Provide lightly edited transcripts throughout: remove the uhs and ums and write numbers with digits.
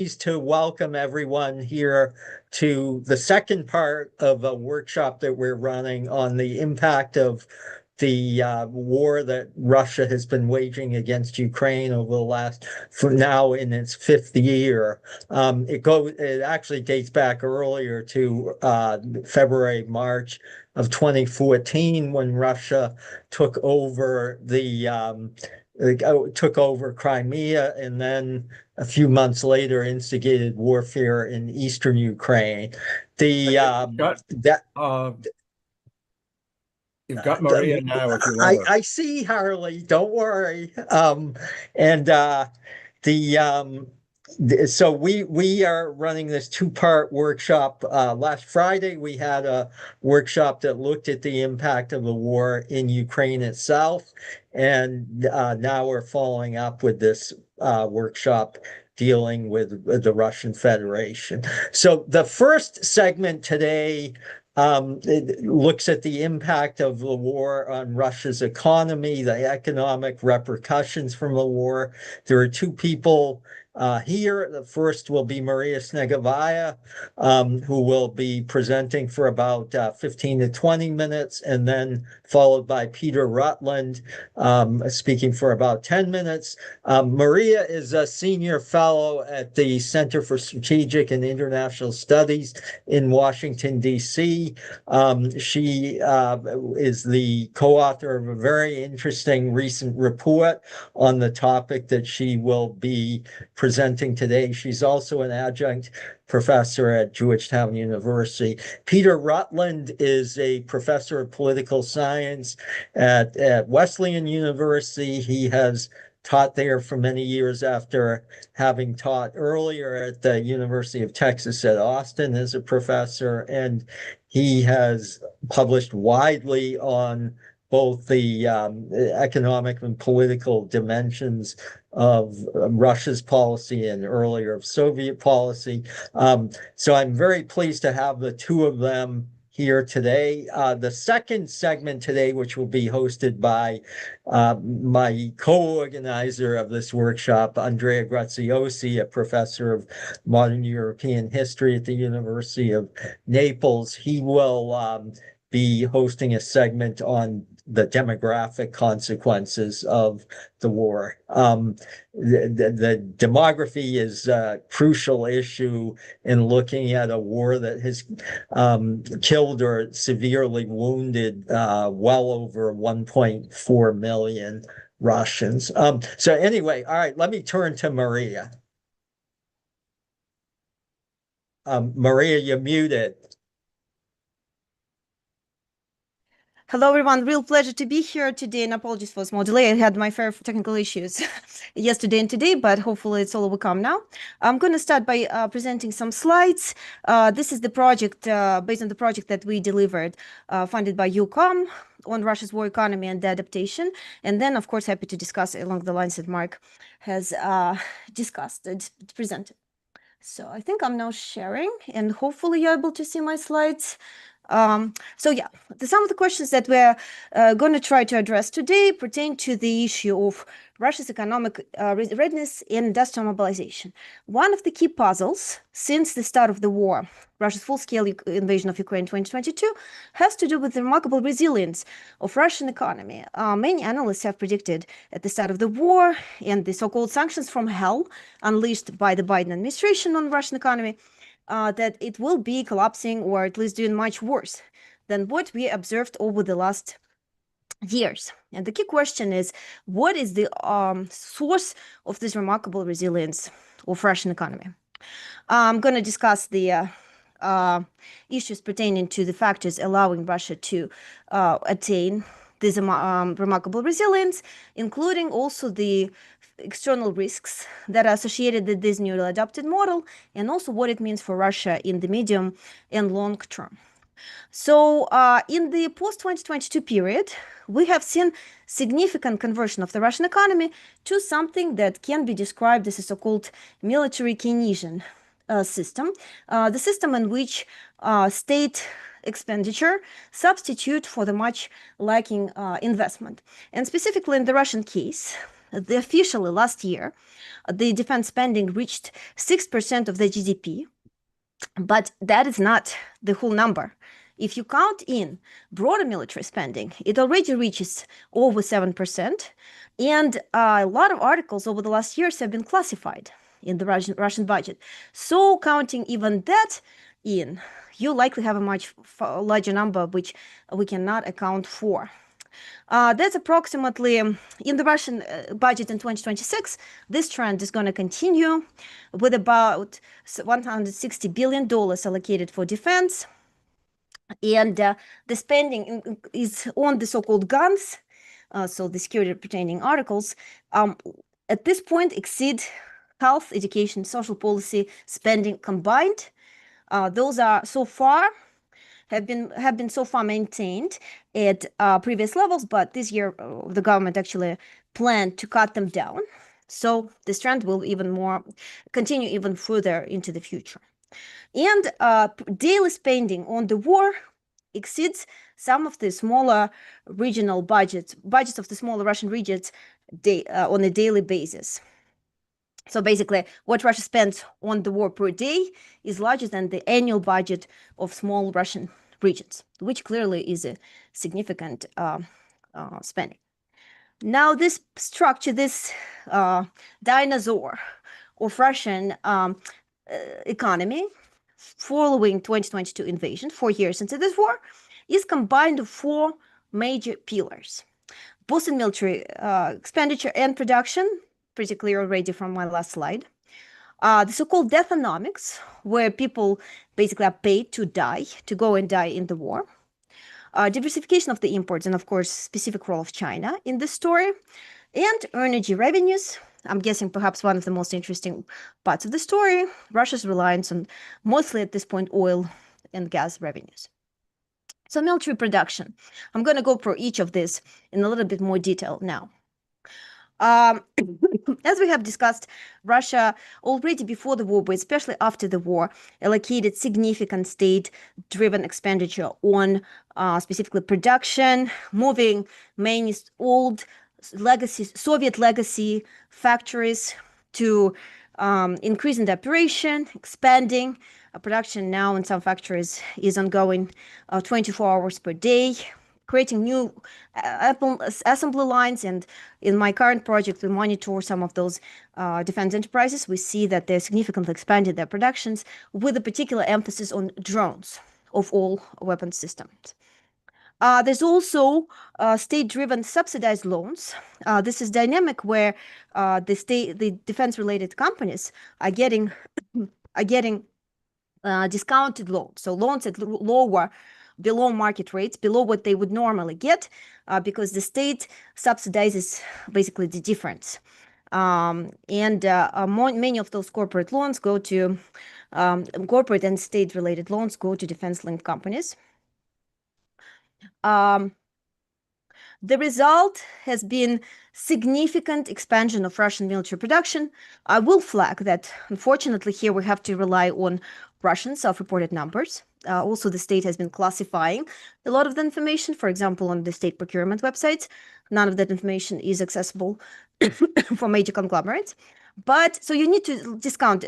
pleased to welcome everyone here to the second part of a workshop that we're running on the impact of the war that Russia has been waging against Ukraine over the last, for now in its fifth year. It actually dates back earlier to February, March of 2014 when Russia took over took over Crimea and then a few months later instigated warfare in eastern Ukraine. The that You've got Maria now if you want to. I see, Harley. Don't worry. And the so we are running this two-part workshop. Last Friday we had a workshop that looked at the impact of the war in Ukraine itself, and now we're following up with this workshop dealing with the Russian Federation. So the first segment today it looks at the impact of the war on Russia's economy, the economic repercussions from the war. There are two people here. The first will be Maria Snegovaya, who will be presenting for about 15 to 20 minutes, and then followed by Peter Rutland, speaking for about 10 minutes. Maria is a senior fellow at the Center for Strategic and International Studies in Washington, D.C. She is the co-author of a very interesting recent report on the topic that she will be presenting today. She's also an adjunct professor at Georgetown University. Peter Rutland is a professor of political science at Wesleyan University. He has taught there for many years after having taught earlier at the University of Texas at Austin as a professor, and he has published widely on both the economic and political dimensions of Russia's policy and earlier of Soviet policy. So I'm very pleased to have the two of them here today. The second segment today, which will be hosted by my co-organizer of this workshop, Andrea Graziosi, a professor of modern European history at the University of Naples. He will be hosting a segment on the demographic consequences of the war. The demography is a crucial issue in looking at a war that has killed or severely wounded well over 1.4 million Russians. So anyway, all right, let me turn to Maria. Maria, you're muted. Hello, everyone. Real pleasure to be here today, and apologies for the small delay. I had my fair of technical issues yesterday and today, but hopefully it's all overcome now. I'm going to start by presenting some slides. This is the project, based on the project that we delivered, funded by UCOM on Russia's war economy and adaptation. And then, of course, happy to discuss along the lines that Mark has presented. So I think I'm now sharing, and hopefully you're able to see my slides. So yeah, some of the questions that we're going to try to address today pertain to the issue of Russia's economic readiness and industrial mobilization. One of the key puzzles since the start of the war, Russia's full-scale invasion of Ukraine in 2022, has to do with the remarkable resilience of Russian economy. Many analysts have predicted at the start of the war and the so-called sanctions from hell unleashed by the Biden administration on Russian economy, that it will be collapsing or at least doing much worse than what we observed over the last years. And the key question is, what is the source of this remarkable resilience of Russian economy? I'm going to discuss the issues pertaining to the factors allowing Russia to attain this remarkable resilience, including also the external risks that are associated with this newly adopted model, and also what it means for Russia in the medium and long term. So in the post-2022 period, we have seen significant conversion of the Russian economy to something that can be described as a so-called military Keynesian system, the system in which state expenditure substitute for the much lacking investment. And specifically in the Russian case, officially last year, the defense spending reached 6% of the GDP, but that is not the whole number. If you count in broader military spending, it already reaches over 7%. And a lot of articles over the last years have been classified in the Russian budget. So counting even that in, you likely have a much larger number, which we cannot account for. That's approximately in the Russian budget in 2026. This trend is going to continue with about $160 billion allocated for defense. And the spending is on the so-called guns, so the security pertaining articles, at this point exceed health, education, social policy spending combined. Those are so far have been so far maintained at previous levels, but this year the government actually planned to cut them down. So this trend will continue even further into the future. And daily spending on the war exceeds some of the smaller regional budgets of the smaller Russian regions on a daily basis. So basically, what Russia spends on the war per day is larger than the annual budget of small Russian regions, which clearly is a significant spending. Now, this structure, this dinosaur of Russian economy following 2022 invasion, 4 years into this war, is combined of 4 major pillars, both in military expenditure and production, pretty clear already from my last slide. The so-called deathonomics, where people basically are paid to die, to go and die in the war. Diversification of the imports, and of course, specific role of China in this story. And energy revenues, I'm guessing perhaps one of the most interesting parts of the story, Russia's reliance on mostly at this point oil and gas revenues. So military production, I'm going to go through each of these in a little bit more detail now. As we have discussed, Russia already before the war, but especially after the war, allocated significant state-driven expenditure on specifically production, moving many old Soviet legacy factories to increasing the operation, expanding. Production now in some factories is ongoing 24 hours per day, creating new assembly lines. And in my current project, we monitor some of those defense enterprises. We see that they significantly expanded their productions with a particular emphasis on drones of all weapon systems. There's also state-driven subsidized loans. This is dynamic where the defense-related companies are getting discounted loans, so loans at below market rates, below what they would normally get, because the state subsidizes basically the difference. Many of those corporate loans go to corporate and state-related loans go to defense-linked companies. The result has been significant expansion of Russian military production. I will flag that, unfortunately, here we have to rely on Russian self-reported numbers. Also, the state has been classifying a lot of the information, for example, on the state procurement websites. None of that information is accessible for major conglomerates. But so you need to discount,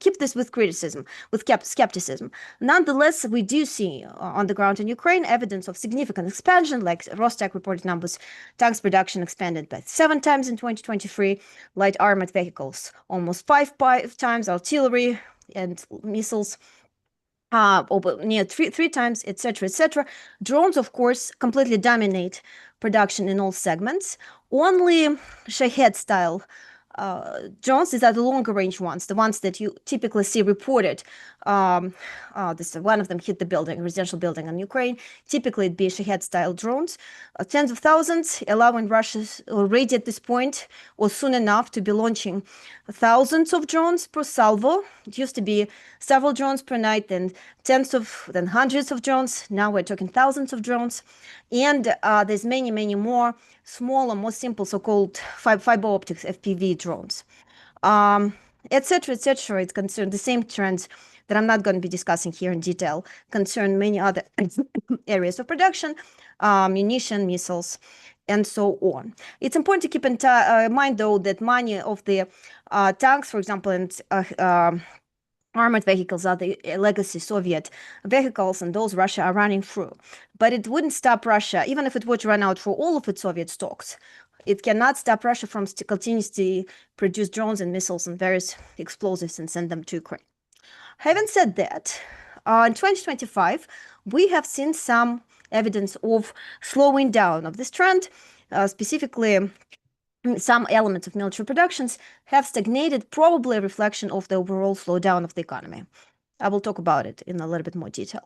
keep this with criticism, with skepticism. Nonetheless, we do see on the ground in Ukraine evidence of significant expansion, like Rostec reported numbers, tanks production expanded by 7 times in 2023, light armored vehicles almost 5 times, artillery and missiles over near three times, etc., etc. Drones, of course, completely dominate production in all segments. Only Shahed-style drones, these are the longer range ones, the ones that you typically see reported. One of them hit the residential building in Ukraine. Typically, it'd be Shahed-style drones, tens of thousands, allowing Russia already at this point or soon enough to be launching thousands of drones per salvo. It used to be several drones per night, then hundreds of drones. Now we're talking thousands of drones. And there's many, many more smaller, more simple, so-called fiber optics FPV drones, etc., etc. It's concerned the same trends that I'm not going to be discussing here in detail, concern many other areas of production, munition, missiles, and so on. It's important to keep in mind, though, that many of the tanks, for example, and armored vehicles are the legacy Soviet vehicles, and those Russia are running through. But it wouldn't stop Russia, even if it would run out for all of its Soviet stocks. It cannot stop Russia from continuously produce drones and missiles and various explosives and send them to Ukraine. Having said that, in 2025, we have seen some evidence of slowing down of this trend. Specifically, some elements of military productions have stagnated, probably a reflection of the overall slowdown of the economy. I will talk about it in a little bit more detail.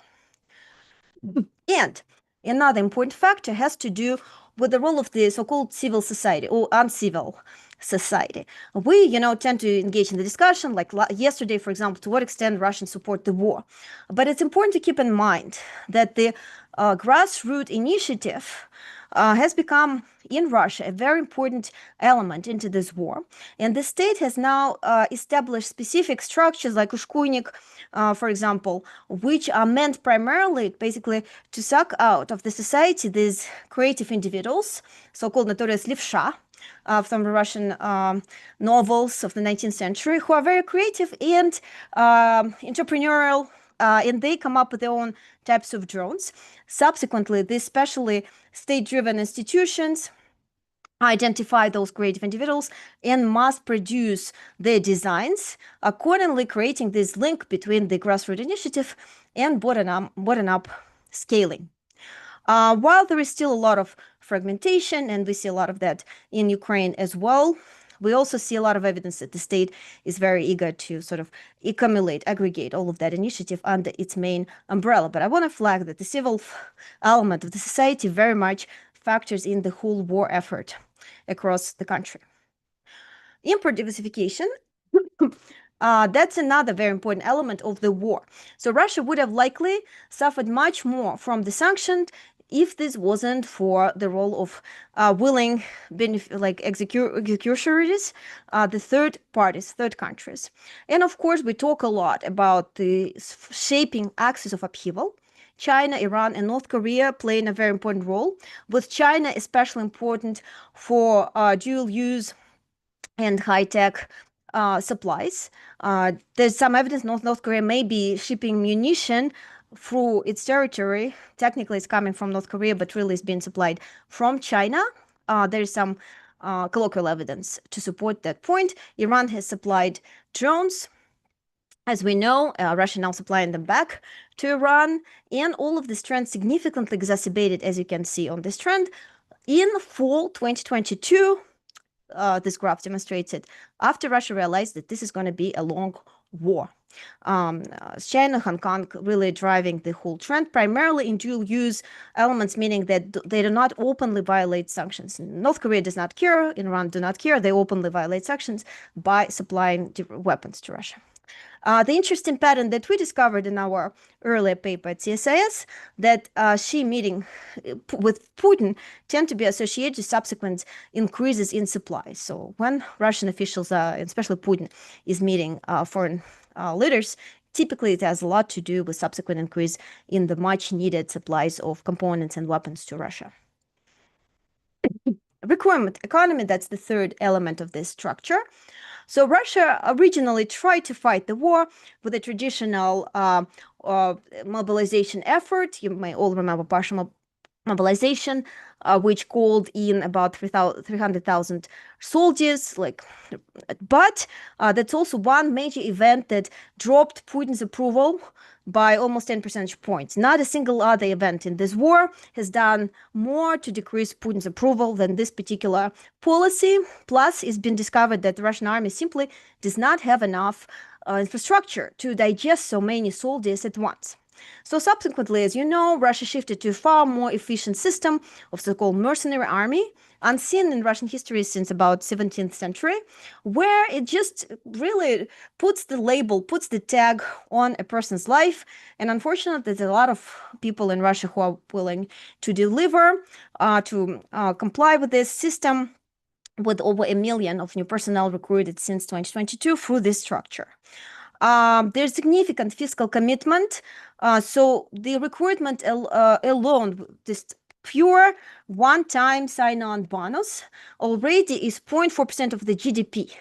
And another important factor has to do with the role of the so-called civil society or uncivil society. We, tend to engage in the discussion, like yesterday, for example, to what extent Russians support the war. But it's important to keep in mind that the grassroots initiative has become in Russia a very important element into this war. And the state has now established specific structures like Ushkunik, for example, which are meant primarily basically to suck out of the society these creative individuals, so-called notorious levsha, from the Russian novels of the 19th century, who are very creative and entrepreneurial, and they come up with their own types of drones. Subsequently, these specially state-driven institutions identify those creative individuals and mass produce their designs, accordingly creating this link between the grassroots initiative and bottom-up scaling. While there is still a lot of fragmentation, and we see a lot of that in Ukraine as well, we also see a lot of evidence that the state is very eager to sort of accumulate, aggregate all of that initiative under its main umbrella. But I want to flag that the civil element of the society very much factors in the whole war effort across the country. Import diversification, that's another very important element of the war. So Russia would have likely suffered much more from the sanctions if this wasn't for the role of willing executionaries, the third parties, third countries. And of course, we talk a lot about the shaping axis of upheaval. China, Iran, and North Korea playing a very important role, with China especially important for dual use and high-tech supplies. There's some evidence North Korea may be shipping munition through its territory. Technically, it's coming from North Korea, but really it's being supplied from China. There is some colloquial evidence to support that point. Iran has supplied drones. As we know, Russia now supplying them back to Iran, and all of this trend significantly exacerbated, as you can see on this trend. In fall 2022, this graph demonstrates it, after Russia realized that this is going to be a long war. China, Hong Kong really driving the whole trend, primarily in dual use elements, meaning that they do not openly violate sanctions. North Korea does not care, Iran do not care, they openly violate sanctions by supplying weapons to Russia. The interesting pattern that we discovered in our earlier paper at CSIS, that Xi meeting with Putin tend to be associated with subsequent increases in supply. So when Russian officials, especially Putin, is meeting foreign leaders, typically it has a lot to do with subsequent increase in the much needed supplies of components and weapons to Russia. Requirement economy, that's the third element of this structure. So Russia originally tried to fight the war with a traditional mobilization effort. You may all remember partial mobilization, which called in about 300,000 soldiers. But that's also one major event that dropped Putin's approval by almost 10 percentage points. Not a single other event in this war has done more to decrease Putin's approval than this particular policy. Plus, it's been discovered that the Russian army simply does not have enough infrastructure to digest so many soldiers at once. So subsequently, as you know, Russia shifted to a far more efficient system of so-called mercenary army, unseen in Russian history since about 17th century, where it just really puts the label, puts the tag on a person's life. And unfortunately, there's a lot of people in Russia who are willing to deliver, to comply with this system, with over 1 million of new personnel recruited since 2022 through this structure. There's significant fiscal commitment. So the recruitment alone, this pure one-time sign-on bonus already is 0.4% of the GDP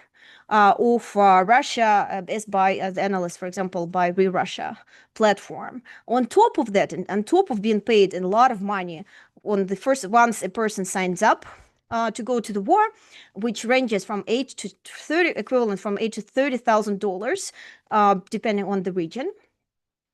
of Russia, as by as analysts, for example, by Russia platform. On top of that, and on top of being paid a lot of money on the first once a person signs up to go to the war, which ranges from 8 to 30, equivalent from 8 to $30,000, depending on the region.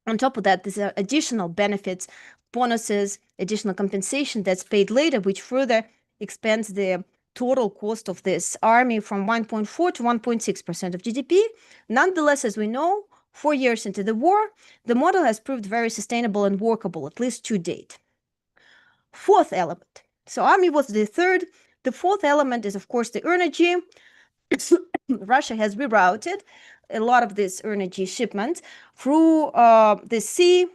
On top of that, there's additional benefits, bonuses, additional compensation that's paid later, which further expands the total cost of this army from 1.4 to 1.6% of GDP. Nonetheless, as we know, 4 years into the war, the model has proved very sustainable and workable, at least to date. Fourth element. So army was the third. The fourth element is, of course, the energy. Russia has rerouted a lot of this energy shipment through the sea,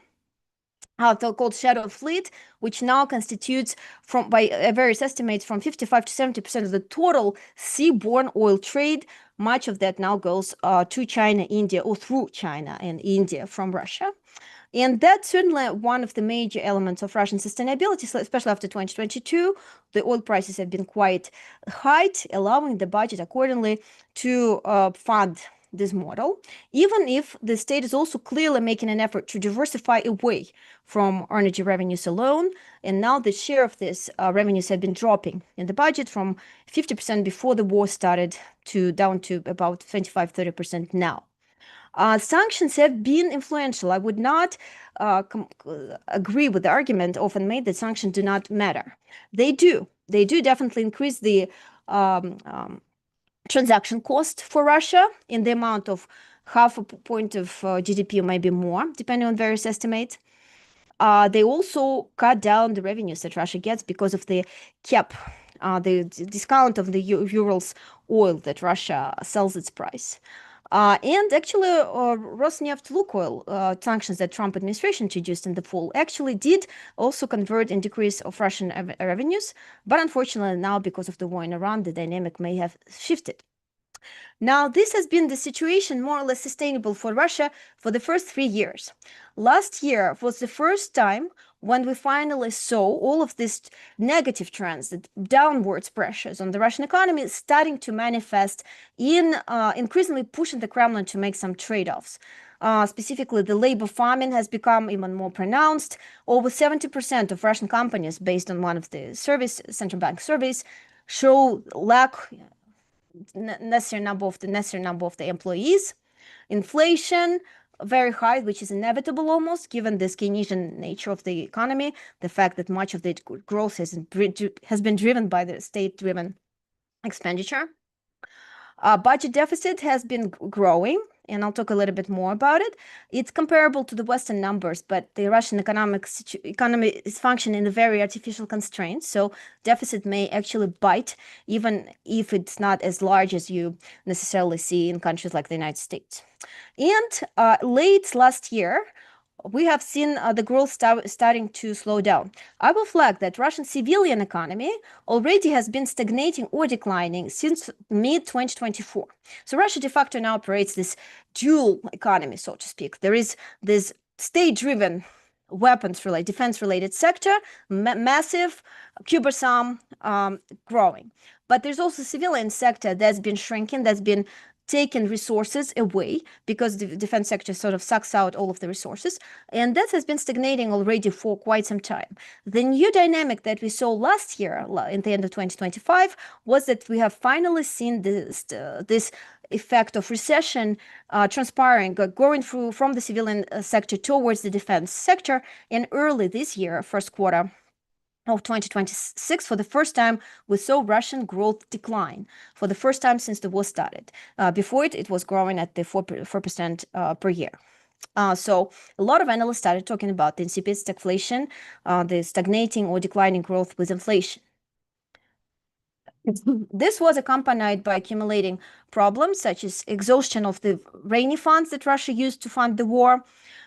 called shadow fleet, which now constitutes, from by various estimates, from 55 to 70% of the total seaborne oil trade. Much of that now goes to China, India, or through China and India from Russia. And that's certainly one of the major elements of Russian sustainability, especially after 2022. The oil prices have been quite high, allowing the budget accordingly to fund this model, even if the state is also clearly making an effort to diversify away from energy revenues alone. And now the share of this revenues have been dropping in the budget from 50% before the war started to down to about 25-30% now. Sanctions have been influential. I would not agree with the argument often made that sanctions do not matter. They do. They do definitely increase the transaction cost for Russia in the amount of half a point of GDP, or maybe more, depending on various estimates. They also cut down the revenues that Russia gets because of the cap, the discount of the Urals oil that Russia sells its price. And actually, Rosneft Lukoil sanctions that Trump administration introduced in the fall actually did also convert in decrease of Russian revenues. But unfortunately, now because of the war in Iran, the dynamic may have shifted. Now, this has been the situation more or less sustainable for Russia for the first 3 years. Last year was the first time when we finally saw all of these negative trends, the downwards pressures on the Russian economy starting to manifest in increasingly pushing the Kremlin to make some trade-offs. Specifically, the labor famine has become even more pronounced. Over 70% of Russian companies, based on one of the central bank surveys, show lack necessary number of the employees. Inflation very high, which is inevitable almost given the Keynesian nature of the economy, the fact that much of the growth has been driven by the state-driven expenditure. Budget deficit has been growing, and I'll talk a little bit more about it. It's comparable to the Western numbers, but the Russian economy is functioning in a very artificial constraints. So deficit may actually bite, even if it's not as large as you necessarily see in countries like the United States. And late last year, we have seen the growth starting to slow down. I will flag that Russian civilian economy already has been stagnating or declining since mid-2024. So Russia de facto now operates this dual economy, so to speak. There is this state-driven weapons-related, defense-related sector, massive, cumbersome, growing. But there's also civilian sector that's been shrinking, that's been taken resources away because the defense sector sort of sucks out all of the resources. And that has been stagnating already for quite some time. The new dynamic that we saw last year, in the end of 2025, was that we have finally seen this effect of recession transpiring, going through from the civilian sector towards the defense sector. And early this year, first quarter of 2026, for the first time, we saw Russian growth decline for the first time since the war started. Before it was growing at the 4% per year. So a lot of analysts started talking about the incipient stagflation, the stagnating or declining growth with inflation. This was accompanied by accumulating problems such as exhaustion of the rainy funds that Russia used to fund the war,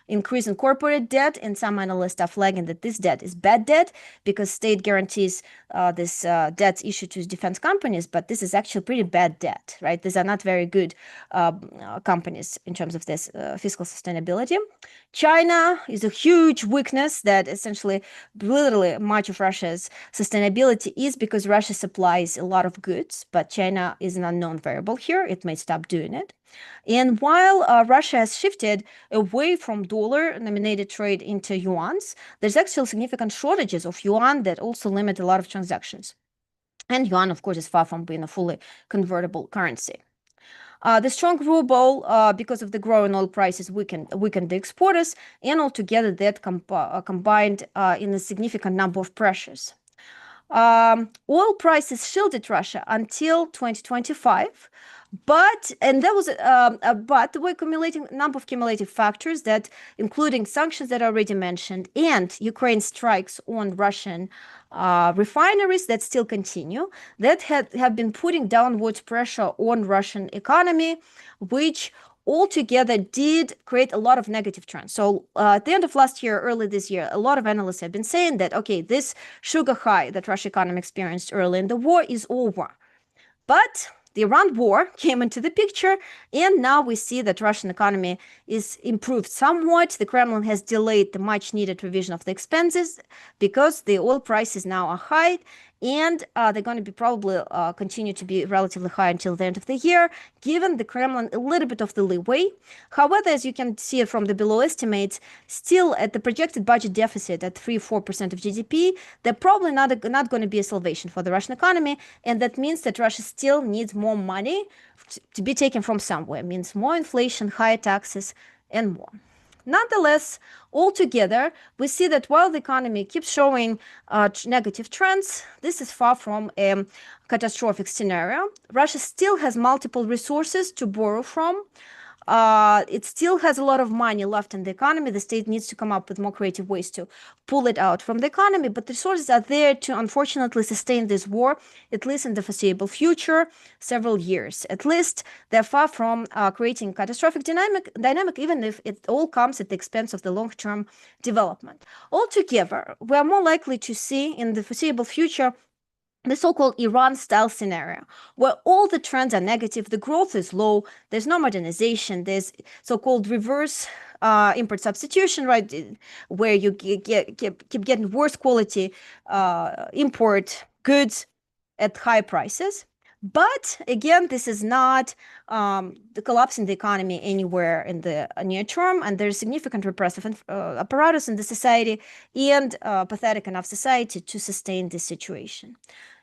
increase in corporate debt, and some analysts are flagging that this debt is bad debt because state guarantees this debts issued to defense companies, but this is actually pretty bad debt, right? These are not very good companies in terms of this fiscal sustainability. China is a huge weakness that essentially literally much of Russia's sustainability is because Russia supplies a lot of goods, but China is an unknown variable here. It may stop doing it. And while Russia has shifted away from dollar-nominated trade into yuans, there's actually significant shortages of yuan that also limit a lot of transactions. And yuan, of course, is far from being a fully convertible currency. The strong ruble, because of the growing oil prices, weakened the exporters, and altogether that combined in a significant number of pressures. Oil prices shielded Russia until 2025, but there were accumulating number of cumulative factors that, including sanctions that I already mentioned, and Ukraine's strikes on Russian refineries that still continue, that have been putting downwards pressure on Russian economy, which altogether did create a lot of negative trends. So at the end of last year, early this year, a lot of analysts have been saying that, okay, this sugar high that Russian economy experienced early in the war is over. But the Iran war came into the picture, and now we see that Russian economy is improved somewhat. The Kremlin has delayed the much needed revision of the expenses because the oil prices now are high, and they're going to be probably continue to be relatively high until the end of the year, given the Kremlin a little bit of the leeway. However, as you can see from the below estimates, still at the projected budget deficit at 3-4% of GDP, they're probably not going to be a salvation for the Russian economy, and that means that Russia still needs more money to be taken from somewhere. It means more inflation, higher taxes, and more. Nonetheless, altogether, we see that while the economy keeps showing negative trends, this is far from a catastrophic scenario. Russia still has multiple resources to borrow from. It still has a lot of money left in the economy. The state needs to come up with more creative ways to pull it out from the economy, but the resources are there to unfortunately sustain this war, at least in the foreseeable future, several years. At least they're far from creating catastrophic dynamic, even if it all comes at the expense of the long-term development. Altogether, we are more likely to see in the foreseeable future the so-called Iran-style scenario, where all the trends are negative, the growth is low, there's no modernization, there's so-called reverse import substitution, right, where you keep getting worse quality import goods at high prices. But again, this is not the collapse in the economy anywhere in the near term, and there's significant repressive apparatus in the society and pathetic enough society to sustain this situation.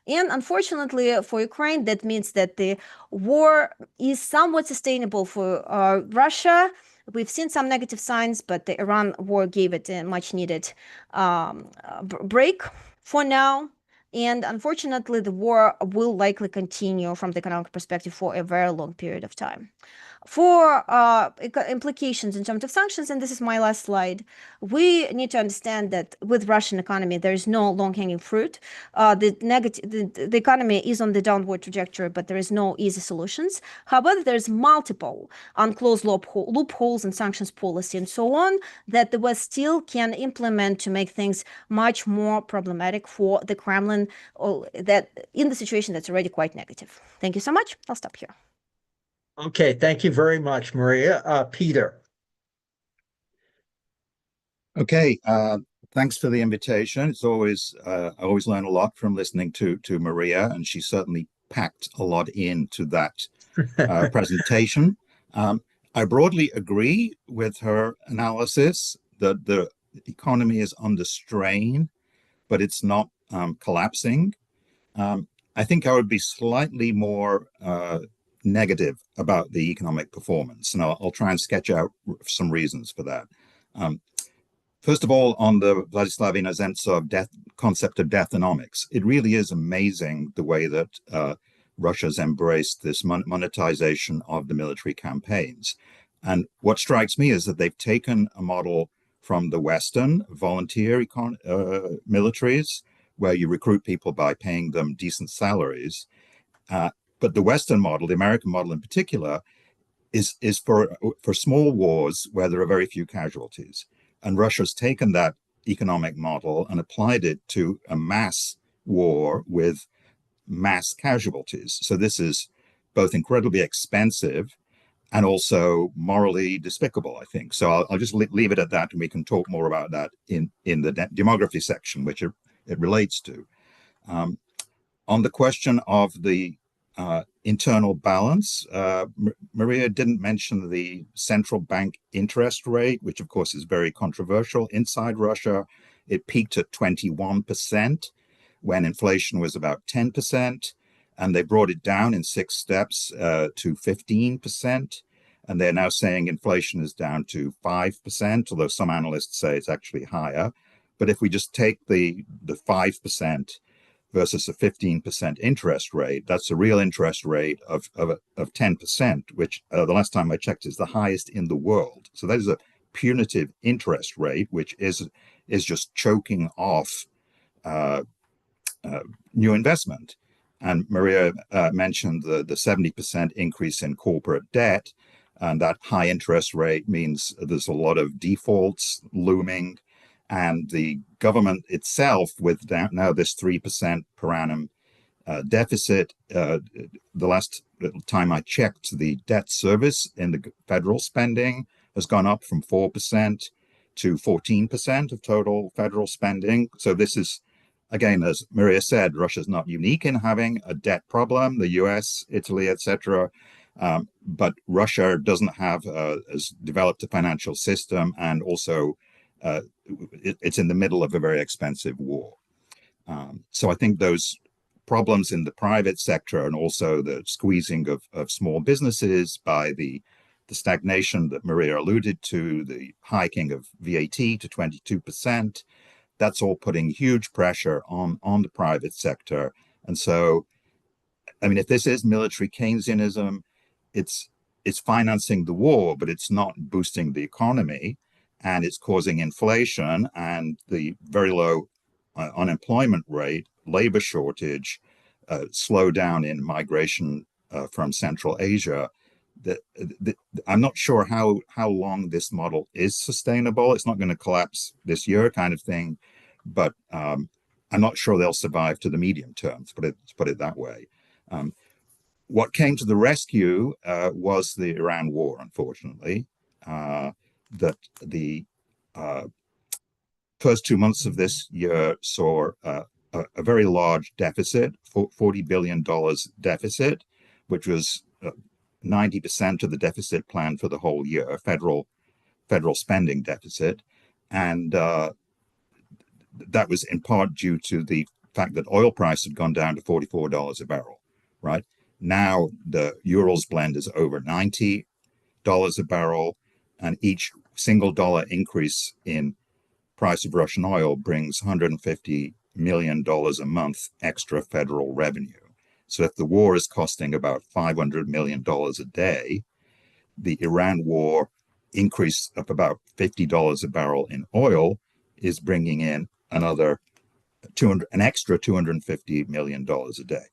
And unfortunately for Ukraine, that means that the war is somewhat sustainable for Russia. We've seen some negative signs, but the Iran war gave it a much needed break for now. And unfortunately, the war will likely continue from the economic perspective for a very long period of time. For implications in terms of sanctions, and this is my last slide, we need to understand that with Russian economy, there is no long-hanging fruit. The economy is on the downward trajectory, but there is no easy solutions. However, there's multiple unclosed loopholes in sanctions policy and so on that the West still can implement to make things much more problematic for the Kremlin, that in the situation that's already quite negative. Thank you so much. I'll stop here. Okay, thank you very much, Maria. Peter. Okay, thanks for the invitation. It's always I always learn a lot from listening to Maria, and she certainly packed a lot into that presentation. I broadly agree with her analysis that the economy is under strain, but it's not collapsing. I think I would be slightly more negative about the economic performance, and I'll try and sketch out some reasons for that. First of all, on the Vladislav Inozemtsov concept of deathonomics, it really is amazing the way that Russia's embraced this monetization of the military campaigns. And what strikes me is that they've taken a model from the Western volunteer militaries, where you recruit people by paying them decent salaries. But the Western model, the American model in particular, is for small wars where there are very few casualties. And Russia's taken that economic model and applied it to a mass war with mass casualties. So this is both incredibly expensive and also morally despicable, I think. So I'll just leave it at that, and we can talk more about that in the demography section, which it relates to. On the question of the internal balance, Maria didn't mention the central bank interest rate, which of course is very controversial. Inside Russia, it peaked at 21% when inflation was about 10%, and they brought it down in 6 steps to 15%. And they're now saying inflation is down to 5%, although some analysts say it's actually higher. But if we just take the 5% versus a 15% interest rate, that's a real interest rate of 10%, which the last time I checked is the highest in the world. So that is a punitive interest rate, which is just choking off new investment. And Maria mentioned the 70% increase in corporate debt, and that high interest rate means there's a lot of defaults looming. And the government itself, with now this 3% per annum deficit, the last time I checked, the debt service in the federal spending has gone up from 4% to 14% of total federal spending. So this is, again, as Maria said, Russia's not unique in having a debt problem, the US, Italy, etc. But Russia doesn't have as developed a financial system, and also it's in the middle of a very expensive war. So I think those problems in the private sector, and also the squeezing of small businesses by the stagnation that Maria alluded to, the hiking of VAT to 22%, that's all putting huge pressure on the private sector. And so, I mean, if this is military Keynesianism, it's financing the war, but it's not boosting the economy, and it's causing inflation and the very low unemployment rate, labor shortage, slowdown in migration from Central Asia. I'm not sure how long this model is sustainable. It's not going to collapse this year, kind of thing, but I'm not sure they'll survive to the medium term. To put it that way. What came to the rescue was the Iran war, unfortunately. That the first 2 months of this year saw a very large deficit, $40 billion deficit, which was 90% of the deficit plan for the whole year, federal spending deficit. And that was in part due to the fact that oil price had gone down to $44 a barrel, right? Now the Urals blend is over $90 a barrel, and each single dollar increase in price of Russian oil brings $150 million a month extra federal revenue. So if the war is costing about $500 million a day, the Iran war increase of about $50 a barrel in oil is bringing in an extra $250 million a day.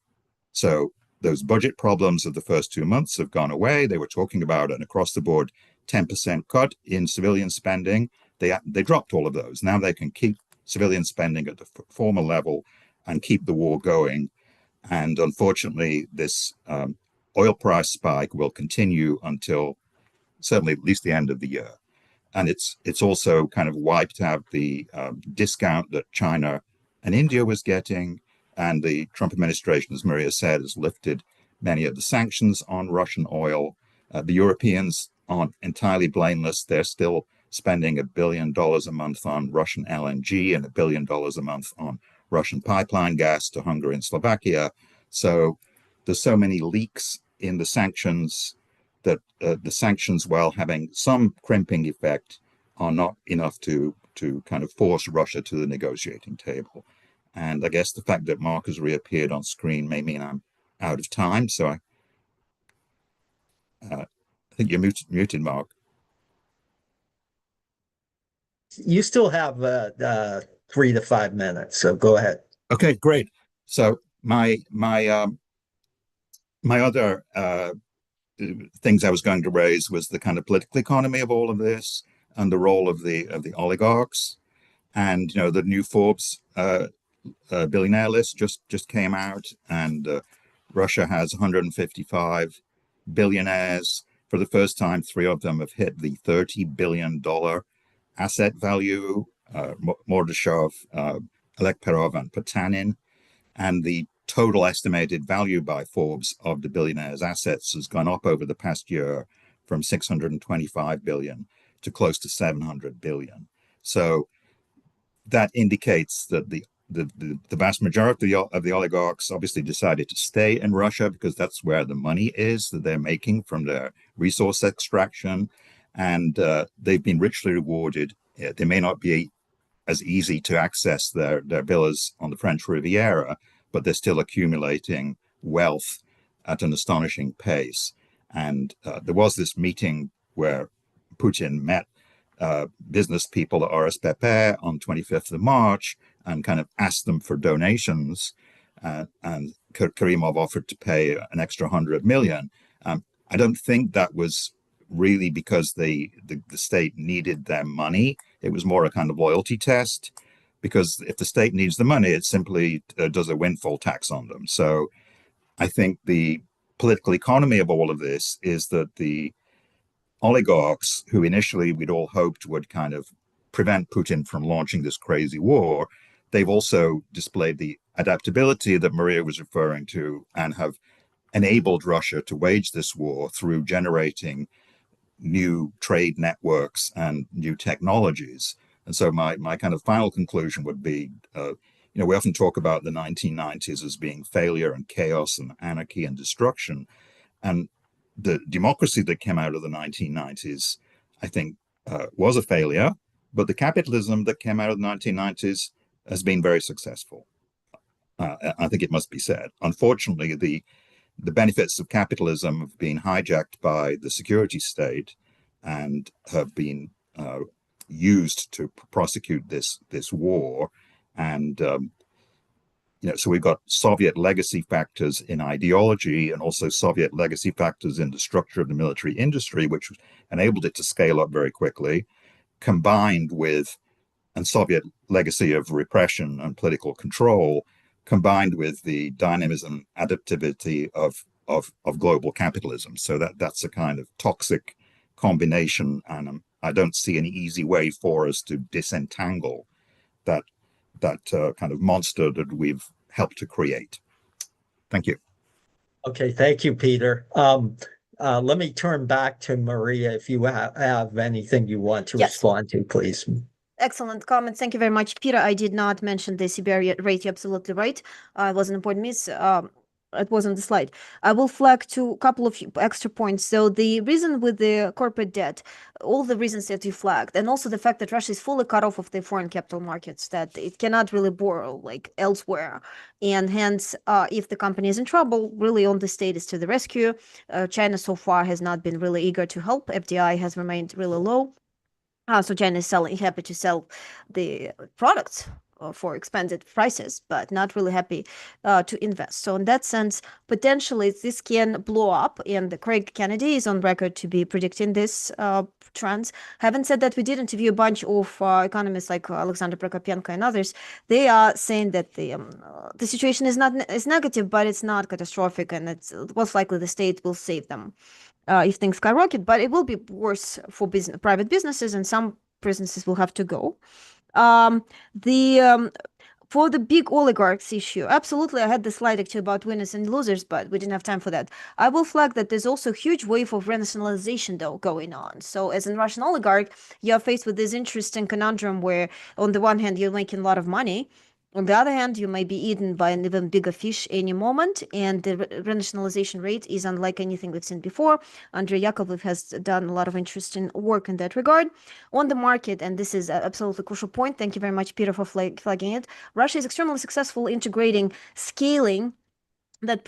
So those budget problems of the first 2 months have gone away. They were talking about an across-the-board 10% cut in civilian spending. They dropped all of those. Now they can keep civilian spending at the former level and keep the war going. And unfortunately, this oil price spike will continue until certainly at least the end of the year. And it's also kind of wiped out the discount that China and India was getting. And the Trump administration, as Maria said, has lifted many of the sanctions on Russian oil. The Europeans aren't entirely blameless. They're still spending $1 billion a month on Russian LNG and $1 billion a month on Russian pipeline gas to Hungary and Slovakia. So there's so many leaks in the sanctions that the sanctions, while having some crimping effect, are not enough to kind of force Russia to the negotiating table. And I guess the fact that Mark has reappeared on screen may mean I'm out of time. So I think you're muted, Mark. You still have 3 to 5 minutes, so go ahead. Okay, great. So my other things I was going to raise was the kind of political economy of all of this and the role of the oligarchs. And the new Forbes billionaire list just came out, and Russia has 155 billionaires. For the first time, three of them have hit the $30 billion asset value: Mordashov, Elekperov, and Potanin. And the total estimated value by Forbes of the billionaires' assets has gone up over the past year from 625 billion to close to 700 billion. So that indicates that the vast majority of the oligarchs obviously decided to stay in Russia because that's where the money is that they're making from their resource extraction, and they've been richly rewarded. They may not be as easy to access their villas on the French Riviera, but they're still accumulating wealth at an astonishing pace. And there was this meeting where Putin met business people at RSPP on 25th of March and kind of asked them for donations. And Karimov offered to pay an extra 100 million. I don't think that was really because the state needed their money. It was more a kind of loyalty test, because if the state needs the money, it simply does a windfall tax on them. So I think the political economy of all of this is that the oligarchs, who initially we'd all hoped would kind of prevent Putin from launching this crazy war, they've also displayed the adaptability that Maria was referring to and have enabled Russia to wage this war through generating new trade networks and new technologies. And so my kind of final conclusion would be, we often talk about the 1990s as being failure and chaos and anarchy and destruction. And the democracy that came out of the 1990s, I think, was a failure. But the capitalism that came out of the 1990s has been very successful. I think it must be said. Unfortunately, the benefits of capitalism have been hijacked by the security state and have been used to prosecute this war. And so we've got Soviet legacy factors in ideology and also Soviet legacy factors in the structure of the military industry, which enabled it to scale up very quickly, combined with and Soviet legacy of repression and political control, combined with the dynamism, adaptivity of global capitalism. So that's a kind of toxic combination, and I don't see any easy way for us to disentangle that kind of monster that we've helped to create. Thank you. Okay, thank you, Peter. Let me turn back to Maria if you have anything you want to respond to, please. Excellent comments. Thank you very much, Peter. I did not mention the CBR rate. You're absolutely right. It was an important miss. It was on the slide. I will flag to a couple of extra points. So the reason with the corporate debt, all the reasons that you flagged, and also the fact that Russia is fully cut off of the foreign capital markets, that it cannot really borrow like elsewhere. And hence, if the company is in trouble, really on the state is to the rescue. China so far has not been really eager to help. FDI has remained really low. So China is happy to sell the products for expanded prices, but not really happy to invest. So in that sense, potentially this can blow up, and Craig Kennedy is on record to be predicting this trends. Having said that, we did interview a bunch of economists like Alexander Prokopenko and others. They are saying that the situation is negative, but it's not catastrophic, and it's most likely the state will save them if things skyrocket, but it will be worse for private businesses, and some businesses will have to go. For the big oligarchs issue, absolutely, I had the slide actually about winners and losers, but we didn't have time for that. I will flag that there's also a huge wave of renationalization, though, going on. So as a Russian oligarch, you're faced with this interesting conundrum where, on the one hand, you're making a lot of money. On the other hand, you may be eaten by an even bigger fish any moment, and the renationalization rate is unlike anything we've seen before. Andrei Yakovlev has done a lot of interesting work in that regard. On the market, and this is an absolutely crucial point, thank you very much, Peter, for flagging it, Russia is extremely successful integrating scaling that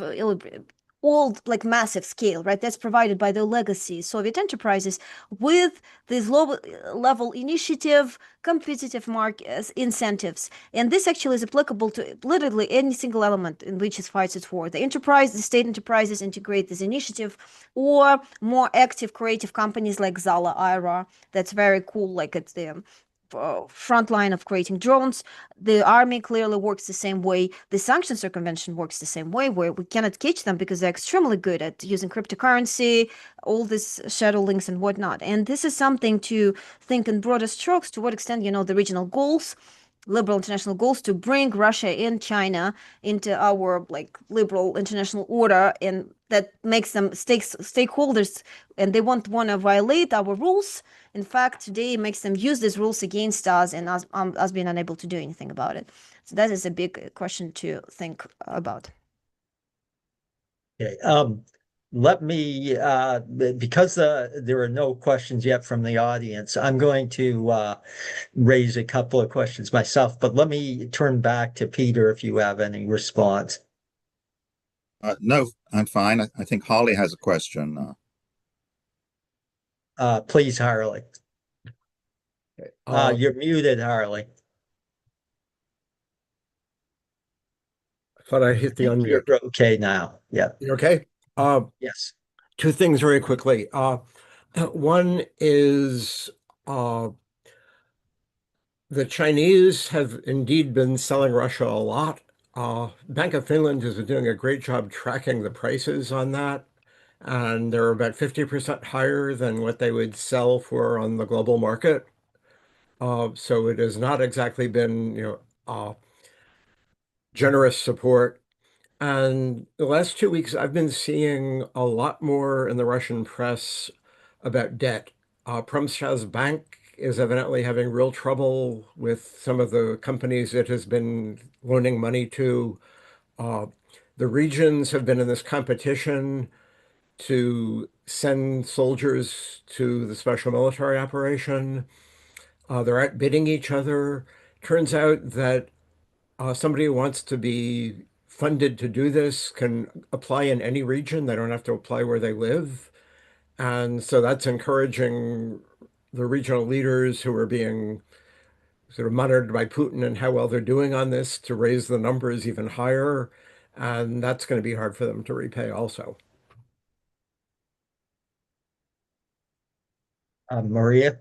old, like massive scale, right? That's provided by the legacy Soviet enterprises with this low level initiative, competitive market incentives. And this actually is applicable to literally any single element in which it fights its war. The enterprise, the state enterprises integrate this initiative, or more active creative companies like Zala IRA. That's very cool. Like it's the front line of creating drones. The army clearly works the same way. The sanctions circumvention works the same way, where we cannot catch them because they're extremely good at using cryptocurrency, all these shadow links and whatnot. And this is something to think in broader strokes, to what extent, the regional goals, liberal international goals, to bring Russia and China into our like liberal international order, and that makes them stakeholders, and they won't want to violate our rules. In fact, today it makes them use these rules against us, and us being unable to do anything about it. So that is a big question to think about. Okay. Let me, because there are no questions yet from the audience, I'm going to raise a couple of questions myself, but let me turn back to Peter if you have any response. No, I'm fine. I think Harley has a question. Please, Harley. You're muted, Harley. I thought I hit the unmute. You're okay now. Yeah. You okay? Yes. Two things very quickly. One is the Chinese have indeed been selling Russia a lot. Bank of Finland is doing a great job tracking the prices on that, and they're about 50% higher than what they would sell for on the global market. So it has not exactly been, generous support. And the last 2 weeks, I've been seeing a lot more in the Russian press about debt. Promshchaz Bank is evidently having real trouble with some of the companies it has been loaning money to. The regions have been in this competition to send soldiers to the special military operation. They're outbidding each other. Turns out that somebody who wants to be funded to do this can apply in any region. They don't have to apply where they live. And so that's encouraging the regional leaders who are being sort of monitored by Putin and how well they're doing on this to raise the numbers even higher. And that's going to be hard for them to repay also. Maria,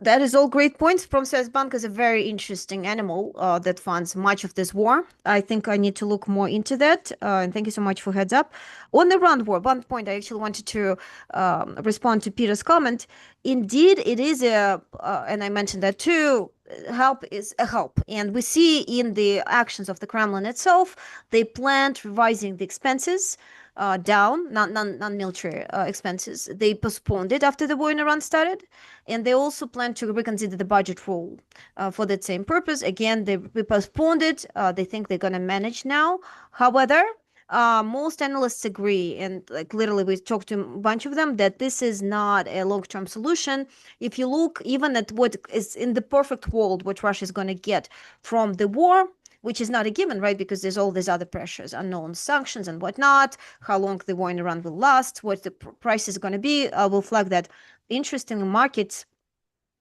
That is all great points. Promsvaz Bank is a very interesting animal that funds much of this war. I think I need to look more into that. And thank you so much for heads up. On the Iran war, one point I actually wanted to respond to Peter's comment. Indeed, it is and I mentioned that too, help is a help. And we see in the actions of the Kremlin itself, they planned revising the expenses down, non-military expenses. They postponed it after the war in Iran started, and they also plan to reconsider the budget rule for that same purpose. Again, they postponed it. They think they're going to manage now. However, most analysts agree, and like literally we talked to a bunch of them, that this is not a long-term solution. If you look even at what is in the perfect world, what Russia is going to get from the war, which is not a given, right? Because there's all these other pressures, unknown sanctions and whatnot, how long the war in Iran will last, what the price is going to be. We'll flag that. Interesting, markets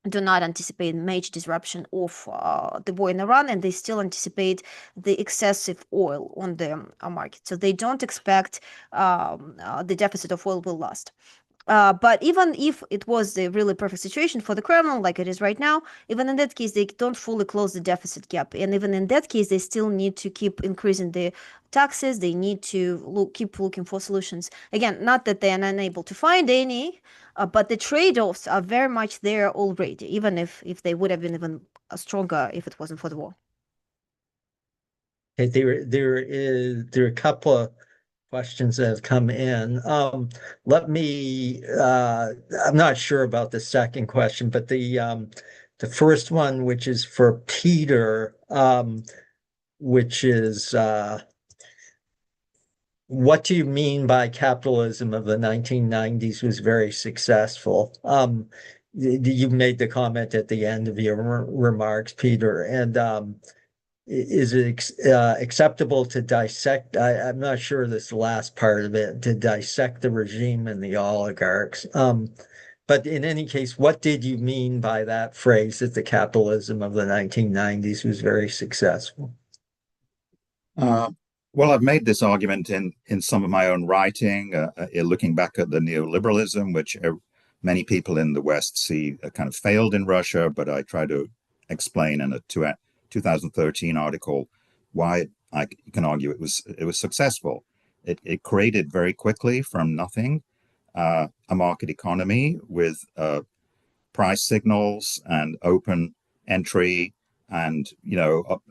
do not anticipate major disruption of the war in Iran, and they still anticipate the excessive oil on the market. So they don't expect the deficit of oil will last. But even if it was the really perfect situation for the Kremlin, like it is right now, even in that case, they don't fully close the deficit gap. And even in that case, they still need to keep increasing the taxes. They need to keep looking for solutions. Again, not that they are unable to find any, but the trade-offs are very much there already, even if they would have been even stronger if it wasn't for the war. okay, there are a couple of questions that have come in. Let me, I'm not sure about the second question, but the first one, which is for Peter, which is, what do you mean by capitalism of the 1990s was very successful? You made the comment at the end of your remarks, Peter, and is it acceptable to dissect? I'm not sure this last part of it, to dissect the regime and the oligarchs. But in any case, what did you mean by that phrase that the capitalism of the 1990s was very successful? Uh, well, I've made this argument in some of my own writing, looking back at the neoliberalism, which many people in the West see kind of failed in Russia, but I try to explain in a 2013 article why you can argue it was successful. It created very quickly from nothing a market economy with price signals and open entry, and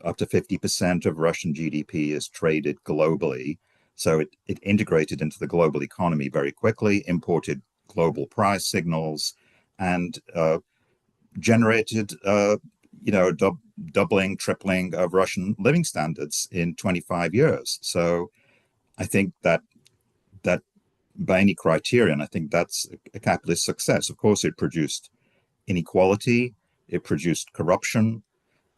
up to 50% of Russian GDP is traded globally. So it integrated into the global economy very quickly, imported global price signals, and generated doubling, tripling of Russian living standards in 25 years. So I think that by any criterion, I think that's a capitalist success. Of course, it produced inequality, it produced corruption,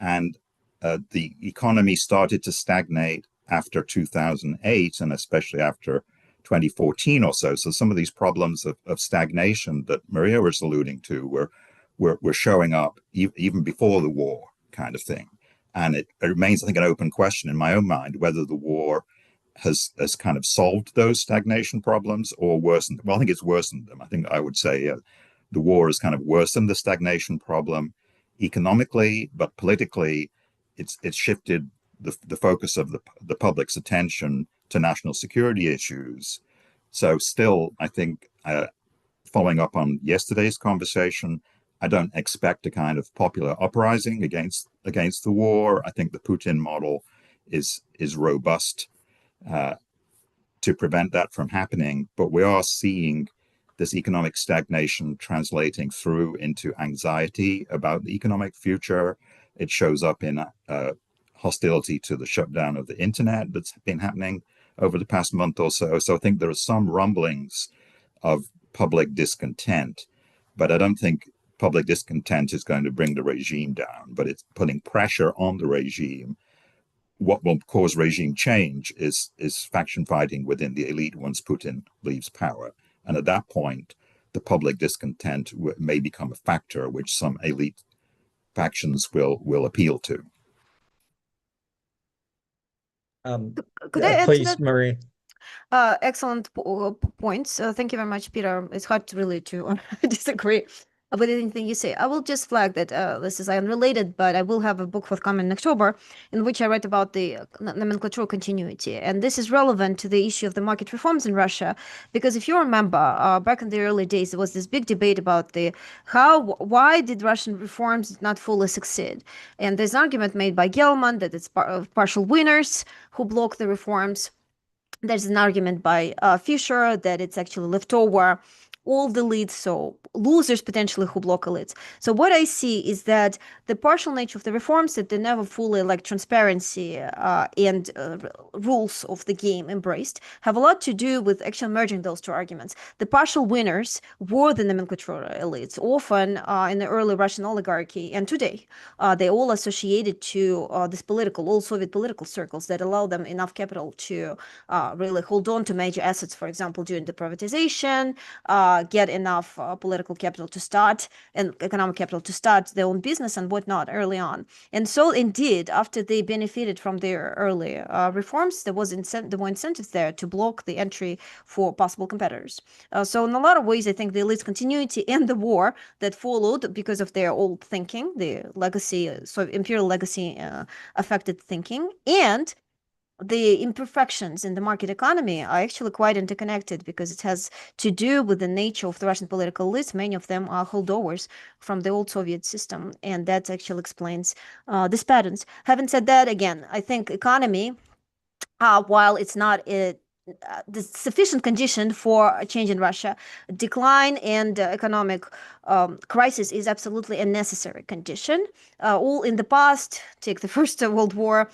and the economy started to stagnate after 2008, and especially after 2014 or so. So some of these problems of stagnation that Maria was alluding to were showing up even before the war, kind of thing. And it remains, I think, an open question in my own mind whether the war has kind of solved those stagnation problems or worsened. Well, I think it's worsened them. I think I would say the war has kind of worsened the stagnation problem economically, but politically, it's shifted the focus of the public's attention to national security issues. So, still, I think, following up on yesterday's conversation, I don't expect a kind of popular uprising against the war. I think the Putin model is robust to prevent that from happening, but we are seeing this economic stagnation translating through into anxiety about the economic future. It shows up in hostility to the shutdown of the internet that's been happening over the past month or so. So I think there are some rumblings of public discontent, but I don't think public discontent is going to bring the regime down, but it's putting pressure on the regime. What will cause regime change is faction fighting within the elite once Putin leaves power. And at that point, the public discontent may become a factor which some elite factions will appeal to. Could I add to Please, that? Marie. Excellent points. Thank you very much, Peter. It's hard to really to disagree with anything you say. I will just flag that this is unrelated, but I will have a book forthcoming in October in which I write about the nomenclatural continuity. And this is relevant to the issue of the market reforms in Russia, because if you remember, back in the early days, there was this big debate about why did Russian reforms not fully succeed? And there's an argument made by Gelman that it's partial winners who block the reforms. There's an argument by Fisher that it's actually leftover all the elites, so losers potentially who block elites. So what I see is that the partial nature of the reforms, that they never fully like transparency and rules of the game embraced, have a lot to do with actually merging those two arguments. The partial winners were the nomenclature elites, often in the early Russian oligarchy, and today they all associated to this all Soviet political circles that allow them enough capital to really hold on to major assets, for example, during the privatization, get enough political capital to start and economic capital to start their own business and whatnot early on. And so indeed, after they benefited from their early reforms, there were incentives there to block the entry for possible competitors. So in a lot of ways, I think the elite's continuity and the war that followed because of their old thinking, the legacy, so imperial legacy affected thinking, and the imperfections in the market economy are actually quite interconnected, because it has to do with the nature of the Russian political elites. Many of them are holdovers from the old Soviet system, and that actually explains these patterns. Having said that, again, I think economy, while it's not the sufficient condition for a change in Russia, decline and economic crisis is absolutely a necessary condition. All in the past, take the First World War,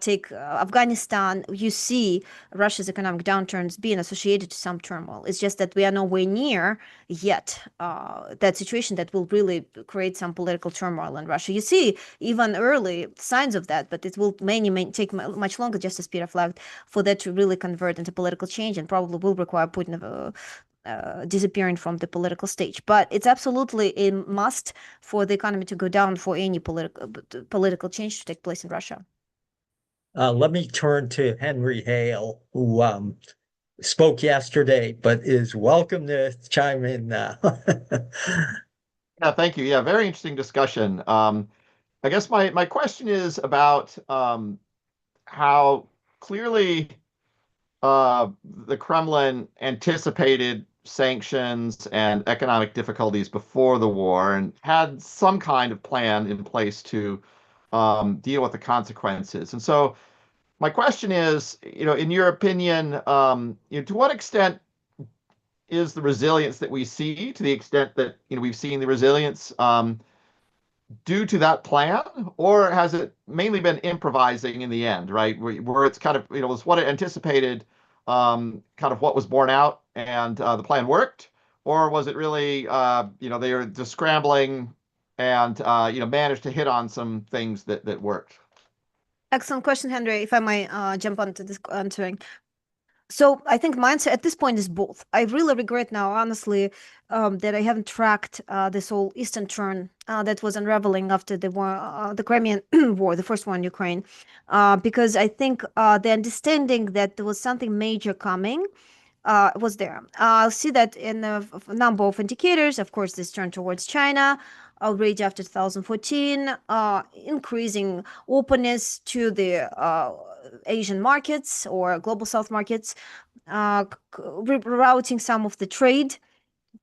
take Afghanistan, you see Russia's economic downturns being associated to some turmoil. It's just that we are nowhere near yet that situation that will really create some political turmoil in Russia. You see even early signs of that, but it will take much longer, just as Peter flagged, for that to really convert into political change, and probably will require Putin disappearing from the political stage. But it's absolutely a must for the economy to go down for any political change to take place in Russia. Let me turn to Henry Hale, who spoke yesterday, but is welcome to chime in now. Yeah, thank you. Yeah, very interesting discussion. I guess my question is about how clearly the Kremlin anticipated sanctions and economic difficulties before the war and had some kind of plan in place to deal with the consequences. And so my question is, in your opinion, to what extent is the resilience that we see, to the extent that we've seen the resilience due to that plan, or has it mainly been improvising in the end, right? Where it's kind of, was what it anticipated, kind of what was borne out, and the plan worked, or was it really, they were just scrambling and managed to hit on some things that worked? Excellent question, Henry. If I might jump onto this answering. So I think my answer at this point is both. I really regret now, honestly, that I haven't tracked this whole Eastern turn that was unraveling after the war, the Crimean War, the first one in Ukraine, because I think the understanding that there was something major coming was there. I'll see that in a number of indicators. Of course, this turn towards China already after 2014, increasing openness to the Asian markets or global South markets, rerouting some of the trade,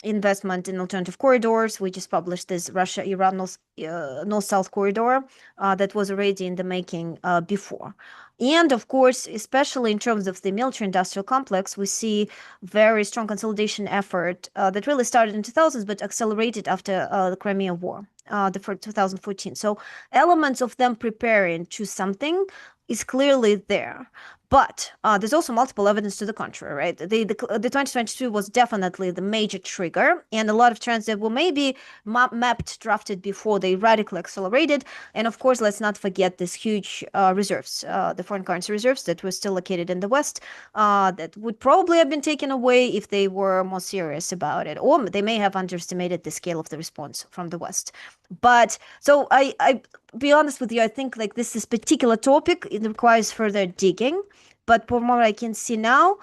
investment in alternative corridors. We just published this Russia-Iran North-South corridor that was already in the making before. And of course, especially in terms of the military-industrial complex, we see very strong consolidation effort that really started in 2000s, but accelerated after the Crimean War, for 2014. So elements of them preparing to something is clearly there. But there's also multiple evidence to the contrary, right? The 2022 was definitely the major trigger, and a lot of trends that were maybe mapped, drafted before, they radically accelerated. And of course, let's not forget these huge reserves, the foreign currency reserves that were still located in the West, that would probably have been taken away if they were more serious about it, or they may have underestimated the scale of the response from the West. But so I be honest with you, I think like this particular topic, it requires further digging. But from what I can see now,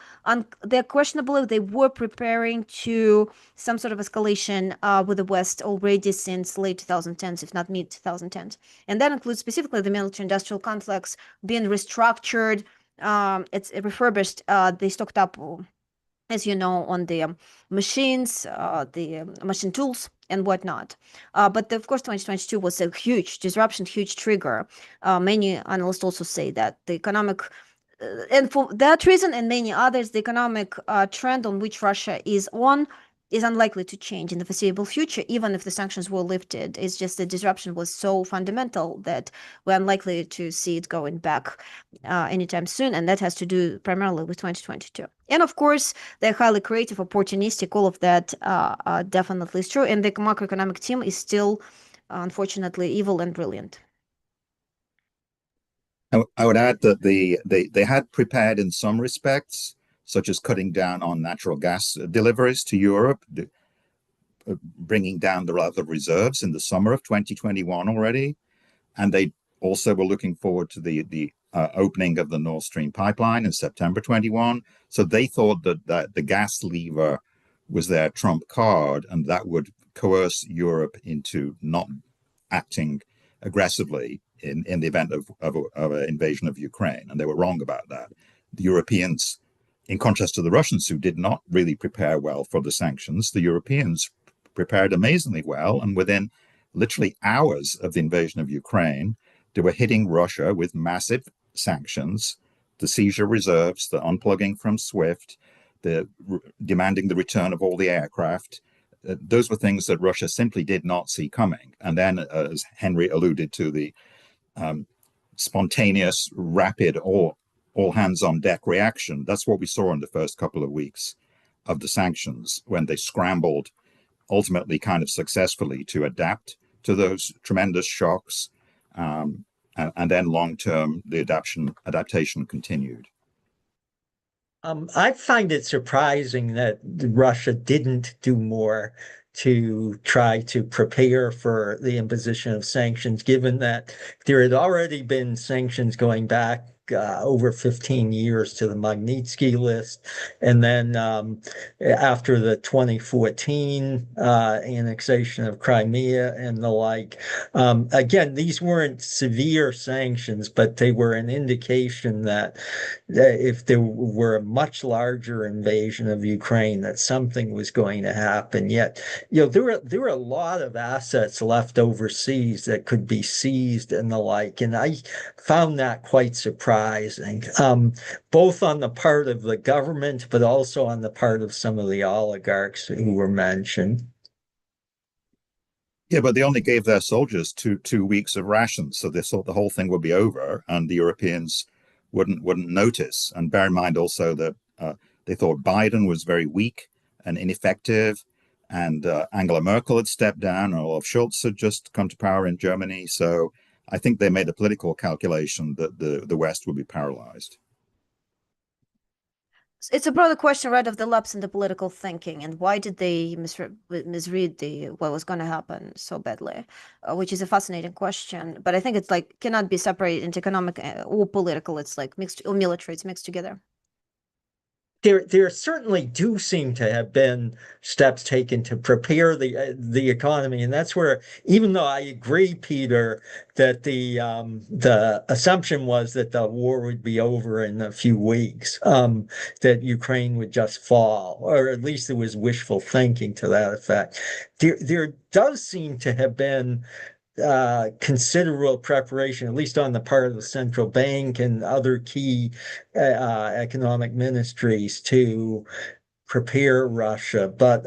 they're questionable. They were preparing to some sort of escalation with the West already since late 2010s, if not mid 2010s. And that includes specifically the military-industrial complex being restructured. It's refurbished. They stocked up, as you know, on the machines, the machine tools and whatnot. But of course, 2022 was a huge disruption, huge trigger. Many analysts also say that the economic, and for that reason and many others, the economic trend on which Russia is on is unlikely to change in the foreseeable future, even if the sanctions were lifted. It's just the disruption was so fundamental that we're unlikely to see it going back anytime soon. And that has to do primarily with 2022. And of course, they're highly creative, opportunistic, all of that definitely is true. And the macroeconomic team is still, unfortunately, evil and brilliant. I would add that they had prepared in some respects, such as cutting down on natural gas deliveries to Europe, bringing down the relative reserves in the summer of 2021 already. And they also were looking forward to the opening of the Nord Stream pipeline in September 21. So they thought that the gas lever was their trump card, and that would coerce Europe into not acting aggressively in the event of an invasion of Ukraine. And they were wrong about that. The Europeans, in contrast to the Russians, who did not really prepare well for the sanctions, the Europeans prepared amazingly well. And within literally hours of the invasion of Ukraine, they were hitting Russia with massive sanctions, the seizure reserves, the unplugging from SWIFT, the demanding the return of all the aircraft, those were things that Russia simply did not see coming. And then, as Henry alluded to, the spontaneous, rapid, all hands on deck reaction. That's what we saw in the first couple of weeks of the sanctions, when they scrambled, ultimately kind of successfully, to adapt to those tremendous shocks. And then long term, the adaptation continued. I find it surprising that Russia didn't do more to try to prepare for the imposition of sanctions, given that there had already been sanctions going back over 15 years to the Magnitsky list. And then after the 2014 annexation of Crimea and the like, again, these weren't severe sanctions, but they were an indication that if there were a much larger invasion of Ukraine, that something was going to happen. Yet, there were a lot of assets left overseas that could be seized and the like, and I found that quite surprising, both on the part of the government, but also on the part of some of the oligarchs who were mentioned. Yeah, but they only gave their soldiers two weeks of rations, so they thought the whole thing would be over, and the Europeans wouldn't notice. And bear in mind also that they thought Biden was very weak and ineffective, and Angela Merkel had stepped down, and Olaf Scholz had just come to power in Germany. So I think they made a political calculation that the West would be paralyzed. It's a broader question, right, of the lapse in the political thinking, and why did they misread what was going to happen so badly, which is a fascinating question. But I think it's like cannot be separated into economic or political. It's like mixed, or military. It's mixed together. There certainly do seem to have been steps taken to prepare the economy, and that's where, even though I agree, Peter, that the assumption was that the war would be over in a few weeks, that Ukraine would just fall, or at least there was wishful thinking to that effect. There does seem to have been considerable preparation, at least on the part of the central bank and other key economic ministries, to prepare Russia. But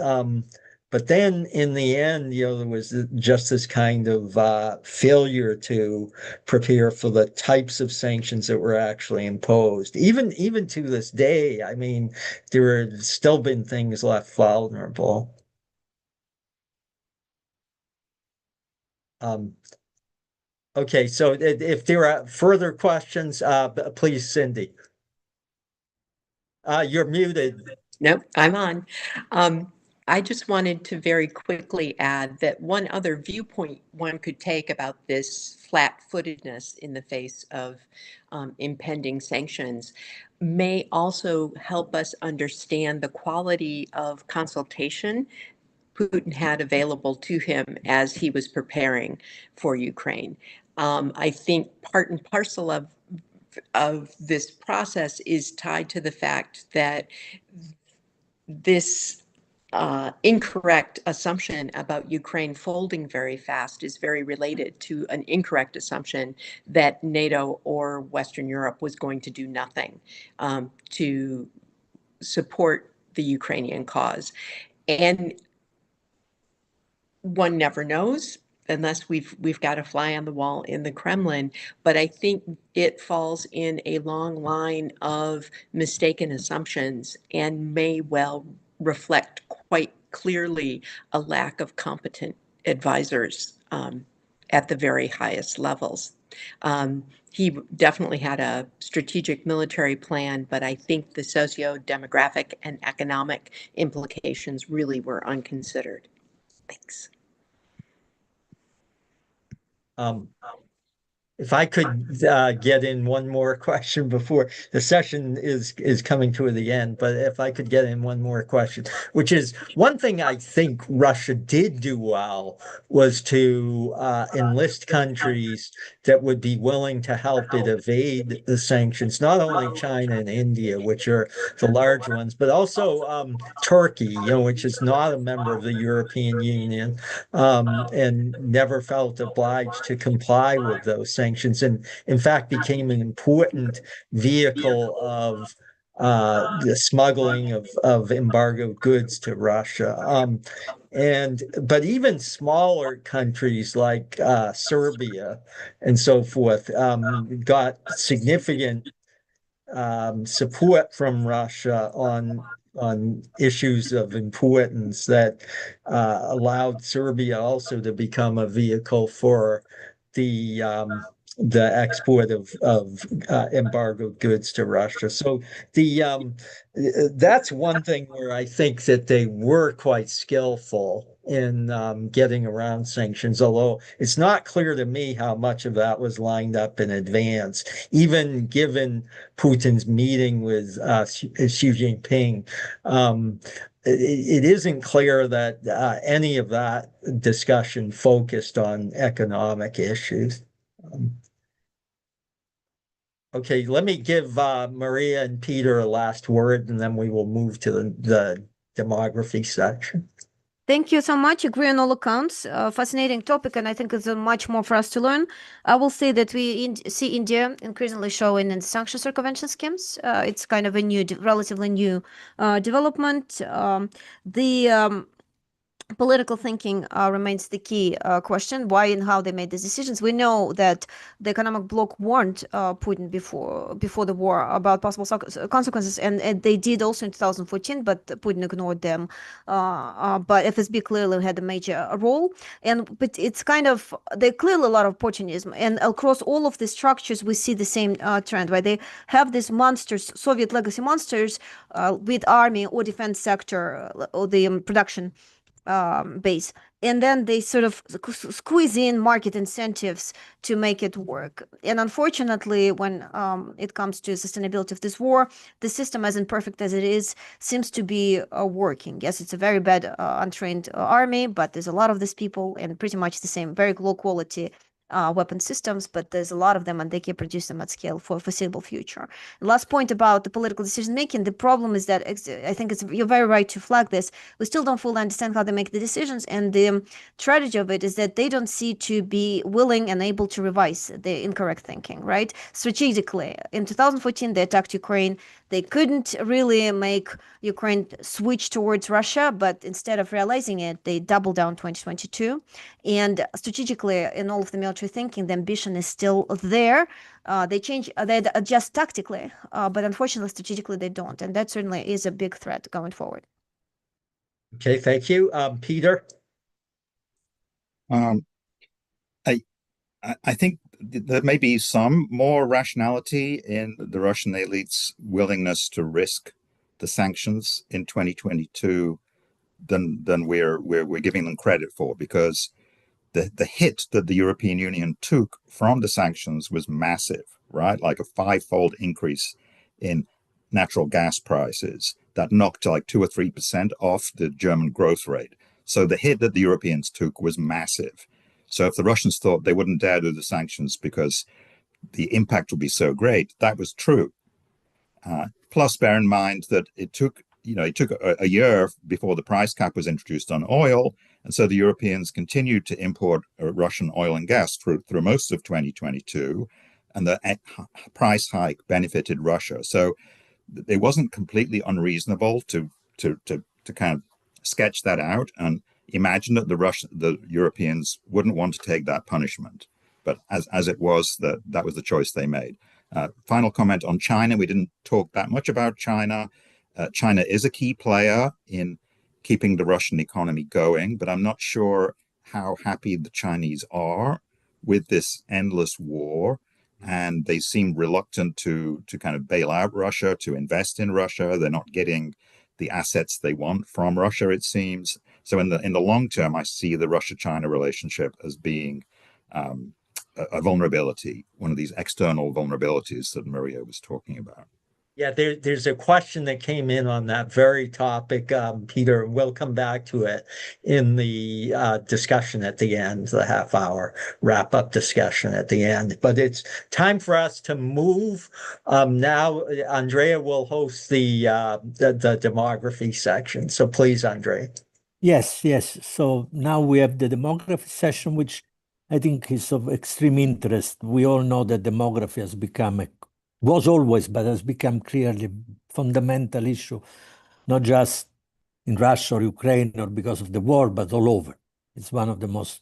then in the end, there was just this kind of failure to prepare for the types of sanctions that were actually imposed. Even to this day, I mean, there have still been things left vulnerable. Okay, so if there are further questions, please, Cindy. You're muted. Nope, I'm on. I just wanted to very quickly add that one other viewpoint one could take about this flat-footedness in the face of impending sanctions may also help us understand the quality of consultation Putin had available to him as he was preparing for Ukraine. I think part and parcel of this process is tied to the fact that this incorrect assumption about Ukraine folding very fast is very related to an incorrect assumption that NATO or Western Europe was going to do nothing to support the Ukrainian cause. And one never knows unless we've got a fly on the wall in the Kremlin, but I think it falls in a long line of mistaken assumptions and may well reflect quite clearly a lack of competent advisors at the very highest levels. He definitely had a strategic military plan, but I think the socio-demographic and economic implications really were unconsidered. Thanks. If I could get in one more question before the session is coming to the end, but if I could get in one more question, which is one thing I think Russia did do well was to enlist countries that would be willing to help it evade the sanctions, not only China and India, which are the large ones, but also Turkey, which is not a member of the European Union, and never felt obliged to comply with those sanctions, and in fact became an important vehicle of the smuggling of embargoed goods to Russia. But even smaller countries like Serbia and so forth got significant support from Russia on issues of importance that allowed Serbia also to become a vehicle for the export of embargoed goods to Russia. So that's one thing where I think that they were quite skillful in getting around sanctions, although it's not clear to me how much of that was lined up in advance, even given Putin's meeting with Xi Jinping. It isn't clear that any of that discussion focused on economic issues. Okay, let me give Maria and Peter a last word, and then we will move to the demography section. Thank you so much. Agree on all accounts. Fascinating topic, and I think it's much more for us to learn. I will say that we see India increasingly showing in sanction circumvention schemes. It's kind of a relatively new development. The political thinking remains the key question. Why and how they made these decisions? We know that the economic bloc warned Putin before the war about possible consequences, and they did also in 2014, but Putin ignored them. But FSB clearly had a major role, but it's kind of they clearly a lot of opportunism, and across all of the structures we see the same trend, right? They have these monsters, Soviet legacy monsters, with army or defense sector or the production base, and then they sort of squeeze in market incentives to make it work. And unfortunately, when it comes to sustainability of this war, the system, as imperfect as it is, seems to be working. Yes, it's a very bad untrained army, but there's a lot of these people and pretty much the same very low quality weapon systems, but there's a lot of them and they can produce them at scale for a foreseeable future. Last point about the political decision making, the problem is that I think you're very right to flag this. We still don't fully understand how they make the decisions, and the tragedy of it is that they don't seem to be willing and able to revise the incorrect thinking, right? Strategically, in 2014, they attacked Ukraine. They couldn't really make Ukraine switch towards Russia, but instead of realizing it, they doubled down 2022. And strategically, in all of the military thinking, the ambition is still there. They adjust tactically, but unfortunately, strategically, they don't. And that certainly is a big threat going forward. Okay, thank you. Peter? I think there may be some more rationality in the Russian elite's willingness to risk the sanctions in 2022 than we're giving them credit for, because the hit that the European Union took from the sanctions was massive, right? Like a five-fold increase in natural gas prices that knocked like 2 or 3% off the German growth rate. So the hit that the Europeans took was massive. So if the Russians thought they wouldn't dare do the sanctions because the impact would be so great, that was true. Plus, bear in mind that it took a year before the price cap was introduced on oil, and so the Europeans continued to import Russian oil and gas through most of 2022, and the price hike benefited Russia. So it wasn't completely unreasonable to kind of sketch that out and imagine that the Europeans wouldn't want to take that punishment. But as it was, that was the choice they made. Final comment on China. We didn't talk that much about China. China is a key player in keeping the Russian economy going, but I'm not sure how happy the Chinese are with this endless war. And they seem reluctant to kind of bail out Russia, to invest in Russia. They're not getting the assets they want from Russia, it seems. So in the long term, I see the Russia-China relationship as being a vulnerability, one of these external vulnerabilities that Maria was talking about. Yeah, there's a question that came in on that very topic, Peter. We'll come back to it in the discussion at the end, the half-hour wrap-up discussion at the end. But it's time for us to move. Now, Andrea will host the demography section. So please, Andrea. Yes. So now we have the demography session, which I think is of extreme interest. We all know that demography has become was always, but has become clearly fundamental issue, not just in Russia or Ukraine or because of the war, but all over. It's one of the most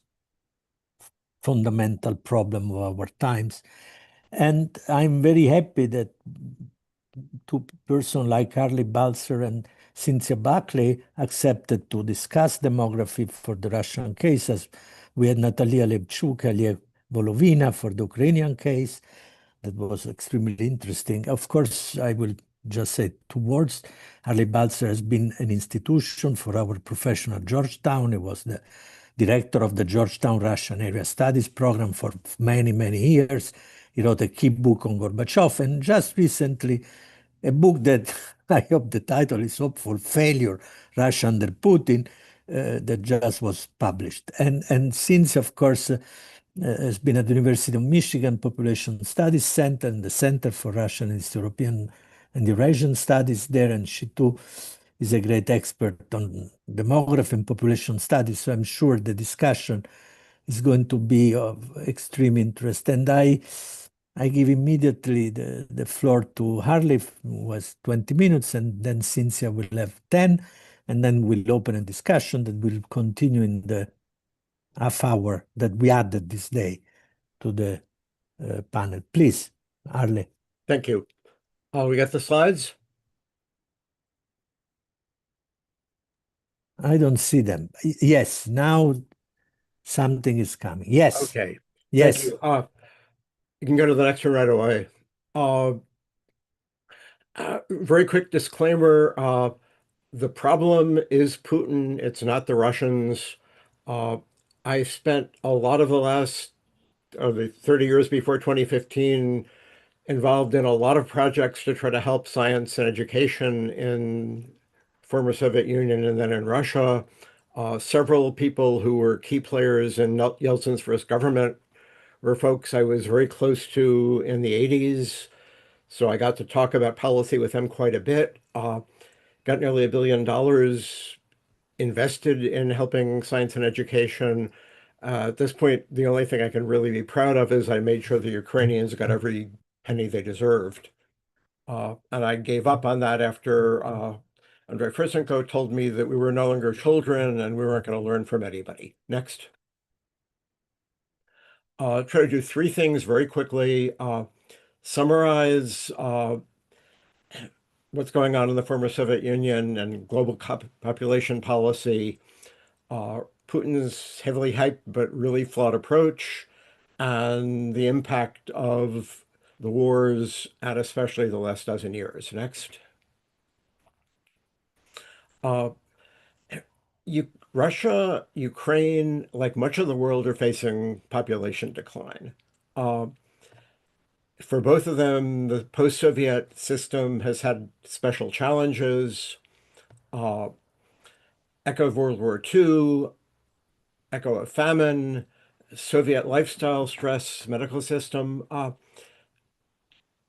fundamental problem of our times. And I'm very happy that two persons like Harley Balzer and Cynthia Buckley accepted to discuss demography for the Russian cases. We had Natalia Levchuk, Alia Volovina for the Ukrainian case. That was extremely interesting. Of course, I will just say two words. Harley Balzer has been an institution for our profession at Georgetown. He was the director of the Georgetown Russian Area Studies program for many, many years. He wrote a key book on Gorbachev, and just recently, a book that I hope the title is hopeful, Failure, Russia under Putin, that just was published. And since, of course, has been at the University of Michigan Population Studies Center and the Center for Russian and East European and Eurasian Studies there, and she too is a great expert on demography and population studies. So I'm sure the discussion is going to be of extreme interest. And I give immediately the floor to Harley, who was 20 minutes, and then Cynthia will have 10, and then we'll open a discussion that will continue in the half hour that we added this day to the panel. Please, Harley. Thank you. We got the slides? I don't see them. Yes, now something is coming. Yes. Okay. Yes. Thank you. You can go to the next one right away. Very quick disclaimer. The problem is Putin. It's not the Russians. I spent a lot of the 30 years before 2015 involved in a lot of projects to try to help science and education in former Soviet Union and then in Russia. Several people who were key players in Yeltsin's first government were folks I was very close to in the 80s. So I got to talk about policy with them quite a bit. Got nearly $1 billion invested in helping science and education. At this point, the only thing I can really be proud of is I made sure the Ukrainians got every penny they deserved. And I gave up on that after Andrei Frisenko told me that we were no longer children and we weren't going to learn from anybody. Next. Try to do three things very quickly. Summarize what's going on in the former Soviet Union and global population policy, Putin's heavily hyped but really flawed approach, and the impact of the wars and especially the last dozen years. Next. Russia, Ukraine, like much of the world, are facing population decline. For both of them, the post-Soviet system has had special challenges. Echo of World War II, echo of famine, Soviet lifestyle stress, medical system.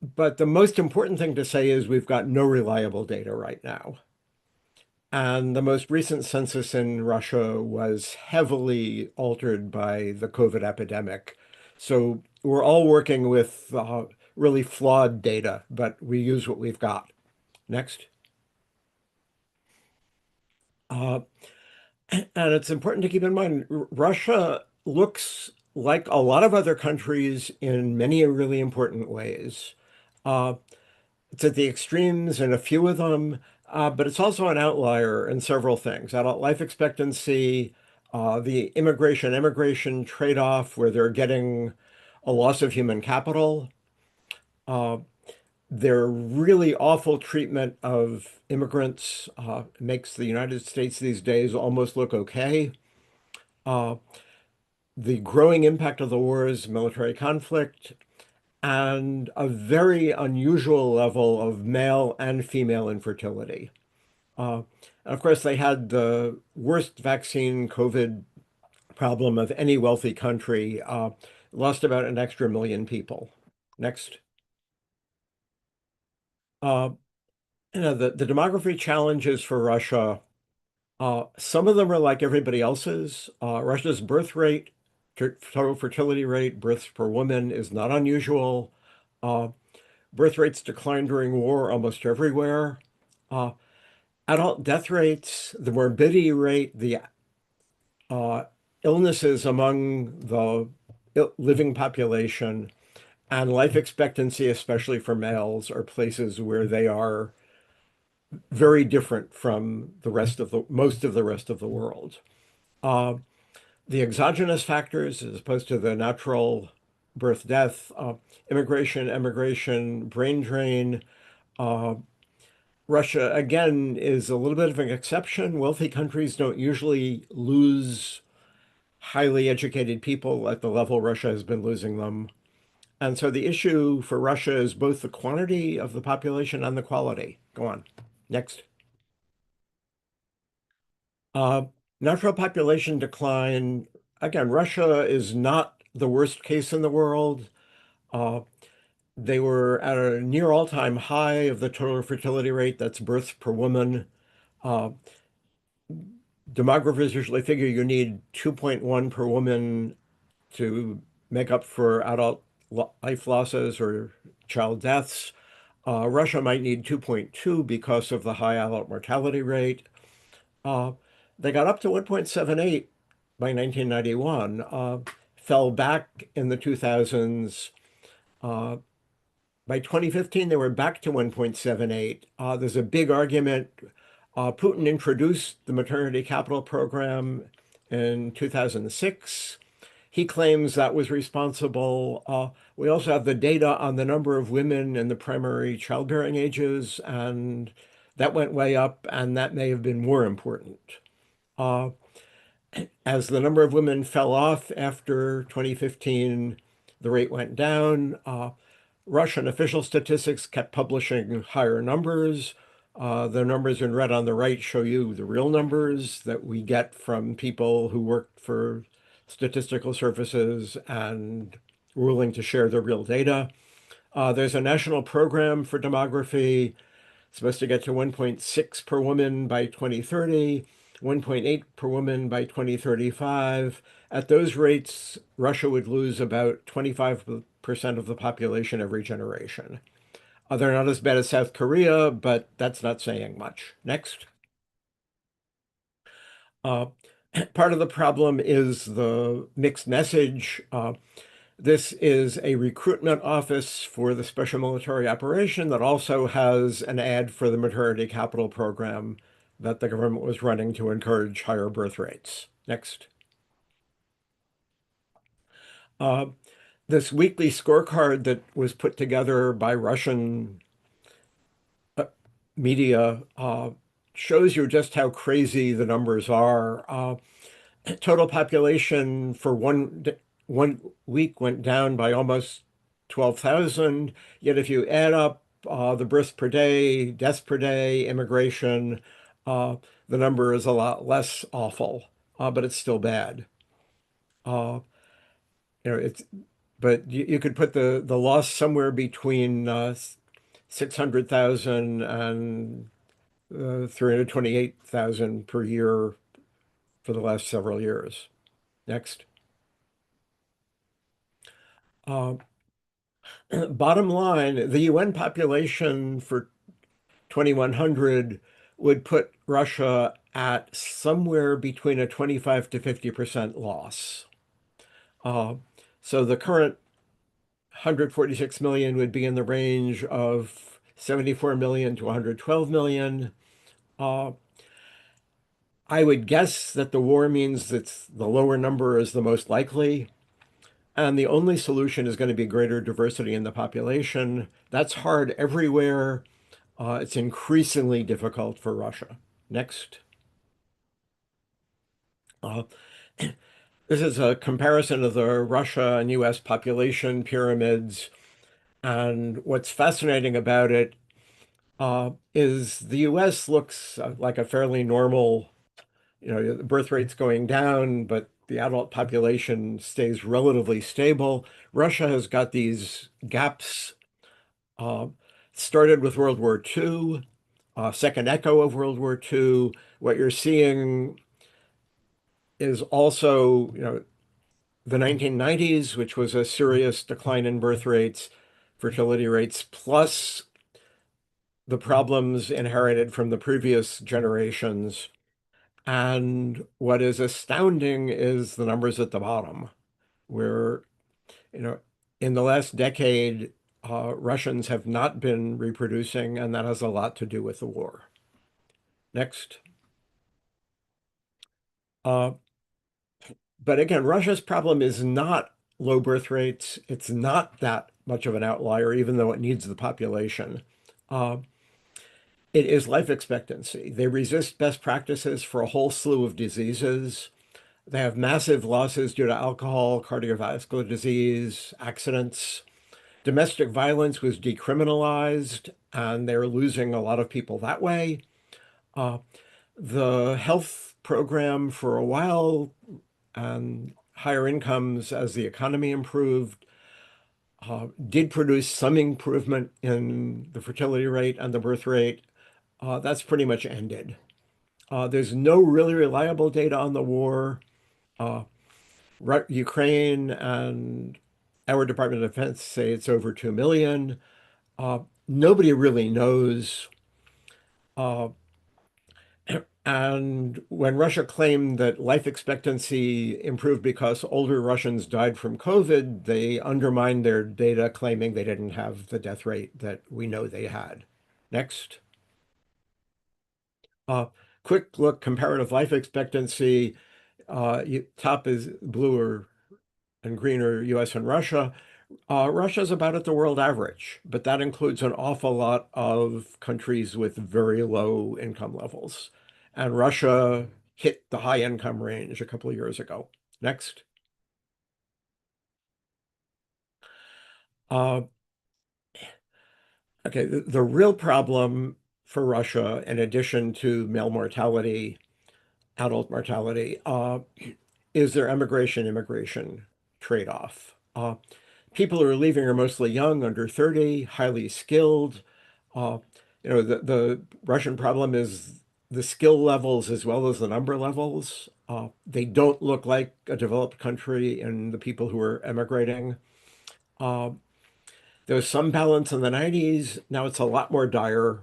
But the most important thing to say is we've got no reliable data right now. And the most recent census in Russia was heavily altered by the COVID epidemic. So we're all working with really flawed data, but we use what we've got. Next. And it's important to keep in mind, Russia looks like a lot of other countries in many really important ways. It's at the extremes in a few of them, but it's also an outlier in several things. Adult life expectancy, the immigration trade-off where they're getting a loss of human capital, their really awful treatment of immigrants makes the United States these days almost look okay. The growing impact of the wars, military conflict, and a very unusual level of male and female infertility. And of course, they had the worst vaccine COVID problem of any wealthy country, lost about an extra million people. Next. The demography challenges for Russia, some of them are like everybody else's. Russia's birth rate, total fertility rate, births per woman is not unusual. birth rates declined during war almost everywhere. Adult death rates, the morbidity rate, the illnesses among the living population, and life expectancy, especially for males, are places where they are very different from the rest of the most of the rest of the world. The exogenous factors, as opposed to the natural birth death, immigration, emigration, brain drain. Russia, again, is a little bit of an exception. Wealthy countries don't usually lose highly educated people at the level Russia has been losing them. And so the issue for Russia is both the quantity of the population and the quality. Go on. Next. Natural population decline. Again, Russia is not the worst case in the world. They were at a near all-time high of the total fertility rate, that's births per woman. Demographers usually figure you need 2.1 per woman to make up for adult life losses or child deaths. Russia might need 2.2 because of the high adult mortality rate. They got up to 1.78 by 1991, fell back in the 2000s. By 2015, they were back to 1.78. There's a big argument. Putin introduced the maternity capital program in 2006. He claims that was responsible. We also have the data on the number of women in the primary childbearing ages, and that went way up, and that may have been more important. As the number of women fell off after 2015, the rate went down. Russian official statistics kept publishing higher numbers. The numbers in red on the right show you the real numbers that we get from people who work for statistical services and willing to share the real data. There's a national program for demography, supposed to get to 1.6 per woman by 2030, 1.8 per woman by 2035. At those rates, Russia would lose about 25% of the population every generation. They're not as bad as South Korea, but that's not saying much. Next. Part of the problem is the mixed message. This is a recruitment office for the special military operation that also has an ad for the maternity capital program that the government was running to encourage higher birth rates. Next. This weekly scorecard that was put together by Russian media shows you just how crazy the numbers are. Total population for one week went down by almost 12,000. Yet if you add up the births per day, deaths per day, immigration, the number is a lot less awful, but it's still bad. But you could put the loss somewhere between 600,000 and 328,000 per year for the last several years. Next. Bottom line, the UN population for 2100 would put Russia at somewhere between a 25 to 50% loss. So the current 146 million would be in the range of 74 million to 112 million. I would guess that the war means that the lower number is the most likely. And the only solution is going to be greater diversity in the population. That's hard everywhere. It's increasingly difficult for Russia. Next. This is a comparison of the Russia and US population pyramids. And what's fascinating about it is the US looks like a fairly normal, the birth rate's going down, but the adult population stays relatively stable. Russia has got these gaps. Started with World War II, second echo of World War II. What you're seeing is also, the 1990s, which was a serious decline in birth rates. fertility rates, plus the problems inherited from the previous generations. And what is astounding is the numbers at the bottom, where, in the last decade, Russians have not been reproducing, and that has a lot to do with the war. Next. But again, Russia's problem is not low birth rates. It's not that much of an outlier, even though it needs the population. It is life expectancy. They resist best practices for a whole slew of diseases. They have massive losses due to alcohol, cardiovascular disease, accidents. Domestic violence was decriminalized, and they're losing a lot of people that way. The health program for a while and higher incomes as the economy improved did produce some improvement in the fertility rate and the birth rate. That's pretty much ended. There's no really reliable data on the war. Ukraine and our Department of Defense say it's over 2 million. Nobody really knows. And when Russia claimed that life expectancy improved because older Russians died from COVID, they undermined their data, claiming they didn't have the death rate that we know they had. Next. Quick look, comparative life expectancy. Top is bluer and greener, US and Russia. Russia's about at the world average, but that includes an awful lot of countries with very low income levels. And Russia hit the high income range a couple of years ago. Next. Okay, the real problem for Russia, in addition to male mortality, adult mortality, is their immigration trade-off. People who are leaving are mostly young, under 30, highly skilled. The Russian problem is the skill levels as well as the number levels. They don't look like a developed country in the people who are emigrating. There was some balance in the 90s. Now it's a lot more dire.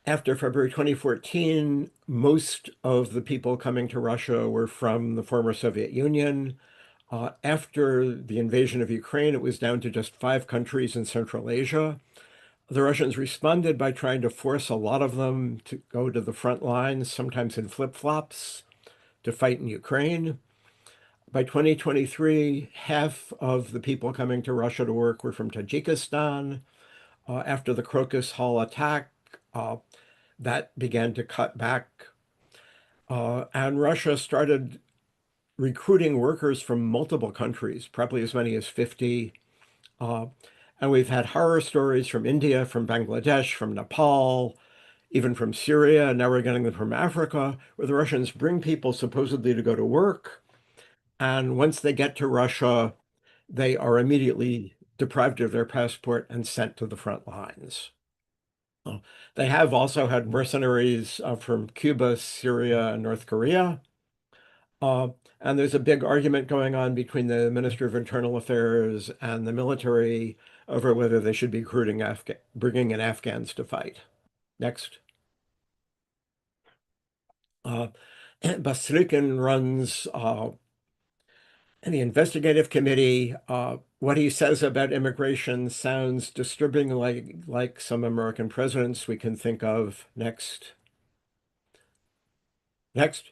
After February 2014, most of the people coming to Russia were from the former Soviet Union. After the invasion of Ukraine, it was down to just 5 countries in Central Asia. The Russians responded by trying to force a lot of them to go to the front lines, sometimes in flip-flops, to fight in Ukraine. By 2023, half of the people coming to Russia to work were from Tajikistan. After the Crocus Hall attack, that began to cut back. And Russia started recruiting workers from multiple countries, probably as many as 50. And we've had horror stories from India, from Bangladesh, from Nepal, even from Syria, and now we're getting them from Africa, where the Russians bring people supposedly to go to work. And once they get to Russia, they are immediately deprived of their passport and sent to the front lines. They have also had mercenaries from Cuba, Syria, and North Korea. And there's a big argument going on between the Minister of Internal Affairs and the military over whether they should be bringing in Afghans to fight. Next. Baslykin runs the investigative committee. What he says about immigration sounds disturbingly like some American presidents we can think of. Next. Next.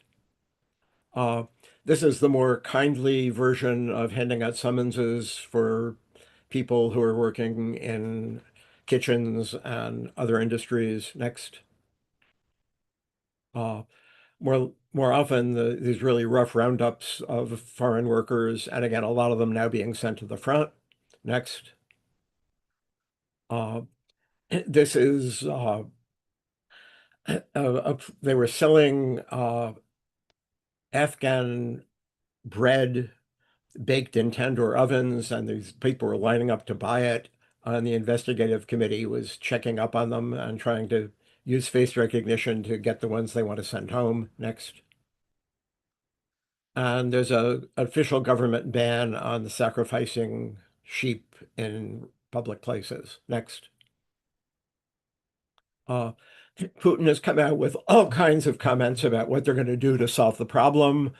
This is the more kindly version of handing out summonses for people who are working in kitchens and other industries. Next. More often, these really rough roundups of foreign workers, and again, a lot of them now being sent to the front. Next. This is, they were selling Afghan bread baked in tandoor ovens, and these people were lining up to buy it. And the investigative committee was checking up on them and trying to use face recognition to get the ones they want to send home. Next. And there's an official government ban on the sacrificing sheep in public places. Next. Putin has come out with all kinds of comments about what they're going to do to solve the problem.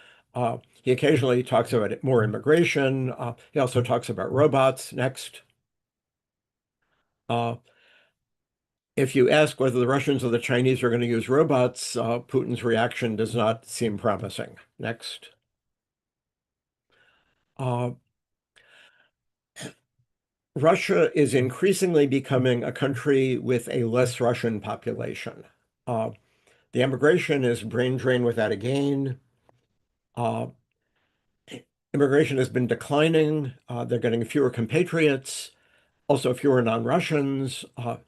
He occasionally talks about more immigration. He also talks about robots. Next. If you ask whether the Russians or the Chinese are going to use robots, Putin's reaction does not seem promising. Next. Russia is increasingly becoming a country with a less Russian population. The immigration is brain drain without a gain. Immigration has been declining. They're getting fewer compatriots, also fewer non-Russians.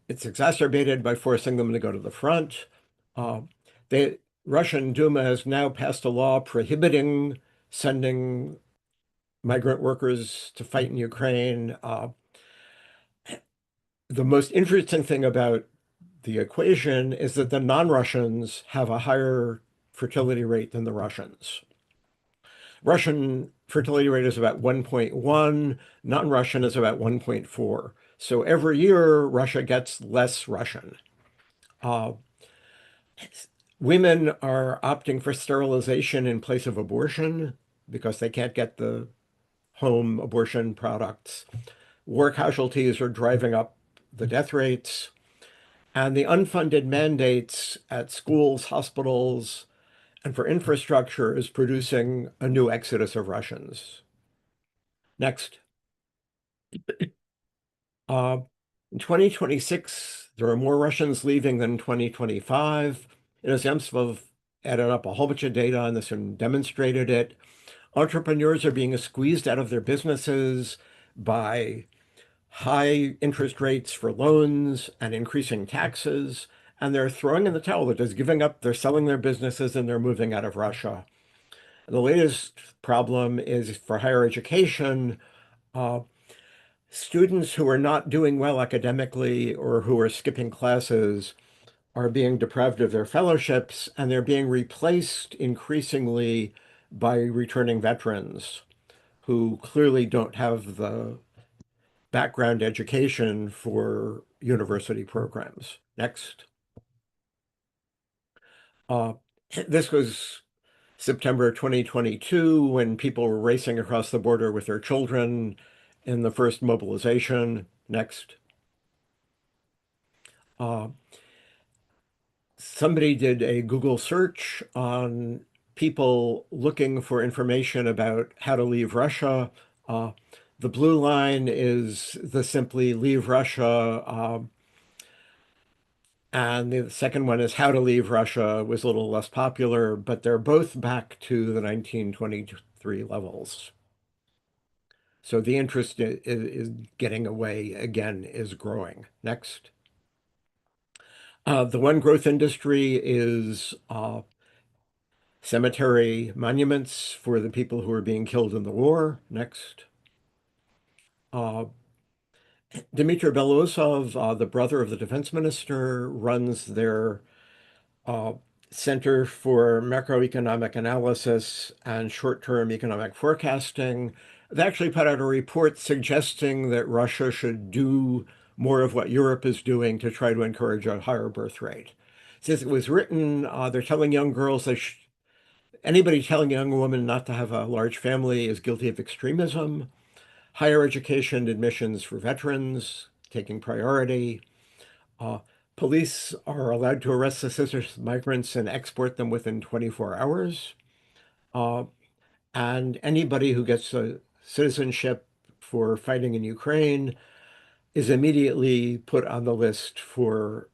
It's exacerbated by forcing them to go to the front. The Russian Duma has now passed a law prohibiting sending migrant workers to fight in Ukraine. The most interesting thing about the equation is that the non-Russians have a higher fertility rate than the Russians. Russian fertility rate is about 1.1, non-Russian is about 1.4. So every year, Russia gets less Russian. Women are opting for sterilization in place of abortion because they can't get the home abortion products. War casualties are driving up the death rates. And the unfunded mandates at schools, hospitals, and for infrastructure is producing a new exodus of Russians. Next. In 2026, there are more Russians leaving than 2025. Inozemtsov added up a whole bunch of data on this and demonstrated it. Entrepreneurs are being squeezed out of their businesses by high interest rates for loans and increasing taxes, and they're throwing in the towel. They're just giving up. They're selling their businesses and they're moving out of Russia. And the latest problem is for higher education. Students who are not doing well academically or who are skipping classes are being deprived of their fellowships, and they're being replaced increasingly by returning veterans who clearly don't have the background education for university programs. Next. This was September 2022 when people were racing across the border with their children in the first mobilization. Next. Somebody did a Google search on people looking for information about how to leave Russia. The blue line is the simply leave Russia. And the second one is how to leave Russia was a little less popular, but they're both back to the 1923 levels. So the interest is getting away again, is growing. Next. The one growth industry is cemetery monuments for the people who are being killed in the war. Next. Dmitry Belousov, the brother of the defense minister, runs their Center for Macroeconomic Analysis and Short-Term Economic Forecasting. They actually put out a report suggesting that Russia should do more of what Europe is doing to try to encourage a higher birth rate. Since it was written, they're telling young girls anybody telling a young woman not to have a large family is guilty of extremism. Higher education admissions for veterans taking priority. Police are allowed to arrest suspicious migrants and export them within 24 hours. And anybody who gets a citizenship for fighting in Ukraine is immediately put on the list for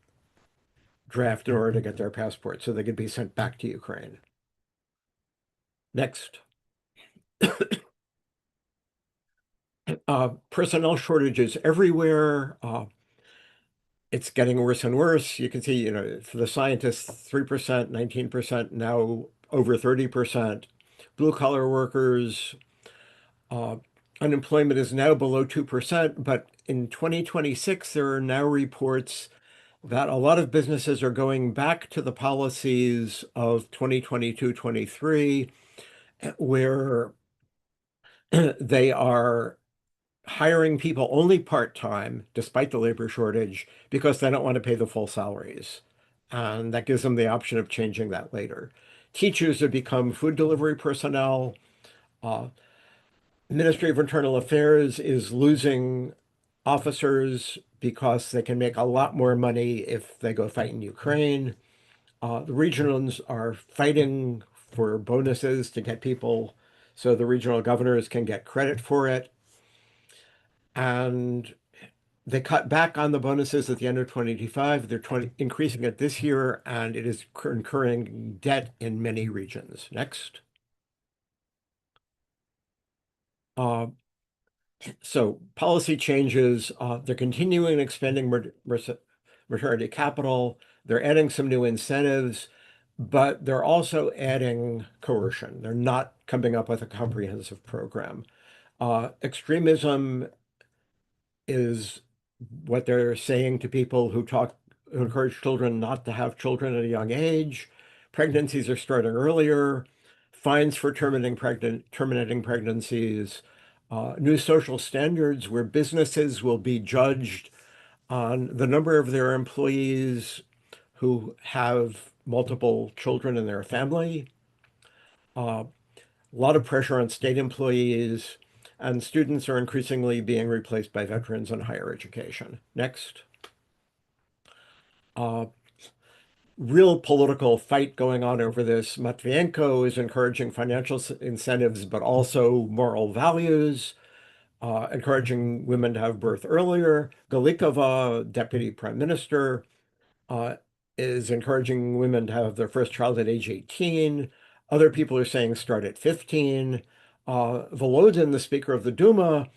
draft in order to get their passport so they could be sent back to Ukraine. Next. Personnel shortages everywhere. It's getting worse and worse. You can see, for the scientists, 3%, 19%, now over 30%. Blue collar workers, unemployment is now below 2%, but in 2026, there are now reports that a lot of businesses are going back to the policies of 2022-23, where they are hiring people only part-time, despite the labor shortage, because they don't want to pay the full salaries. And that gives them the option of changing that later. Teachers have become food delivery personnel. Uh, Ministry of Internal Affairs is losing officers because they can make a lot more money if they go fight in Ukraine. The regionals are fighting for bonuses to get people so the regional governors can get credit for it. And they cut back on the bonuses at the end of 2025. They're increasing it this year, and it is incurring debt in many regions. Next. So policy changes, they're continuing expanding maternity capital. They're adding some new incentives, but they're also adding coercion. They're not coming up with a comprehensive program. Extremism is what they're saying to people who encourage children not to have children at a young age. Pregnancies are starting earlier. Fines for terminating pregnancies. New social standards where businesses will be judged on the number of their employees who have multiple children in their family. A lot of pressure on state employees, and students are increasingly being replaced by veterans in higher education. Next. Real political fight going on over this. Matvienko is encouraging financial incentives, but also moral values, encouraging women to have birth earlier. Galikova, deputy prime minister, is encouraging women to have their first child at age 18. Other people are saying start at 15. Volodin, the Speaker of the Duma,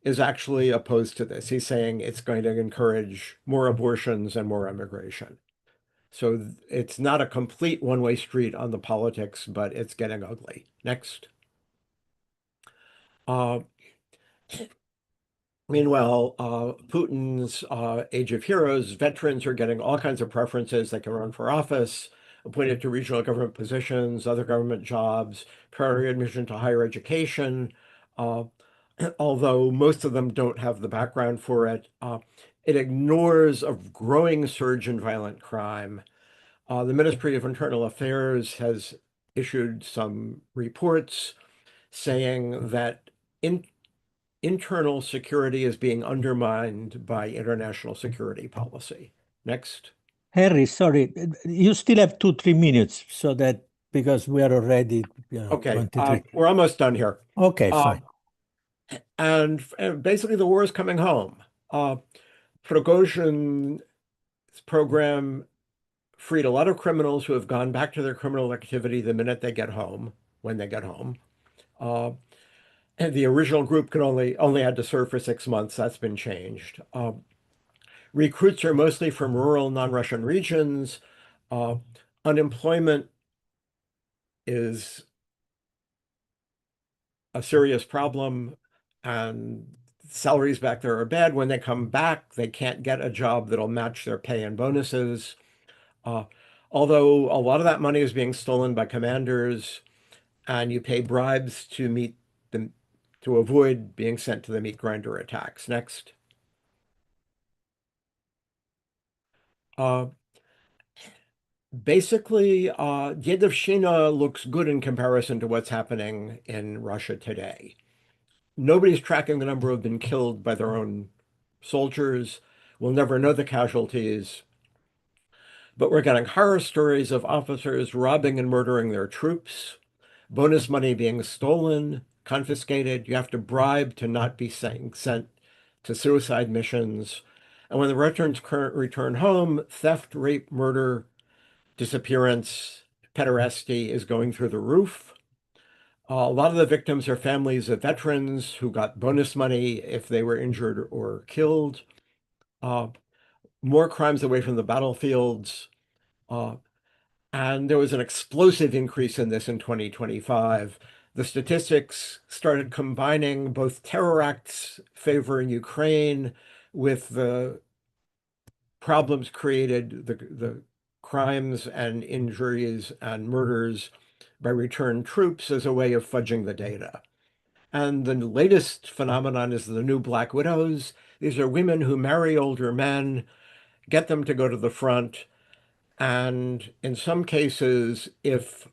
is actually opposed to this. He's saying it's going to encourage more abortions and more immigration. So it's not a complete one-way street on the politics, but it's getting ugly. Next. Meanwhile, Putin's Age of Heroes, veterans are getting all kinds of preferences. They can run for office, appointed to regional government positions, other government jobs, priority admission to higher education. Although most of them don't have the background for it, it ignores a growing surge in violent crime. The Ministry of Internal Affairs has issued some reports saying that internal security is being undermined by international security policy. Next. Harry, sorry, you still have 2-3 minutes, so that because we are already, Okay, 23. we're almost done here. Okay, fine. And basically the war is coming home. Prigozhin's program freed a lot of criminals who have gone back to their criminal activity the minute they get home, when they get home. And the original group could only had to serve for 6 months. That's been changed. Recruits are mostly from rural non-Russian regions. Unemployment is a serious problem, and salaries back there are bad. When they come back, they can't get a job that'll match their pay and bonuses. Although a lot of that money is being stolen by commanders, and you pay bribes to meet them to avoid being sent to the meat grinder attacks. Next. Basically, Yedovshchina looks good in comparison to what's happening in Russia today. Nobody's tracking the number who have been killed by their own soldiers. We'll never know the casualties. But we're getting horror stories of officers robbing and murdering their troops, bonus money being stolen, confiscated. You have to bribe to not be sent to suicide missions. And when the veterans return home, theft, rape, murder, disappearance, pederasty is going through the roof. A lot of the victims are families of veterans who got bonus money if they were injured or killed. More crimes away from the battlefields. And there was an explosive increase in this in 2025. The statistics started combining both terror acts favoring Ukraine with the problems created, the crimes and injuries and murders by returned troops as a way of fudging the data. And the latest phenomenon is the new Black widows. These are women who marry older men, get them to go to the front, and in some cases, if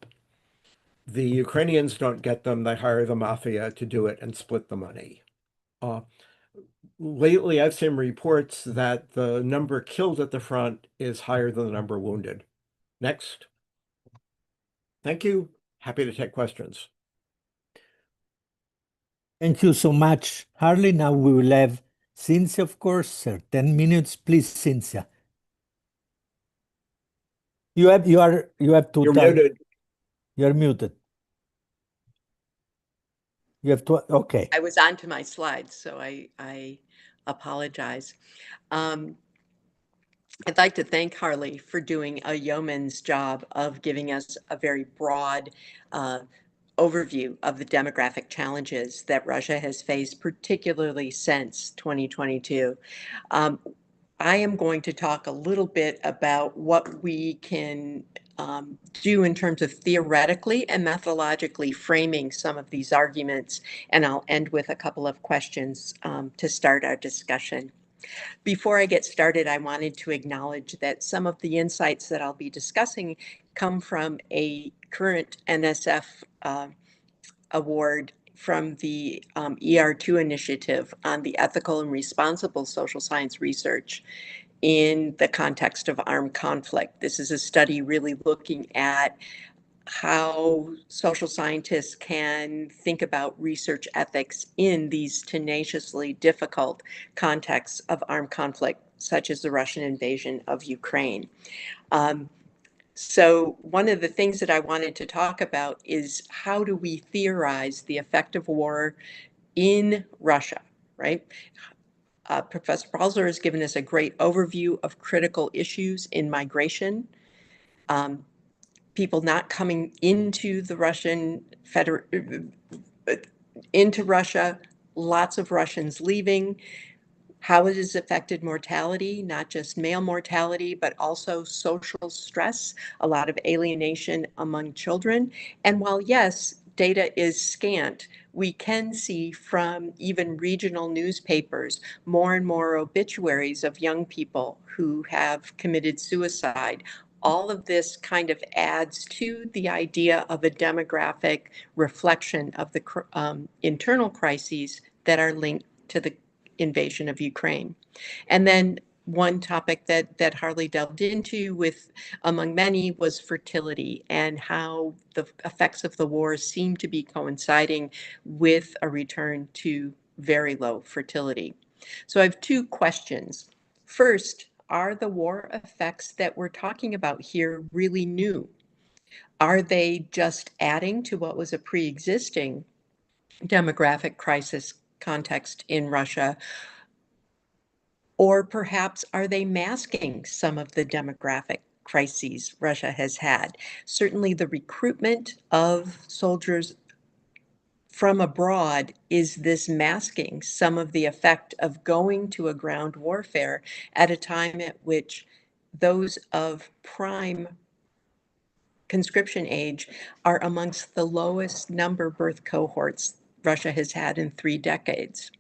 the Ukrainians don't get them, they hire the mafia to do it and split the money. Lately, I've seen reports that the number killed at the front is higher than the number wounded. Next. Thank you. Happy to take questions. Thank you so much, Harley. Now we will have Cynthia, of course, sir. 10 minutes, please, Cynthia. You have to You're type. muted. You're muted. You have to, okay. I was onto my slides, so I apologize. I'd like to thank Harley for doing a yeoman's job of giving us a very broad overview of the demographic challenges that Russia has faced, particularly since 2022. I am going to talk a little bit about what we can do in terms of theoretically and methodologically framing some of these arguments, and I'll end with a couple of questions to start our discussion. Before I get started, I wanted to acknowledge that some of the insights that I'll be discussing come from a current NSF award from the ER2 initiative on the ethical and responsible social science research in the context of armed conflict. This is a study really looking at how social scientists can think about research ethics in these tenaciously difficult contexts of armed conflict, such as the Russian invasion of Ukraine. So one of the things that I wanted to talk about is how do we theorize the effect of war in Russia, right? Professor Balzer has given us a great overview of critical issues in migration. People not coming into the into Russia, lots of Russians leaving, how it has affected mortality, not just male mortality, but also social stress, a lot of alienation among children. And while, yes, data is scant, we can see from even regional newspapers more and more obituaries of young people who have committed suicide. All of this kind of adds to the idea of a demographic reflection of the internal crises that are linked to the invasion of Ukraine. And then one topic that Harley delved into with, among many, was fertility and how the effects of the war seem to be coinciding with a return to very low fertility. So I have two questions. First, are the war effects that we're talking about here really new? Are they just adding to what was a pre-existing demographic crisis context in Russia? Or perhaps are they masking some of the demographic crises Russia has had? Certainly the recruitment of soldiers from abroad is this masking some of the effect of going to a ground warfare at a time at which those of prime conscription age are amongst the lowest number birth cohorts Russia has had in 3 decades.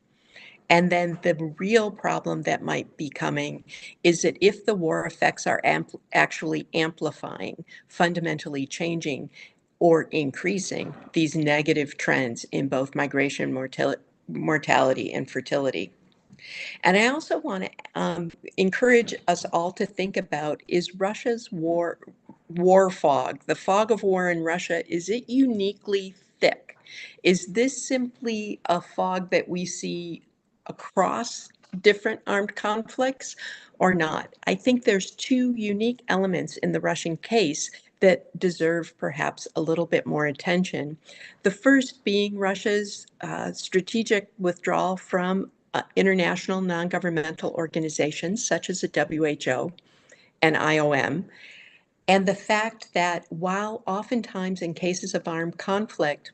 And then the real problem that might be coming is that if the war effects are actually amplifying, fundamentally changing, or increasing these negative trends in both migration, mortality, and fertility. And I also want to encourage us all to think about, is Russia's war fog, the fog of war in Russia, is it uniquely thick? Is this simply a fog that we see across different armed conflicts or not? I think there's two unique elements in the Russian case that deserve perhaps a little bit more attention. The first being Russia's strategic withdrawal from international non-governmental organizations such as the WHO and IOM, and the fact that while oftentimes in cases of armed conflict,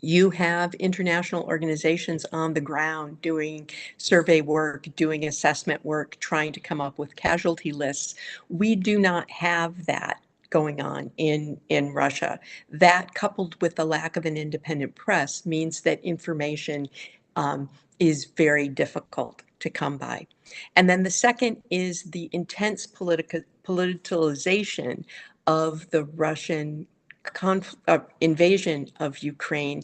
you have international organizations on the ground doing survey work, doing assessment work, trying to come up with casualty lists. We do not have that going on in Russia. That, coupled with the lack of an independent press, means that information is very difficult to come by. And then the second is the intense politicalization of the Russian invasion of Ukraine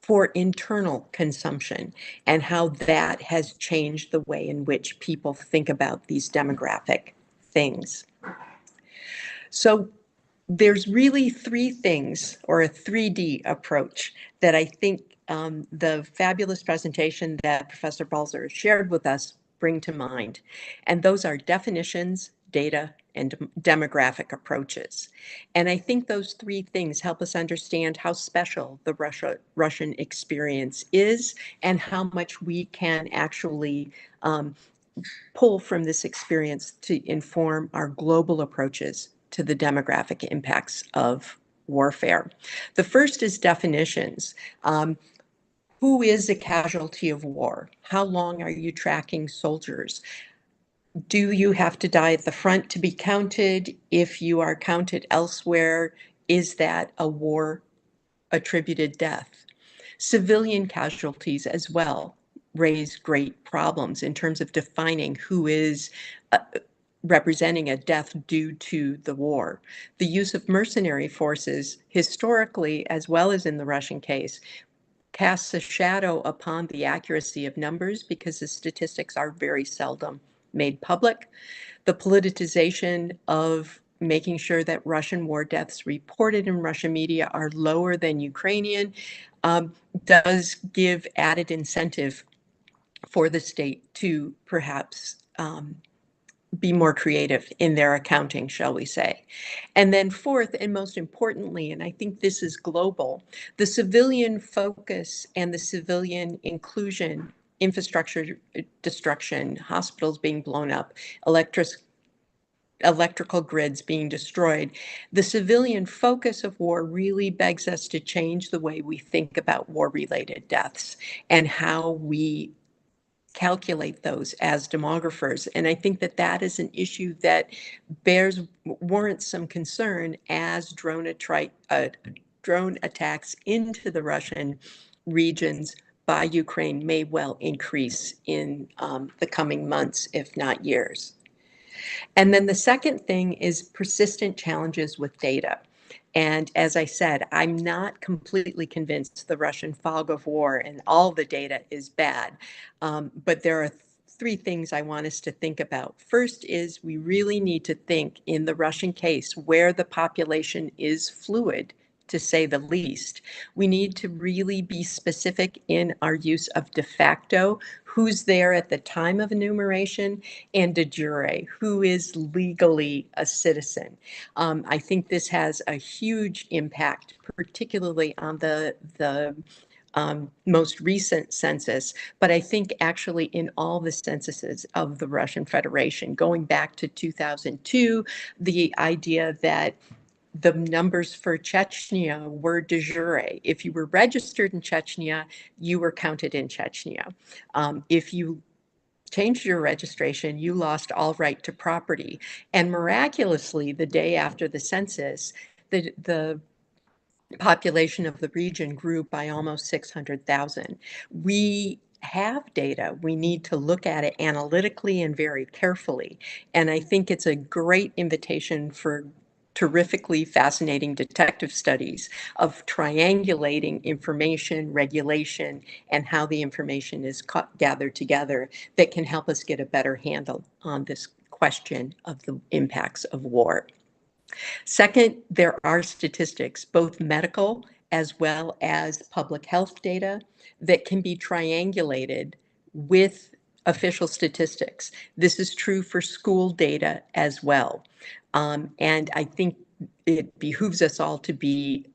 for internal consumption, and how that has changed the way in which people think about these demographic things. So there's really three things, or a 3D approach, that I think the fabulous presentation that Professor Balzer shared with us bring to mind. And those are definitions, data, and demographic approaches. And I think those three things help us understand how special the Russian experience is, and how much we can actually pull from this experience to inform our global approaches to the demographic impacts of warfare. The first is definitions. Who is a casualty of war? How long are you tracking soldiers? Do you have to die at the front to be counted? If you are counted elsewhere, is that a war attributed death? Civilian casualties as well raise great problems in terms of defining who is representing a death due to the war. The use of mercenary forces, historically, as well as in the Russian case, casts a shadow upon the accuracy of numbers because the statistics are very seldom made public. The politicization of making sure that Russian war deaths reported in Russian media are lower than Ukrainian does give added incentive for the state to perhaps be more creative in their accounting, shall we say. And then fourth, and most importantly, and I think this is global, the civilian focus and the civilian inclusion, infrastructure destruction, hospitals being blown up, electrical grids being destroyed. The civilian focus of war really begs us to change the way we think about war-related deaths and how we calculate those as demographers. And I think that that is an issue that warrants some concern as drone attacks into the Russian regions by Ukraine may well increase in the coming months, if not years. And then the second thing is persistent challenges with data. And as I said, I'm not completely convinced the Russian fog of war and all the data is bad. But there are three things I want us to think about. First is we really need to think in the Russian case where the population is fluid, to say the least. We need to really be specific in our use of de facto, who's there at the time of enumeration, and de jure, who is legally a citizen. I think this has a huge impact, particularly on the most recent census, but I think actually in all the censuses of the Russian Federation, going back to 2002, the idea that the numbers for Chechnya were de jure. If you were registered in Chechnya, you were counted in Chechnya. If you changed your registration, you lost all right to property. And miraculously, the day after the census, the population of the region grew by almost 600,000. We have data. We need to look at it analytically and very carefully. And I think it's a great invitation for terrifically fascinating detective studies of triangulating information, regulation, and how the information is gathered together that can help us get a better handle on this question of the impacts of war. Second, there are statistics, both medical as well as public health data, that can be triangulated with official statistics. This is true for school data as well. And I think it behooves us all to be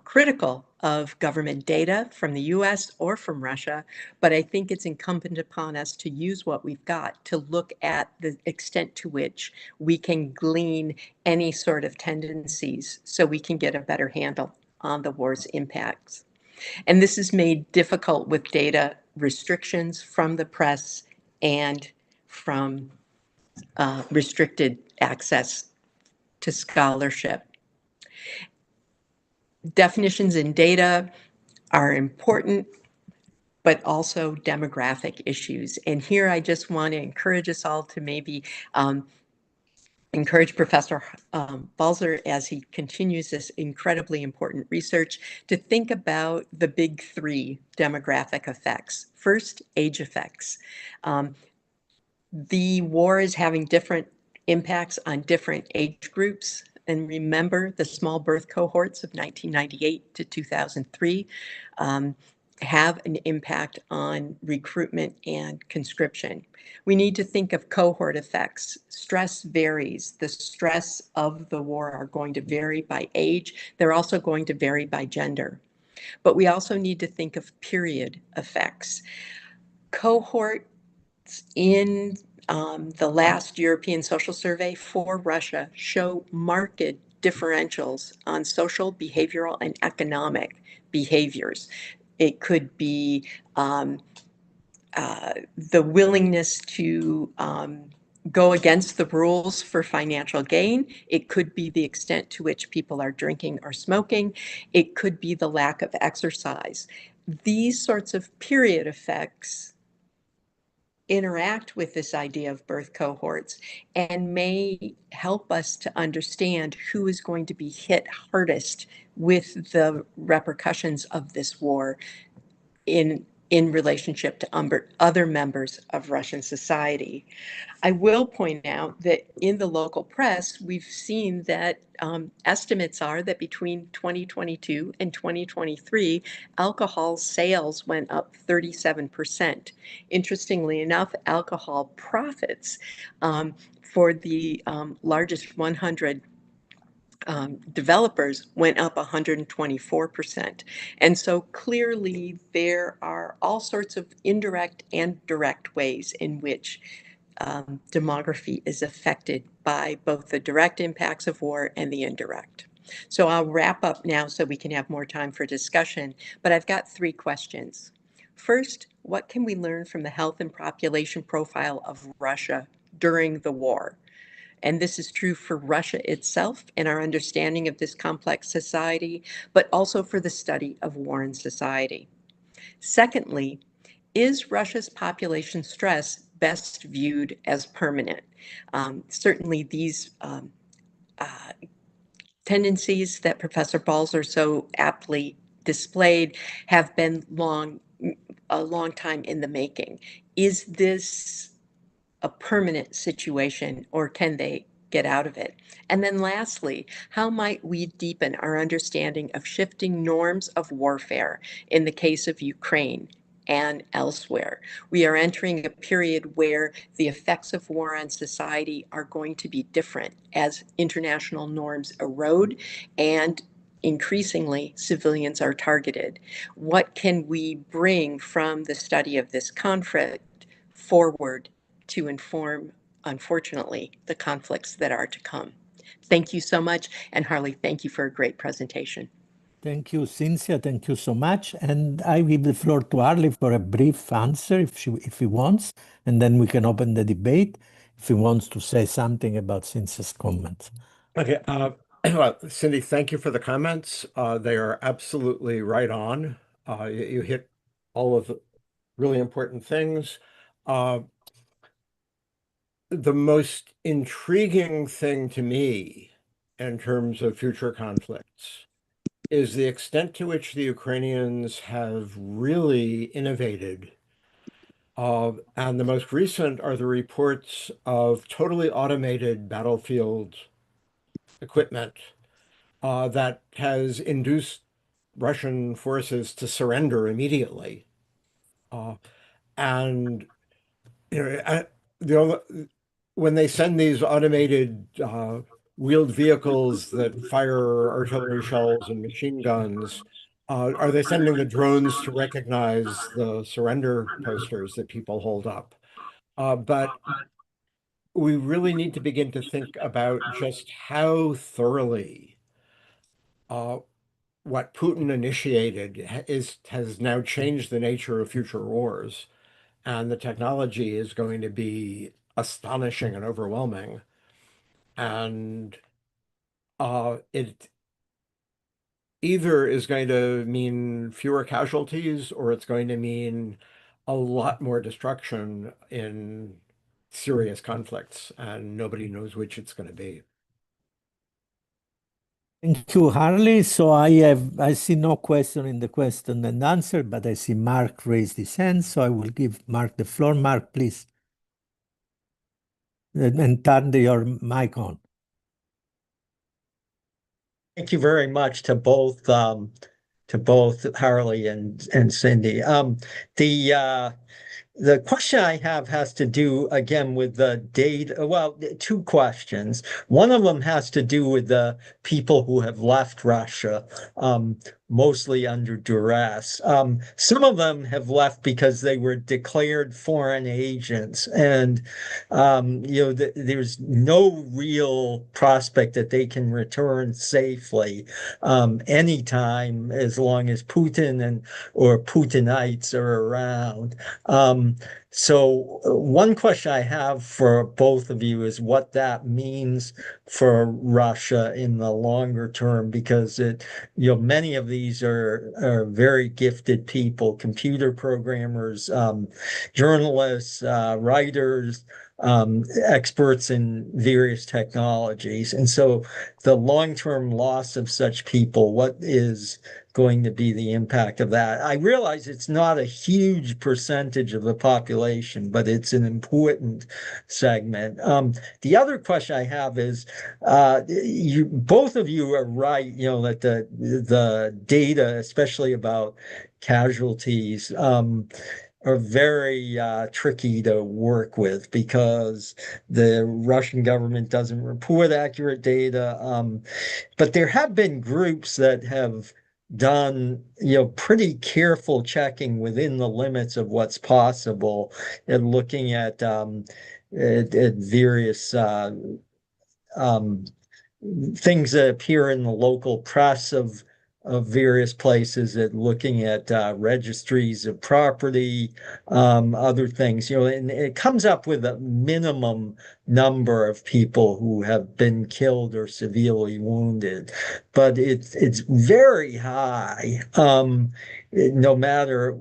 critical of government data from the US or from Russia, but I think it's incumbent upon us to use what we've got to look at the extent to which we can glean any sort of tendencies so we can get a better handle on the war's impacts. And this is made difficult with data restrictions from the press and from restricted access to scholarship. Definitions and data are important, but also demographic issues. And here I just want to encourage us all to maybe encourage Professor Balzer, as he continues this incredibly important research, to think about the big three demographic effects. First, age effects. The war is having different impacts on different age groups. And remember, the small birth cohorts of 1998 to 2003 have an impact on recruitment and conscription. We need to think of cohort effects. Stress varies. The stress of the war are going to vary by age. They're also going to vary by gender. But we also need to think of period effects. Cohorts in the last European Social Survey for Russia show marked differentials on social, behavioral, and economic behaviors. It could be the willingness to go against the rules for financial gain. It could be the extent to which people are drinking or smoking. It could be the lack of exercise. These sorts of period effects interact with this idea of birth cohorts and may help us to understand who is going to be hit hardest with the repercussions of this war in relationship to other members of Russian society. I will point out that in the local press, we've seen that estimates are that between 2022 and 2023, alcohol sales went up 37%. Interestingly enough, alcohol profits for the largest 100 developers went up 124%. And so clearly there are all sorts of indirect and direct ways in which demography is affected by both the direct impacts of war and the indirect. So I'll wrap up now so we can have more time for discussion, but I've got 3 questions. First, what can we learn from the health and population profile of Russia during the war? And this is true for Russia itself and our understanding of this complex society, but also for the study of war in society. Secondly, is Russia's population stress best viewed as permanent? Certainly these tendencies that Professor Balzer so aptly displayed have been a long time in the making. Is this a permanent situation, or can they get out of it? And then lastly, how might we deepen our understanding of shifting norms of warfare in the case of Ukraine and elsewhere? We are entering a period where the effects of war on society are going to be different as international norms erode and increasingly civilians are targeted. What can we bring from the study of this conflict forward to inform, unfortunately, the conflicts that are to come? Thank you so much. And Harley, thank you for a great presentation. Thank you, Cynthia. Thank you so much. And I give the floor to Harley for a brief answer if he wants, and then we can open the debate if he wants to say something about Cynthia's comments. Okay. Well, Cindy, thank you for the comments. They are absolutely right on. You hit all of the really important things. The most intriguing thing to me in terms of future conflicts is the extent to which the Ukrainians have really innovated. And the most recent are the reports of totally automated battlefield equipment that has induced Russian forces to surrender immediately. And when they send these automated wheeled vehicles that fire artillery shells and machine guns, are they sending the drones to recognize the surrender posters that people hold up? But we really need to begin to think about just how thoroughly what Putin initiated has now changed the nature of future wars. And the technology is going to be astonishing and overwhelming. And it either is going to mean fewer casualties or it's going to mean a lot more destruction in serious conflicts, and nobody knows which it's going to be. Thank you, Harley. So I see no question in the question and answer, but I see Mark raised his hand, so I will give Mark the floor. Mark, please. And turn your mic on. Thank you very much to both Harley and Cindy. The question I have has to do again with the data. Well, two questions. One of them has to do with the people who have left Russia, mostly under duress. Some of them have left because they were declared foreign agents, and there's no real prospect that they can return safely anytime as long as Putin or Putinites are around. So one question I have for both of you is what that means for Russia in the longer term, because many of these are very gifted people, computer programmers, journalists, writers, experts in various technologies. And so the long-term loss of such people, what is going to be the impact of that? I realize it's not a huge percentage of the population, but it's an important segment. The other question I have is, both of you are right, that the data, especially about casualties, are very tricky to work with because the Russian government doesn't report accurate data. But there have been groups that have done, pretty careful checking within the limits of what's possible and looking at various things that appear in the local press of various places, at looking at registries of property, other things, and it comes up with a minimum number of people who have been killed or severely wounded, but it's very high, no matter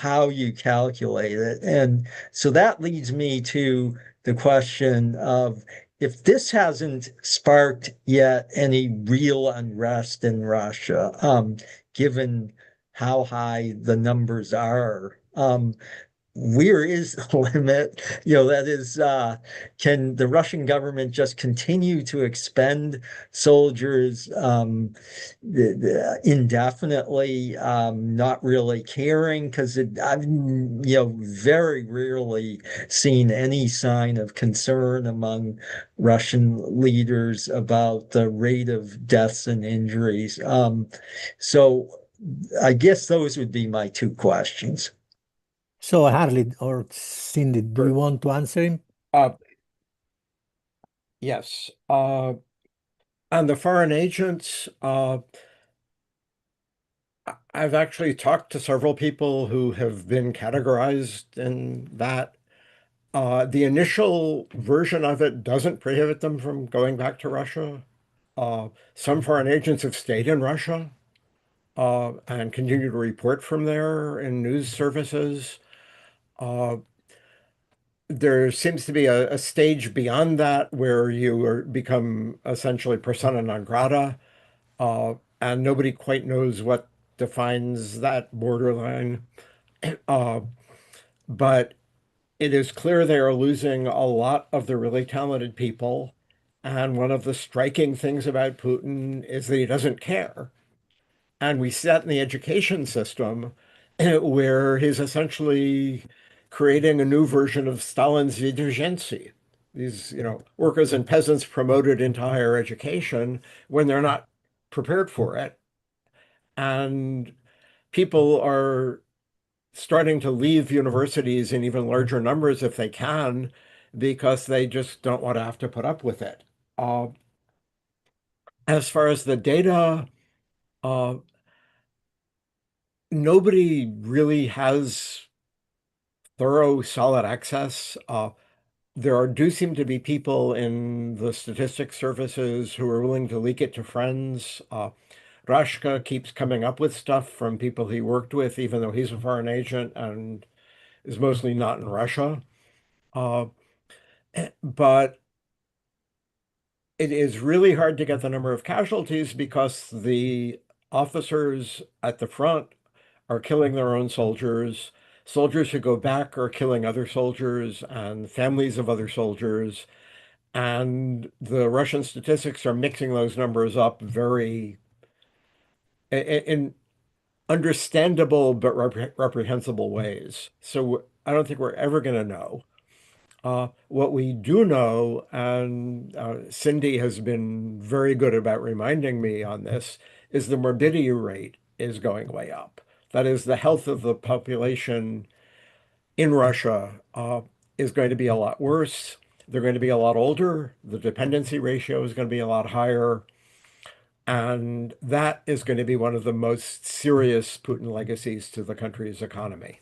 how you calculate it. And so that leads me to the question of, if this hasn't sparked yet any real unrest in Russia, given how high the numbers are, where is the limit? That is, can the Russian government just continue to expend soldiers indefinitely, not really caring? Because I've very rarely seen any sign of concern among Russian leaders about the rate of deaths and injuries. So I guess those would be my two questions. So Harley or Cindy, do you want to answer him? Yes. And the foreign agents, I've actually talked to several people who have been categorized in that. The initial version of it doesn't prohibit them from going back to Russia. Some foreign agents have stayed in Russia and continue to report from there in news services. There seems to be a stage beyond that where you become essentially persona non grata, and nobody quite knows what defines that borderline. But it is clear they are losing a lot of the really talented people. And one of the striking things about Putin is that he doesn't care. And we see that in the education system, where he's essentially creating a new version of Stalin's Vyedvizhentsy. These, workers and peasants promoted into higher education when they're not prepared for it. And people are starting to leave universities in even larger numbers if they can, because they just don't want to have to put up with it. As far as the data, nobody really has thorough, solid access. there do seem to be people in the statistics services who are willing to leak it to friends. Rashka keeps coming up with stuff from people he worked with, even though he's a foreign agent and is mostly not in Russia. But it is really hard to get the number of casualties because the officers at the front are killing their own soldiers. Soldiers who go back are killing other soldiers and families of other soldiers. And the Russian statistics are mixing those numbers up very in understandable but reprehensible ways. So I don't think we're ever going to know. What we do know, and Cindy has been very good about reminding me on this, is the morbidity rate is going way up. That is, the health of the population in Russia is going to be a lot worse. They're going to be a lot older. The dependency ratio is going to be a lot higher. And that is going to be one of the most serious Putin legacies to the country's economy.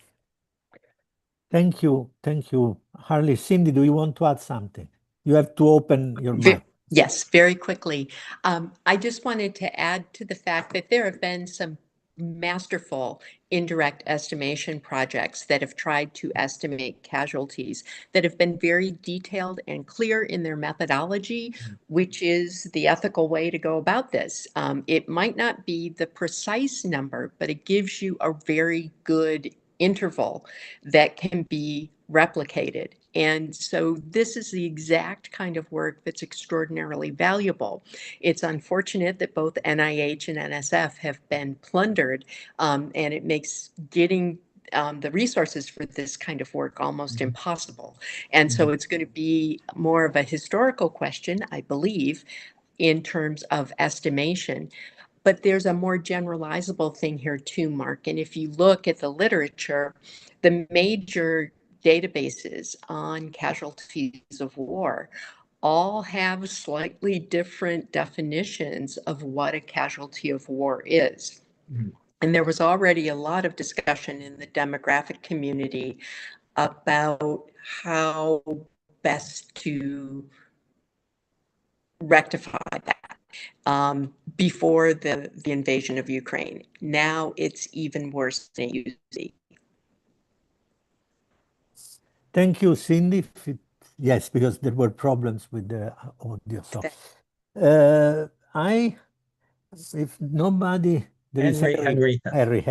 Thank you. Thank you. Harley, Cindy, do you want to add something? You have to open your mic. Yes, very quickly. I just wanted to add to the fact that there have been some masterful indirect estimation projects that have tried to estimate casualties that have been very detailed and clear in their methodology, which is the ethical way to go about this. It might not be the precise number, but it gives you a very good interval that can be replicated. And so this is the exact kind of work that's extraordinarily valuable. It's unfortunate that both NIH and NSF have been plundered, and it makes getting the resources for this kind of work almost impossible. And so it's going to be more of a historical question, I believe, in terms of estimation. But there's a more generalizable thing here too, Mark. And if you look at the literature, the major databases on casualties of war all have slightly different definitions of what a casualty of war is. And there was already a lot of discussion in the demographic community about how best to rectify that before the invasion of Ukraine. Now it's even worse than it used to be. Thank you, Cindy. Yes, because there were problems with the audio. So, if nobody, there is Henry. Harry.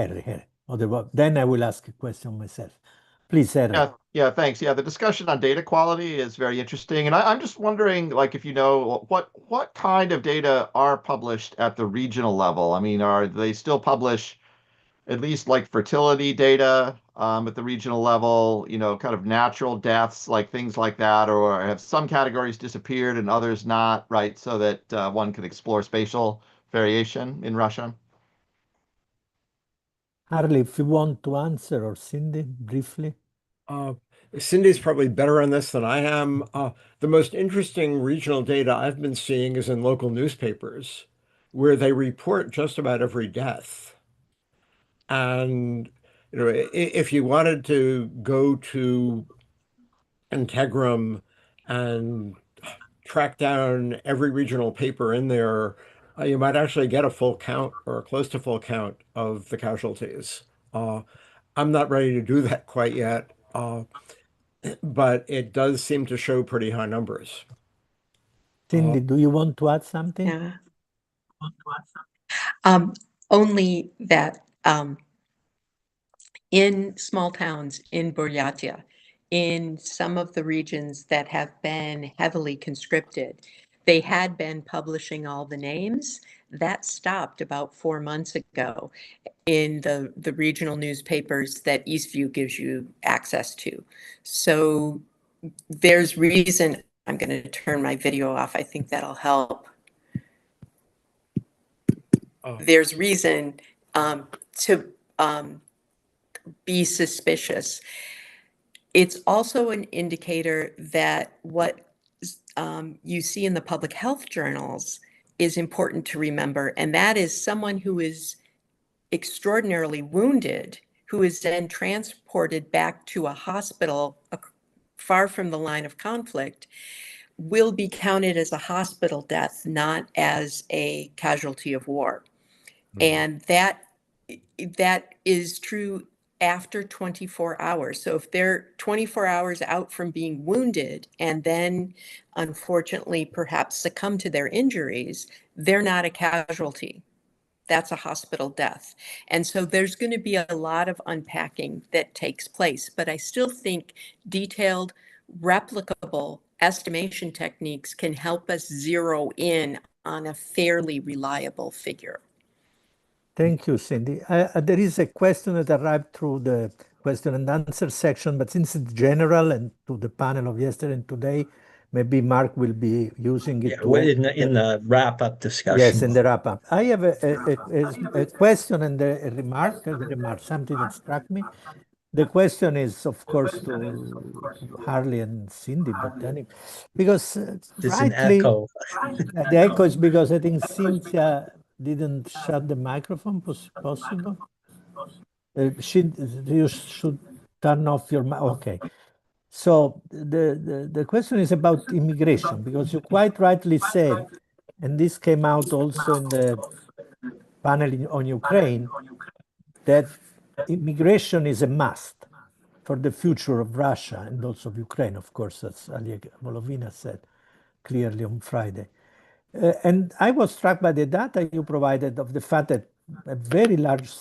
Then I will ask a question myself. Please, Harry. Yeah, thanks. Yeah, the discussion on data quality is very interesting. And I'm just wondering, like, if you know, what kind of data are published at the regional level? I mean, are they still publish at least like fertility data at the regional level, kind of natural deaths, like things like that, or have some categories disappeared and others not, right? So that one can explore spatial variation in Russia. Harley, if you want to answer, or Cindy, briefly. Cindy's probably better on this than I am. The most interesting regional data I've been seeing is in local newspapers, where they report just about every death. And if you wanted to go to Integrum and track down every regional paper in there, you might actually get a full count or close to full count of the casualties. I'm not ready to do that quite yet, but it does seem to show pretty high numbers. Cindy, do you want to add something? Yeah. Only that in small towns in Buryatia, in some of the regions that have been heavily conscripted, they had been publishing all the names. That stopped about 4 months ago in the regional newspapers that Eastview gives you access to. So there's reason. I'm going to turn my video off. I think that'll help. There's reason to be suspicious. It's also an indicator that what you see in the public health journals is important to remember, and that is someone who is extraordinarily wounded, who is then transported back to a hospital far from the line of conflict will be counted as a hospital death, not as a casualty of war. And that is true after 24 hours. So if they're 24 hours out from being wounded and then unfortunately perhaps succumb to their injuries, they're not a casualty. That's a hospital death. And so there's going to be a lot of unpacking that takes place, but I still think detailed, replicable estimation techniques can help us zero in on a fairly reliable figure. Thank you, Cindy. There is a question that arrived through the question and answer section, but since it's general and to the panel of yesterday and today, maybe Mark will be using it too. In the wrap-up discussion. Yes, in the wrap-up. I have a question and a remark, something that struck me. The question is, of course, to Harley and Cindy, but anyway, because There's an rightly, echo. the echo is because I think Cynthia didn't shut the microphone, possible? You should turn off your mic. Okay. So the question is about immigration, because you quite rightly said, and this came out also in the panel on Ukraine, that immigration is a must for the future of Russia and also of Ukraine, of course, as Alia Volovina said clearly on Friday. And I was struck by the data you provided of the fact that a very large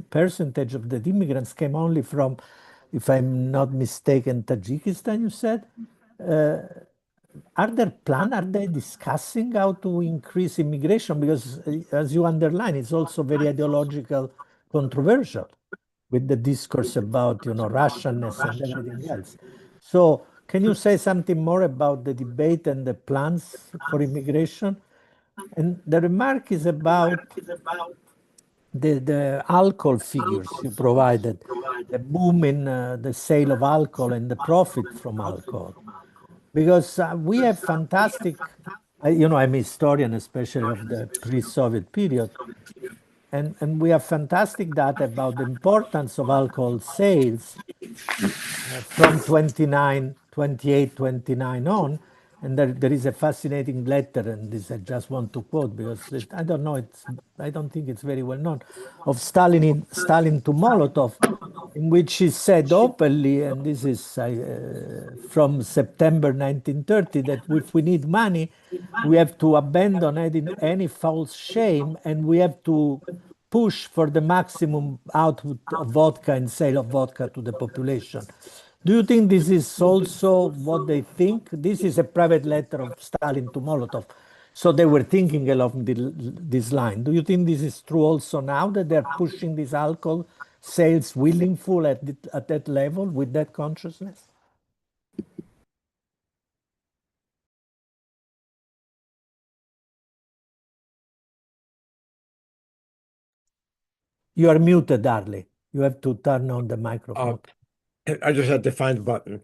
percentage of the immigrants came only from, if I'm not mistaken, Tajikistan, you said. Are they discussing how to increase immigration? Because as you underline, it's also very ideological, controversial with the discourse about, Russianness and everything else. So can you say something more about the debate and the plans for immigration? And the remark is about the alcohol figures you provided, the boom in the sale of alcohol and the profit from alcohol. Because we have fantastic, I'm a historian, especially of the pre-Soviet period, and we have fantastic data about the importance of alcohol sales from 28, 29 on. And there is a fascinating letter, and this I just want to quote because I don't think it's very well known, of Stalin to Molotov, in which he said openly, and this is from September 1930, that if we need money, we have to abandon any false shame, and we have to push for the maximum output of vodka and sale of vodka to the population. Do you think this is also what they think? This is a private letter of Stalin to Molotov. So they were thinking along this line. Do you think this is true also now, that they're pushing this alcohol sales willingly at that level with that consciousness? You are muted, Darley. You have to turn on the microphone. I just had to find the button.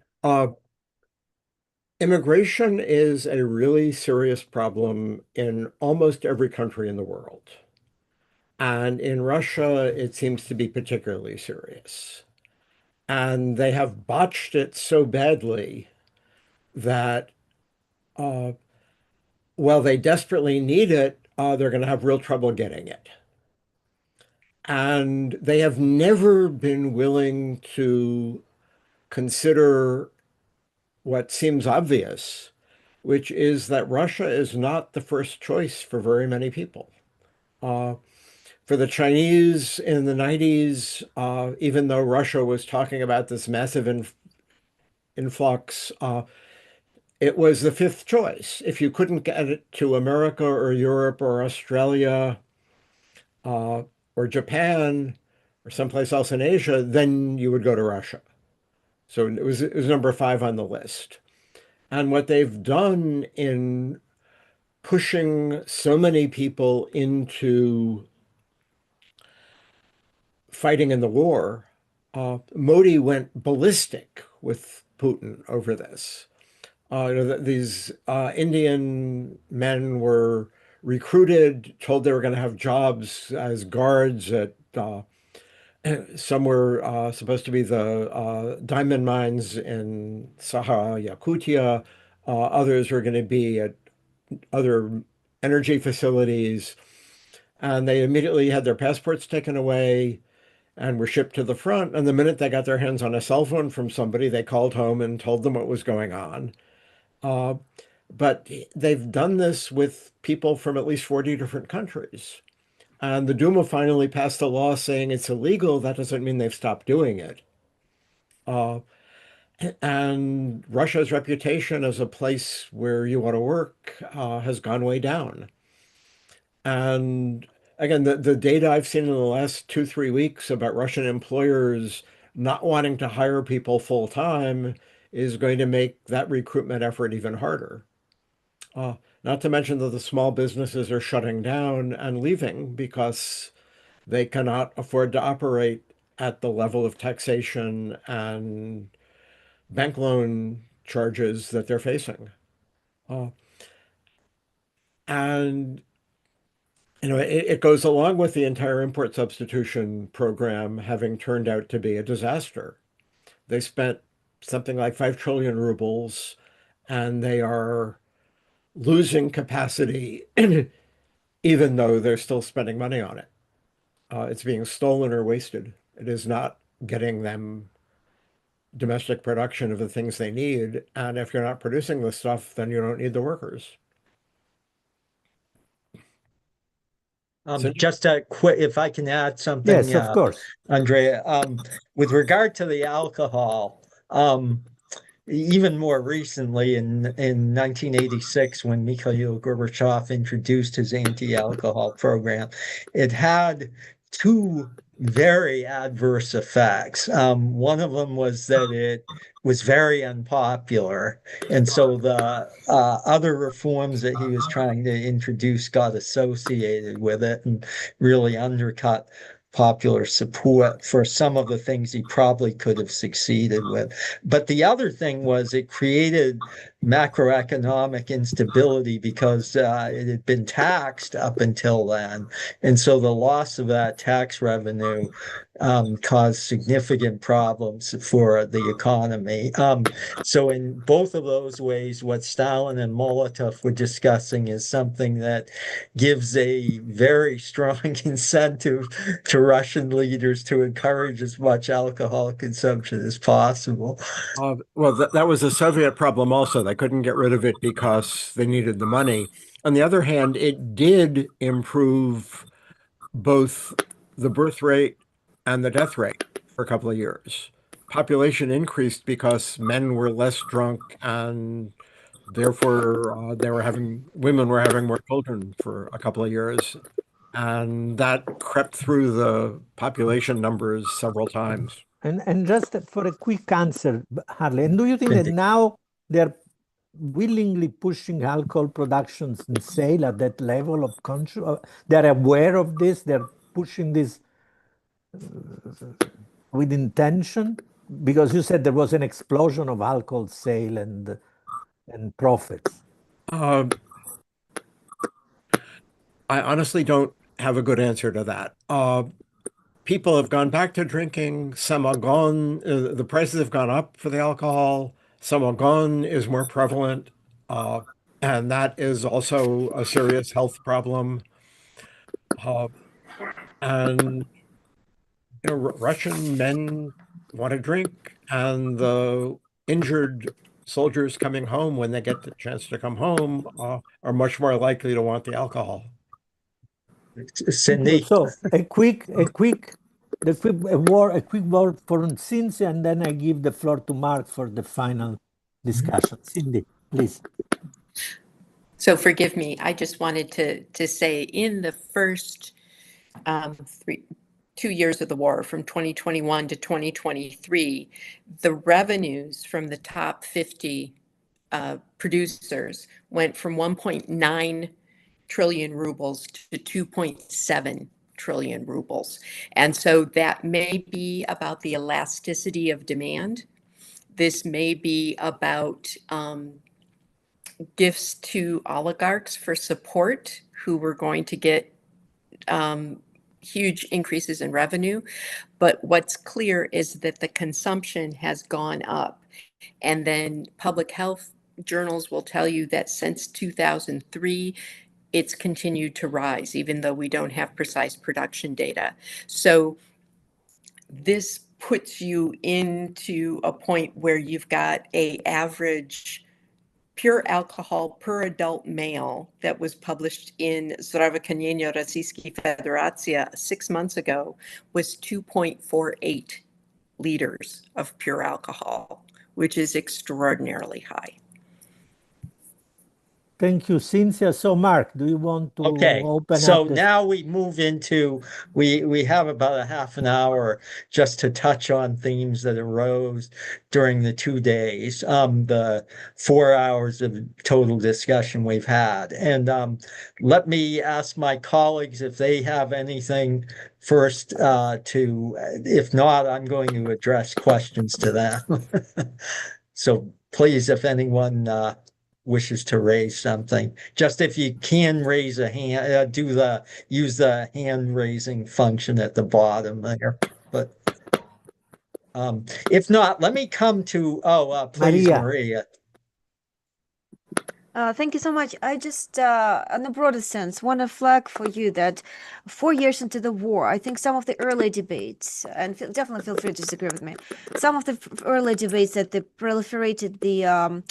Immigration is a really serious problem in almost every country in the world. And in Russia, it seems to be particularly serious. And they have botched it so badly that while they desperately need it, they're going to have real trouble getting it. And they have never been willing to consider what seems obvious, which is that Russia is not the first choice for very many people. For the Chinese in the 90s, even though Russia was talking about this massive influx, it was the fifth choice. If you couldn't get it to America or Europe or Australia or Japan or someplace else in Asia, then you would go to Russia. So it was number 5 on the list. And what they've done in pushing so many people into fighting in the war, Modi went ballistic with Putin over this. These Indian men were recruited, told they were going to have jobs as guards at Some were supposed to be the diamond mines in Sakha, Yakutia. Others were going to be at other energy facilities. And they immediately had their passports taken away and were shipped to the front. And the minute they got their hands on a cell phone from somebody, they called home and told them what was going on. But they've done this with people from at least 40 different countries. And the Duma finally passed a law saying it's illegal. That doesn't mean they've stopped doing it. Uh, and Russia's reputation as a place where you want to work has gone way down. And again, the data I've seen in the last 2, 3 weeks about Russian employers not wanting to hire people full time is going to make that recruitment effort even harder. Not to mention that the small businesses are shutting down and leaving because they cannot afford to operate at the level of taxation and bank loan charges that they're facing. And it goes along with the entire import substitution program having turned out to be a disaster. They spent something like 5 trillion rubles, and they are losing capacity, even though they're still spending money on it. It's being stolen or wasted. It is not getting them domestic production of the things they need. And if you're not producing the stuff, then you don't need the workers. Just a quick, if I can add something, Yes, of course. Andrea, with regard to the alcohol, even more recently in 1986, when Mikhail Gorbachev introduced his anti-alcohol program, it had two very adverse effects. One of them was that it was very unpopular. And so the other reforms that he was trying to introduce got associated with it and really undercut popular support for some of the things he probably could have succeeded with. But the other thing was it created macroeconomic instability because it had been taxed up until then. And so the loss of that tax revenue caused significant problems for the economy. So in both of those ways, what Stalin and Molotov were discussing is something that gives a very strong incentive to Russian leaders to encourage as much alcohol consumption as possible. Well, that was a Soviet problem also. They couldn't get rid of it because they needed the money. On the other hand, it did improve both the birth rate and the death rate for a couple of years. Population increased because men were less drunk and therefore women were having more children for a couple of years. And that crept through the population numbers several times. And just for a quick answer, Harley, and do you think that now they're willingly pushing alcohol productions and sale at that level of control? They're aware of this. They're pushing this with intention, because you said there was an explosion of alcohol sale and profits. I honestly don't have a good answer to that. People have gone back to drinking. Samagon, the prices have gone up for the alcohol. Samagon is more prevalent, and that is also a serious health problem. And Russian men want to drink, and the injured soldiers coming home when they get the chance to come home are much more likely to want the alcohol. Cindy. So a quick word for Cindy, and then I give the floor to Mark for the final discussion. Cindy, please. So forgive me, I just wanted to say in the first 2 years of the war, from 2021 to 2023, the revenues from the top 50 producers went from 1.9 trillion rubles to 2.7 trillion rubles. And so that may be about the elasticity of demand. This may be about gifts to oligarchs for support who were going to get huge increases in revenue. But what's clear is that the consumption has gone up. And then public health journals will tell you that since 2003, it's continued to rise, even though we don't have precise production data. So this puts you into a point where you've got a average pure alcohol per adult male that was published in Zdravotnienie Rossijskiej Federacja 6 months ago was 2.48 liters of pure alcohol, which is extraordinarily high. Thank you, Cynthia. So, Mark, do you want to Okay, open so up this? now we move into, we have about a half an hour just to touch on themes that arose during the 2 days, the 4 hours of total discussion we've had. And let me ask my colleagues if they have anything first if not, I'm going to address questions to them. So please, if anyone wishes to raise something, just if you can raise a hand, use the hand raising function at the bottom there. But if not, let me come to please, Maria. Maria. Thank you so much. I just, on a broader sense, want to flag for you that 4 years into the war, I think some of the early debates, and definitely feel free to disagree with me, some of the early debates that they proliferated the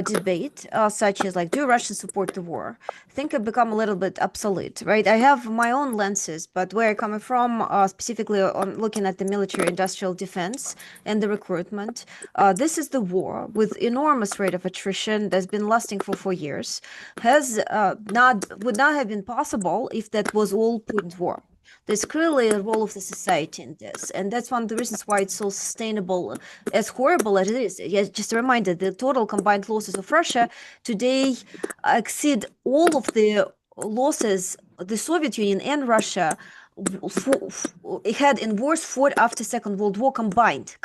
debate, such as like, do Russians support the war? I think have become a little bit obsolete, right? I have my own lenses, but where I'm coming from, specifically on looking at the military-industrial defense and the recruitment, this is the war with enormous rate of attrition that's been lasting for 4 years, would not have been possible if that was all Putin's war. There's clearly a role of the society in this, and that's one of the reasons why it's so sustainable, as horrible as it is. Yes, just a reminder, the total combined losses of Russia today exceed all of the losses the Soviet Union and Russia had in wars fought after Second World War combined.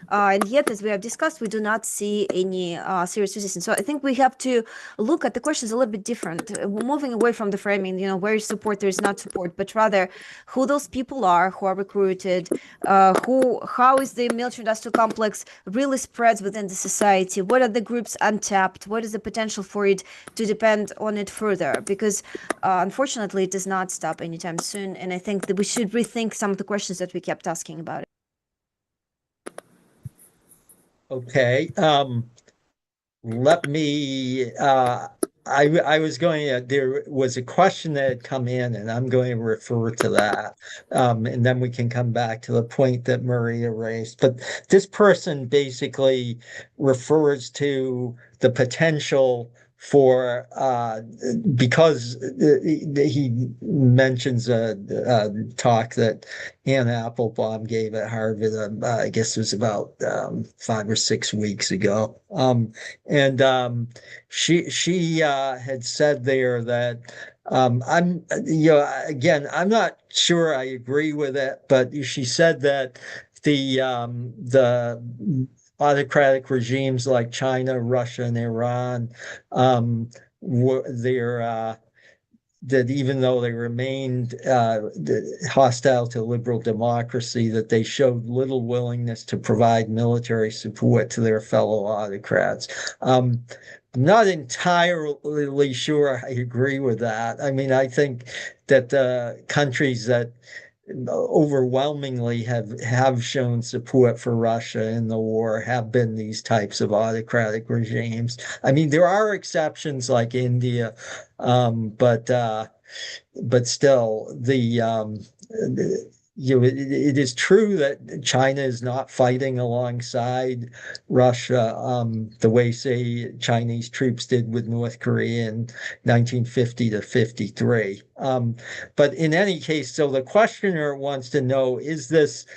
And yet, as we have discussed, we do not see any serious resistance. So I think we have to look at the questions a little bit different, moving away from the framing, where is support, there is not support, but rather who those people are who are recruited, how is the military-industrial complex really spreads within the society, what are the groups untapped, what is the potential for it to depend on it further, because unfortunately, it does not stop anytime soon. And I think that we should rethink some of the questions that we kept asking about it. Okay. Let me I was going to, there was a question that had come in and I'm going to refer to that. And then we can come back to the point that Maria raised. But this person basically refers to the potential for because he mentions a talk that Ann Applebaum gave at Harvard, I guess it was about 5 or 6 weeks ago. And she had said there that I'm, again, I'm not sure I agree with it, but she said that the autocratic regimes like China, Russia, and Iran, that even though they remained hostile to liberal democracy, that they showed little willingness to provide military support to their fellow autocrats. I'm not entirely sure I agree with that. I mean, I think that the countries that overwhelmingly have shown support for Russia in the war have been these types of autocratic regimes. I mean, there are exceptions like India, but still, it is true that China is not fighting alongside Russia the way, say, Chinese troops did with North Korea in 1950 to 53. But in any case, so the questioner wants to know, is this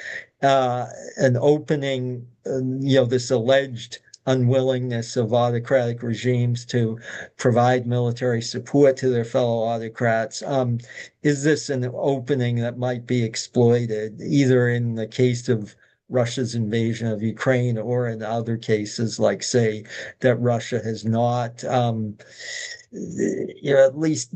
an opening, this alleged unwillingness of autocratic regimes to provide military support to their fellow autocrats? Is this an opening that might be exploited, either in the case of Russia's invasion of Ukraine or in other cases, like, say, that Russia has not, at least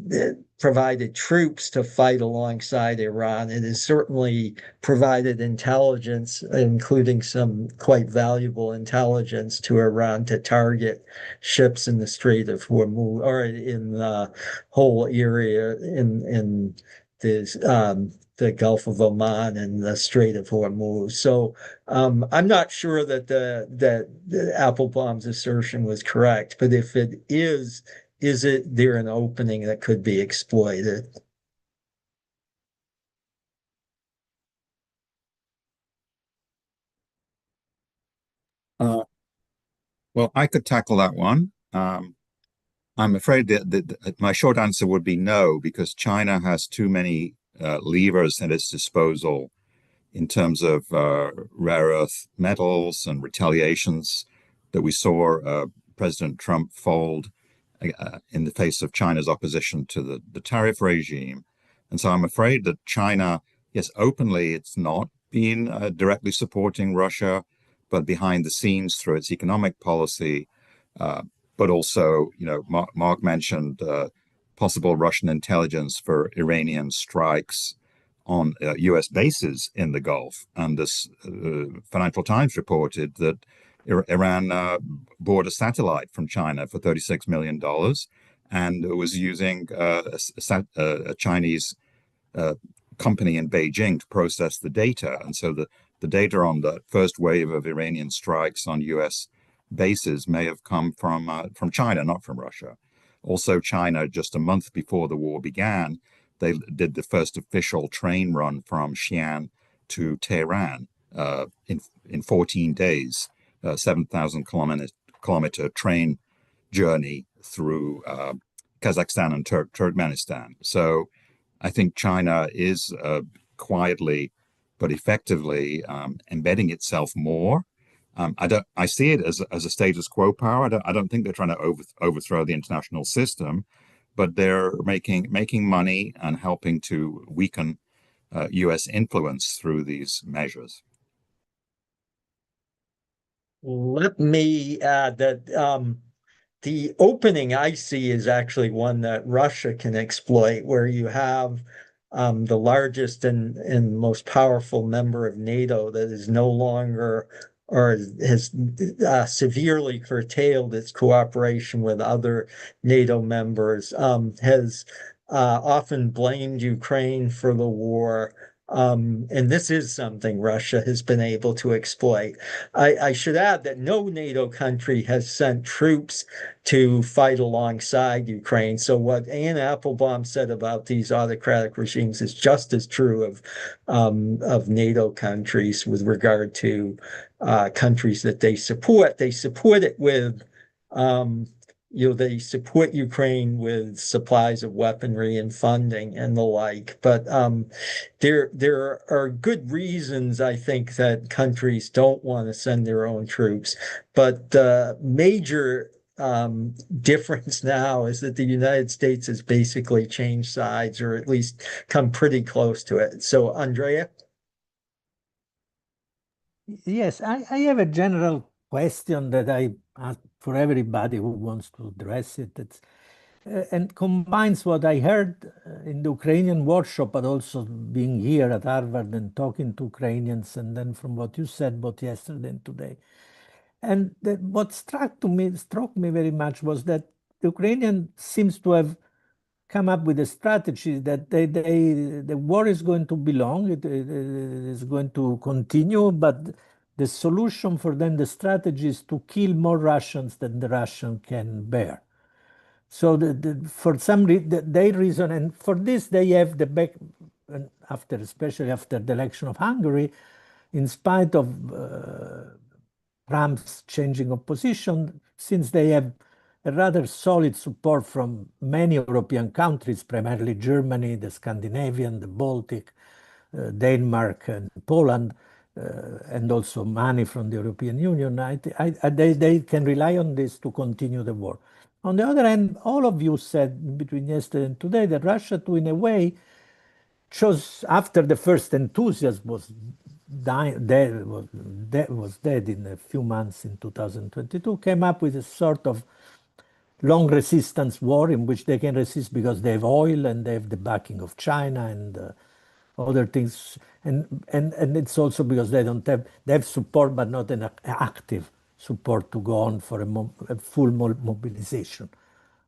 provided troops to fight alongside Iran. It has certainly provided intelligence, including some quite valuable intelligence to Iran to target ships in the Strait of Hormuz or in the whole area in the Gulf of Oman and the Strait of Hormuz. So I'm not sure that the Applebaum's assertion was correct, but if it is it there an opening that could be exploited? Well, I could tackle that one. I'm afraid that my short answer would be no, because China has too many levers at its disposal in terms of rare earth metals and retaliations that we saw President Trump fold in the face of China's opposition to the tariff regime. And so I'm afraid that China, yes, openly it's not been directly supporting Russia, but behind the scenes through its economic policy. But also, Mark mentioned possible Russian intelligence for Iranian strikes on U.S. bases in the Gulf. And this Financial Times reported that Iran bought a satellite from China for $36 million and was using a Chinese company in Beijing to process the data. And so the data on the first wave of Iranian strikes on U.S. bases may have come from China, not from Russia. Also, China, just a month before the war began, they did the first official train run from Xi'an to Tehran in 14 days, 7,000 kilometer train journey through Kazakhstan and Turkmenistan. So I think China is quietly but effectively embedding itself more. I see it as a status quo power. I don't think they're trying to overthrow the international system, but they're making money and helping to weaken U.S. influence through these measures. Let me add that the opening I see is actually one that Russia can exploit, where you have the largest and most powerful member of NATO that is no longer or has severely curtailed its cooperation with other NATO members, has often blamed Ukraine for the war. And this is something Russia has been able to exploit. I should add that no NATO country has sent troops to fight alongside Ukraine. So what Anne Applebaum said about these autocratic regimes is just as true of NATO countries with regard to countries that they support. They support it with they support Ukraine with supplies of weaponry and funding and the like. But there are good reasons, I think, that countries don't want to send their own troops. But the major difference now is that the United States has basically changed sides, or at least come pretty close to it. So, Andrea? Yes, I have a general question that I ask for everybody who wants to address it. And combines what I heard in the Ukrainian workshop, but also being here at Harvard and talking to Ukrainians, and then from what you said both yesterday and today. And what struck me very much was that the Ukrainian seems to have come up with a strategy that the war is going to be long, it is going to continue, but the solution for them, the strategy is to kill more Russians than the Russian can bear. So for some reason, they reason, and for this they have the back, especially after the election of Hungary, in spite of Trump's changing of position, since they have a rather solid support from many European countries, primarily Germany, the Scandinavian, the Baltic, Denmark, and Poland, and also money from the European Union. They can rely on this to continue the war. On the other hand, all of you said between yesterday and today that Russia, too, in a way, chose after the first enthusiasm was dead in a few months in 2022, came up with a sort of long resistance war in which they can resist because they have oil and they have the backing of China and other things. And it's also because they have support, but not an active support to go on for a full mobilization,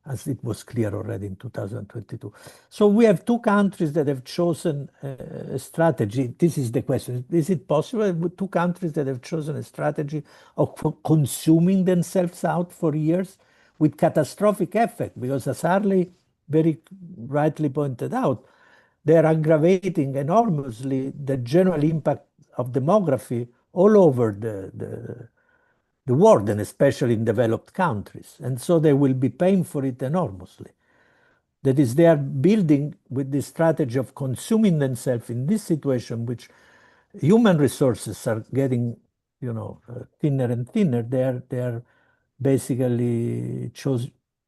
as it was clear already in 2022. So we have two countries that have chosen a strategy. This is the question. Is it possible with two countries that have chosen a strategy of consuming themselves out for years with catastrophic effect? Because as Harley very rightly pointed out, they are aggravating enormously the general impact of demography all over the world, and especially in developed countries. And so they will be paying for it enormously. That is, they are building with the strategy of consuming themselves in this situation, which human resources are getting, thinner and thinner. They are basically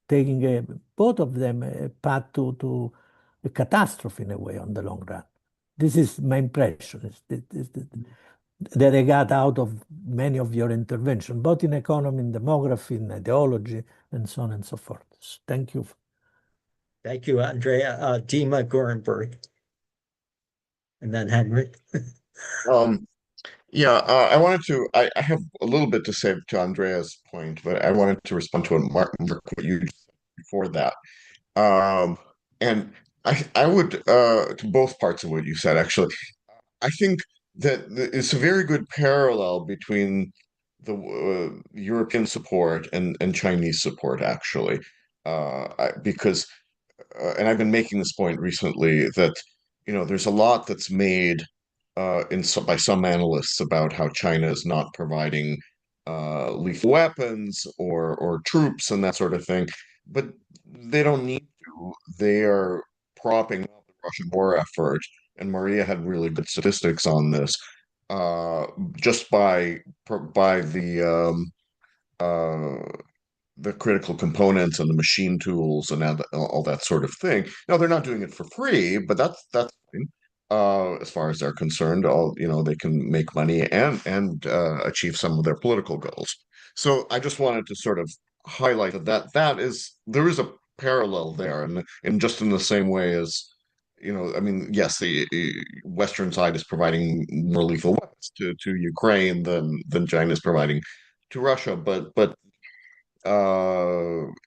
taking both of them a path to a catastrophe in a way on the long run. This is my impression. That I got out of many of your interventions, both in economy, in demography, in ideology, and so on and so forth. So thank you. Thank you, Andrea. Dima Gorenberg. And then Henry. I have a little bit to say to Andrea's point, but I wanted to respond to what you said before that. And I would, to both parts of what you said, actually, I think that it's a very good parallel between the European support and Chinese support, actually, because and I've been making this point recently that there's a lot that's made by some analysts about how China is not providing lethal weapons or troops and that sort of thing, but they don't need to. They are propping up the Russian war effort, and Maria had really good statistics on this. Just by the critical components and the machine tools and all that sort of thing. Now they're not doing it for free, but that's fine. As far as they're concerned, they can make money and achieve some of their political goals. So I just wanted to sort of highlight there is a parallel there, and just in the same way as I mean, yes, the Western side is providing more lethal weapons to Ukraine than China is providing to Russia, but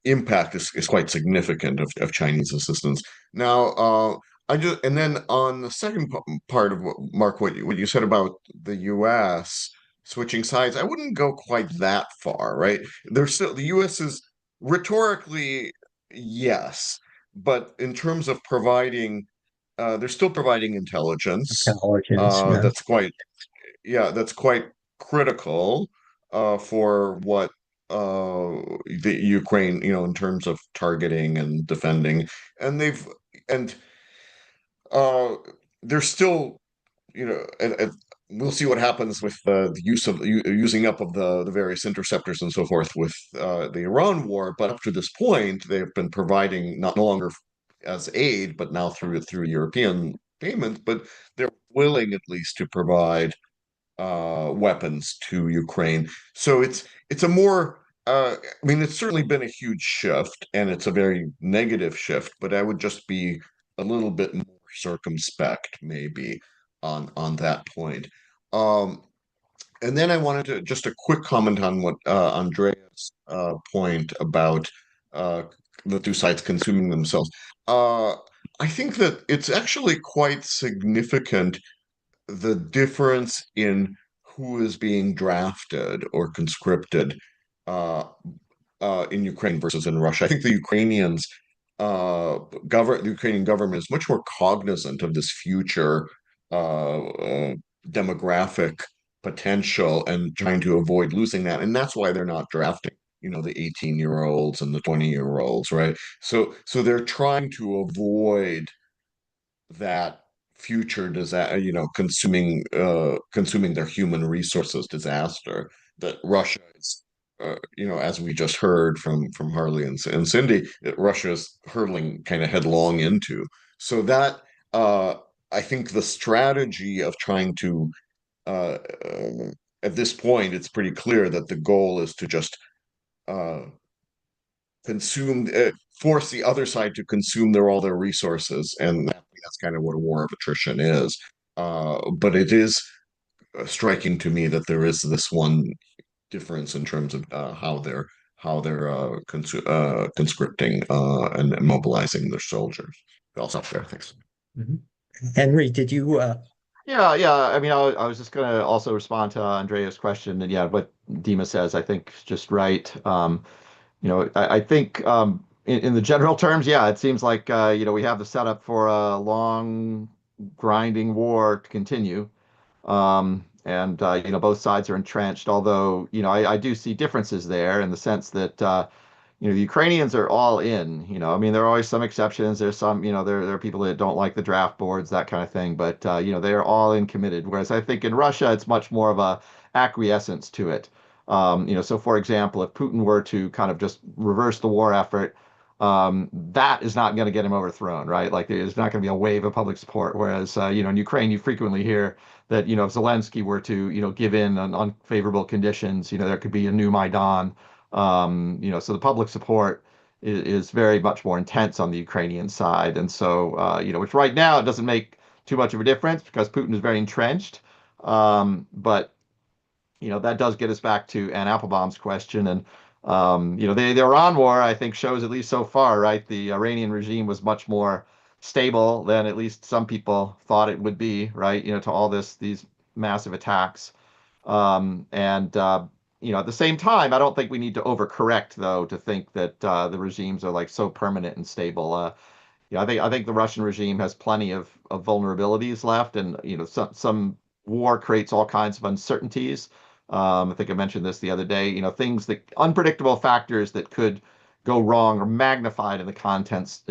impact is quite significant of Chinese assistance. Now, and then on the second part of what you said about the U.S. switching sides, I wouldn't go quite that far, right? The U.S. is rhetorically yes, but in terms of providing, they're still providing intelligence. Intelligence, yeah. That's quite critical for what the Ukraine, in terms of targeting and defending, and and uh, they're still, and we'll see what happens with the using up of the various interceptors and so forth with the Iran war. But up to this point, they've been providing no longer as aid, but now through European payments. But they're willing at least to provide weapons to Ukraine. So it's a more I mean, it's certainly been a huge shift, and it's a very negative shift, but I would just be a little bit more circumspect, maybe, on that point. Um, and then I wanted to just a quick comment on what Andrea's point about uh, the two sides consuming themselves. I think that it's actually quite significant the difference in who is being drafted or conscripted uh, in Ukraine versus in Russia. I think the Ukrainian government is much more cognizant of this future demographic potential and trying to avoid losing that, and that's why they're not drafting, the 18-year-olds and the 20-year-olds, right? So they're trying to avoid that future disaster, consuming their human resources disaster that Russia is, as we just heard from Harley and Cindy, that Russia is hurtling kind of headlong into. So that I think the strategy of trying to at this point, it's pretty clear that the goal is to just consume, force the other side to consume all their resources, and that's kind of what a war of attrition is. But it is striking to me that there is this one difference in terms of how they're conscripting and mobilizing their soldiers. I'll stop there. Thanks. Mhm. Henry, did you Yeah. I mean, I was just gonna also respond to Andrea's question, and yeah, what Dima says, I think is just right. I think in the general terms, yeah, it seems like we have the setup for a long, grinding war to continue. And both sides are entrenched, although I do see differences there in the sense that the Ukrainians are all in. I mean, there are always some exceptions. There's some, there are people that don't like the draft boards, that kind of thing. But they're all in committed. Whereas I think in Russia, it's much more of a acquiescence to it. So for example, if Putin were to kind of just reverse the war effort, that is not going to get him overthrown, right? Like there's not going to be a wave of public support. Whereas in Ukraine, you frequently hear that if Zelensky were to give in on unfavorable conditions, there could be a new Maidan. So the public support is very much more intense on the Ukrainian side. And so, which right now it doesn't make too much of a difference because Putin is very entrenched. But that does get us back to Ann Applebaum's question. And, the Iran war, I think, shows at least so far, right? The Iranian regime was much more stable than at least some people thought it would be, right? To all these massive attacks. And at the same time, I don't think we need to overcorrect, though, to think that the regimes are like so permanent and stable. I think the Russian regime has plenty of vulnerabilities left, and some war creates all kinds of uncertainties. I think I mentioned this the other day. Things that unpredictable factors that could go wrong are magnified in the context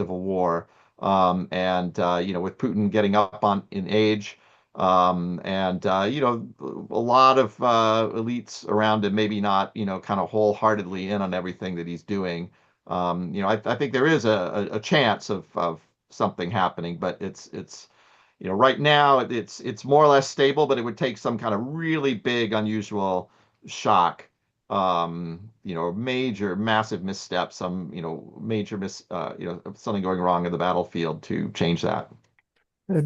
of a war. And with Putin getting up in age, and a lot of elites around him, maybe not kind of wholeheartedly in on everything that he's doing. I think there is a chance of something happening, but it's right now it's more or less stable, but it would take some kind of really big, unusual shock, major, massive misstep, some major something going wrong in the battlefield to change that.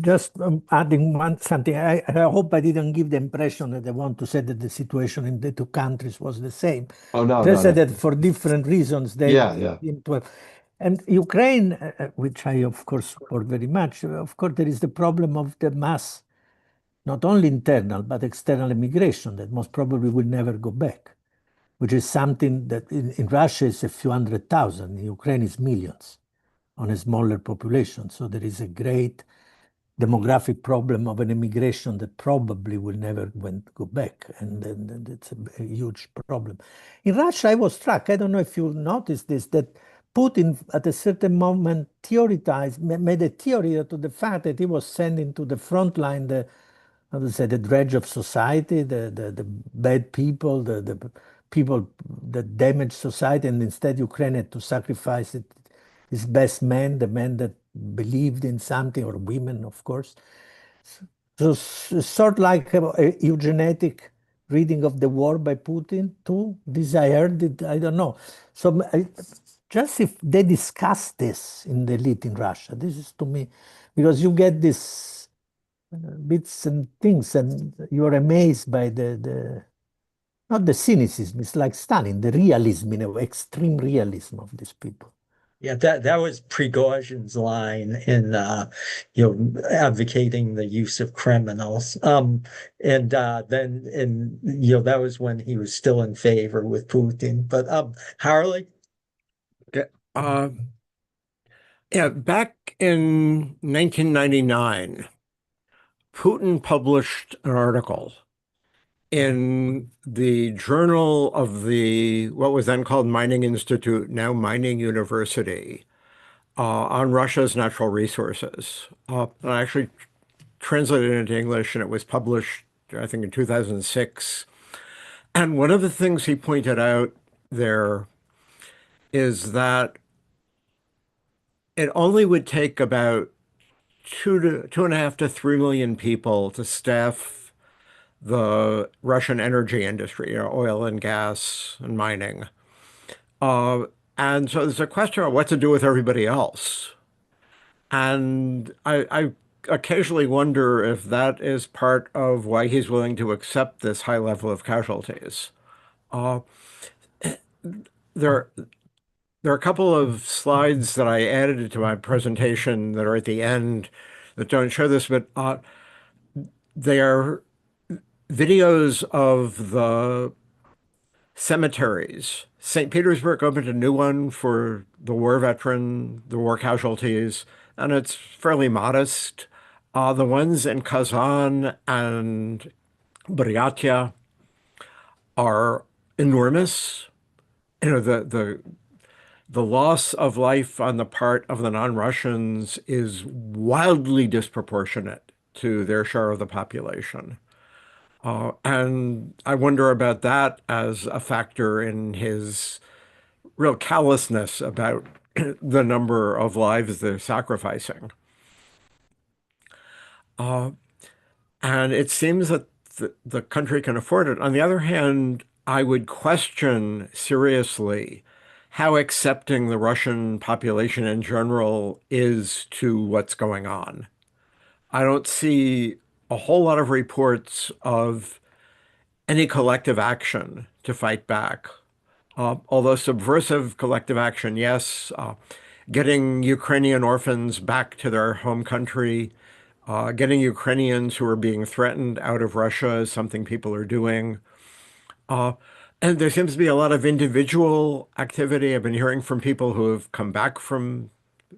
Just adding something. I hope I didn't give the impression that I want to say that the situation in the two countries was the same. Oh, no, Just no, said no. that for different reasons they Yeah. seem to have. And Ukraine, which I of course support very much, of course there is the problem of the mass, not only internal but external immigration that most probably will never go back, which is something that in Russia is a few 100,000, in Ukraine is millions on a smaller population. So there is a great demographic problem of an immigration that probably will never go back. And it's a huge problem. In Russia, I was struck, I don't know if you noticed this, that Putin at a certain moment made a theory to the fact that he was sending to the front line the dredge of society, the bad people, the people that damage society, and instead Ukraine had to sacrifice his best men, the men that believed in something, or women, of course. So sort of like a eugenetic reading of the war by Putin too. This I heard it, I don't know. So just if they discuss this in the elite in Russia, this is to me, because you get this bits and things, and you're amazed by not the cynicism, it's like Stalin, the realism, extreme realism of these people. Yeah, that was Prigozhin's line in advocating the use of criminals. And that was when he was still in favor with Putin. But Harley? Yeah, back in 1999, Putin published an article in the journal of what was then called Mining Institute, now Mining University, on Russia's natural resources. And I actually translated it into English, and it was published, I think, in 2006. And one of the things he pointed out there is that it only would take about 2.5 to 3 million people to staff the Russian energy industry, oil and gas and mining. And so there's a question of what to do with everybody else. And I occasionally wonder if that is part of why he's willing to accept this high level of casualties. Uh, there, there are a couple of slides that I added to my presentation that are at the end that don't show this, but they are videos of the cemeteries. St. Petersburg opened a new one for the war veteran, the war casualties, and it's fairly modest. The ones in Kazan and Buryatia are enormous. You know, the loss of life on the part of the non-Russians is wildly disproportionate to their share of the population. And I wonder about that as a factor in his real callousness about the number of lives they're sacrificing. Uh, and it seems that the country can afford it. On the other hand, I would question seriously how accepting the Russian population in general is to what's going on. I don't see a whole lot of reports of any collective action to fight back. Although subversive collective action, yes, getting Ukrainian orphans back to their home country, getting Ukrainians who are being threatened out of Russia is something people are doing. Uh, and there seems to be a lot of individual activity. I've been hearing from people who have come back from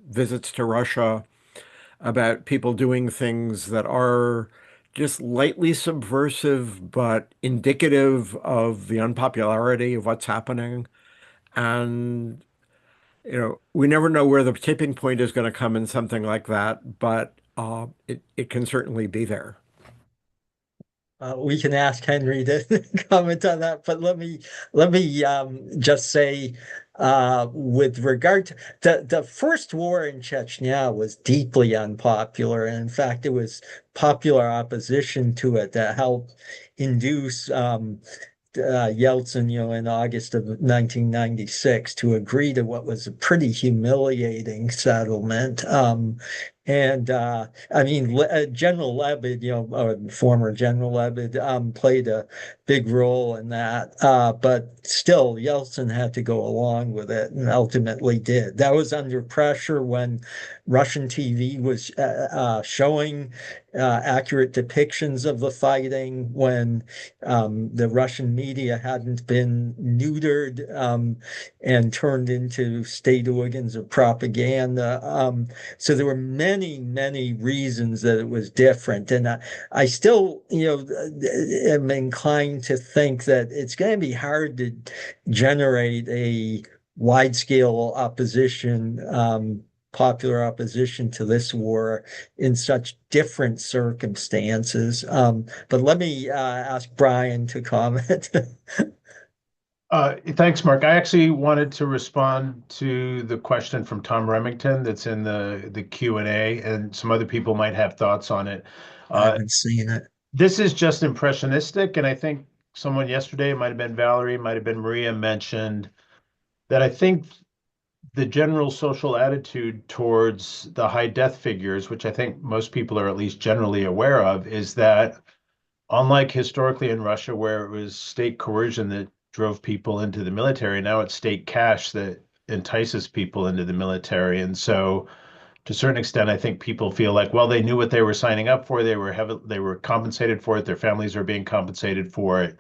visits to Russia about people doing things that are just lightly subversive, but indicative of the unpopularity of what's happening. And, you know, we never know where the tipping point is going to come in something like that, but it can certainly be there. We can ask Henry to comment on that, but let me just say with regard to the first war in Chechnya was deeply unpopular, and in fact, it was popular opposition to it that helped induce Yeltsin, in August of 1996 to agree to what was a pretty humiliating settlement. And I mean, General Lebed, former General Lebed, played a big role in that. But still, Yeltsin had to go along with it and ultimately did. That was under pressure when Russian TV was showing accurate depictions of the fighting, when the Russian media hadn't been neutered and turned into state organs of propaganda. So there were many, many reasons that it was different. And I still, am inclined to think that it's going to be hard to generate a wide-scale opposition, popular opposition to this war in such different circumstances. But let me ask Brian to comment. Thanks, Mark. I actually wanted to respond to the question from Tom Remington that's in the Q&A, and some other people might have thoughts on it. I haven't seen it. This is just impressionistic, and I think someone yesterday, it might have been Valerie, might have been Maria, mentioned that I think the general social attitude towards the high death figures, which I think most people are at least generally aware of, is that unlike historically in Russia, where it was state coercion that drove people into the military, now it's state cash that entices people into the military. And so to a certain extent, I think people feel like, well, they knew what they were signing up for. They were compensated for it. Their families are being compensated for it.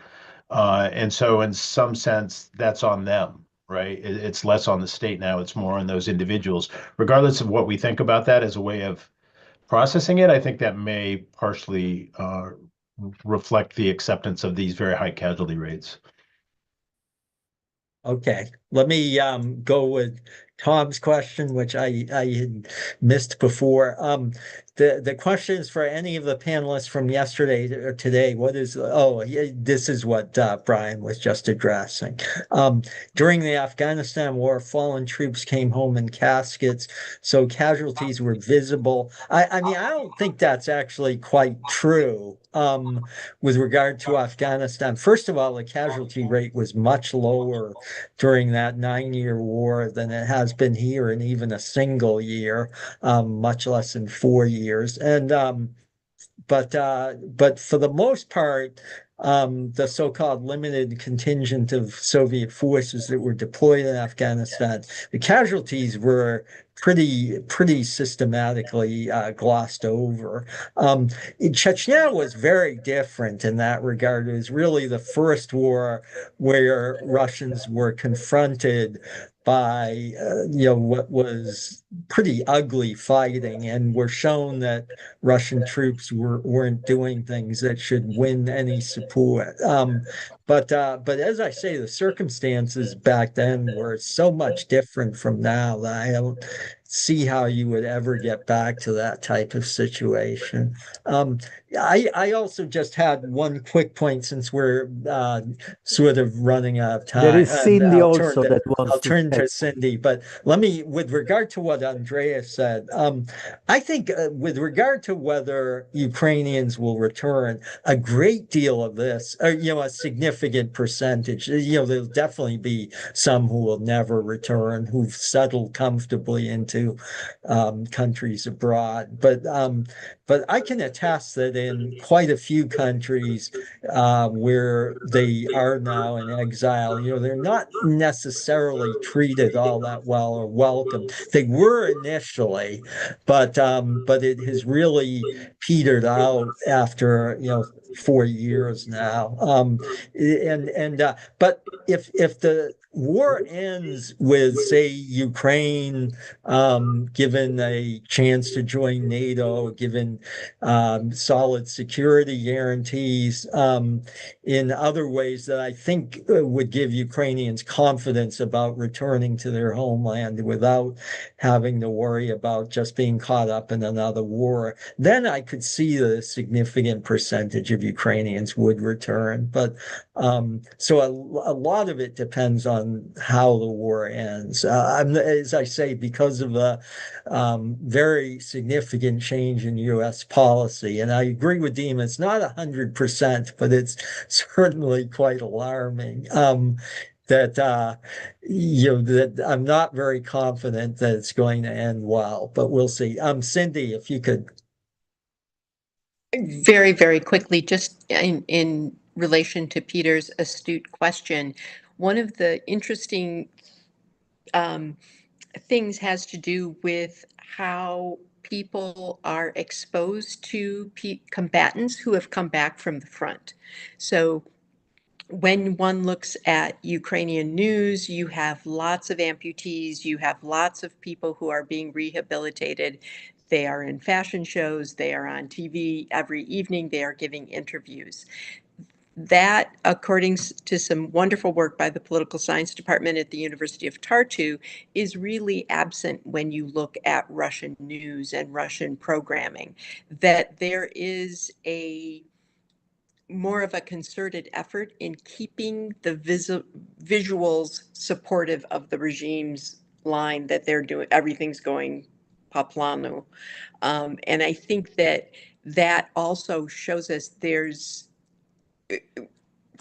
And so in some sense, that's on them, right? It's less on the state now. It's more on those individuals. Regardless of what we think about that as a way of processing it, I think that may partially reflect the acceptance of these very high casualty rates. Okay, let me go with Tom's question, which I had missed before. the questions for any of the panelists from yesterday or today, this is what Brian was just addressing. During the Afghanistan war, fallen troops came home in caskets, so casualties were visible. I mean, I don't think that's actually quite true with regard to Afghanistan. First of all, the casualty rate was much lower during that 9-year war than it has been here in even a single year, much less than 4 years. But for the most part, the so-called limited contingent of Soviet forces that were deployed in Afghanistan, the casualties were pretty systematically glossed over. Chechnya was very different in that regard. It was really the first war where Russians were confronted by what was pretty ugly fighting, and were shown that Russian troops weren't doing things that should win any support. But as I say, the circumstances back then were so much different from now that I don't see how you would ever get back to that type of situation. I also just had one quick point, since we're sort of running out of time. There is Cindy also that I'll wants to turn to say. Cindy, but let me, with regard to what Andreas said, I think with regard to whether Ukrainians will return, a great deal of this, or a significant percentage, there'll definitely be some who will never return, who've settled comfortably into countries abroad. But I can attest that in quite a few countries where they are now in exile, they're not necessarily treated all that well or welcome. They were initially, but it has really petered out after 4 years now. But if the war ends with, say, Ukraine given a chance to join NATO, given solid security guarantees, in other ways that I think would give Ukrainians confidence about returning to their homeland without having to worry about just being caught up in another war, then I could see that a significant percentage of Ukrainians would return. But so a lot of it depends on how the war ends. As I say, because of the very significant change in U.S. policy, and I agree with Dima, it's not 100%, but it's certainly quite alarming. That I'm not very confident that it's going to end well, but we'll see. Cindy, if you could. Very, very quickly, just in relation to Peter's astute question, one of the interesting things has to do with how people are exposed to combatants who have come back from the front. So when one looks at Ukrainian news, you have lots of amputees, you have lots of people who are being rehabilitated. They are in fashion shows, they are on TV every evening, they are giving interviews. That, according to some wonderful work by the political science department at the University of Tartu, is really absent when you look at Russian news and Russian programming. That there is more of a concerted effort in keeping the visuals supportive of the regime's line that they're doing, everything's going pa planu. And I think that also shows us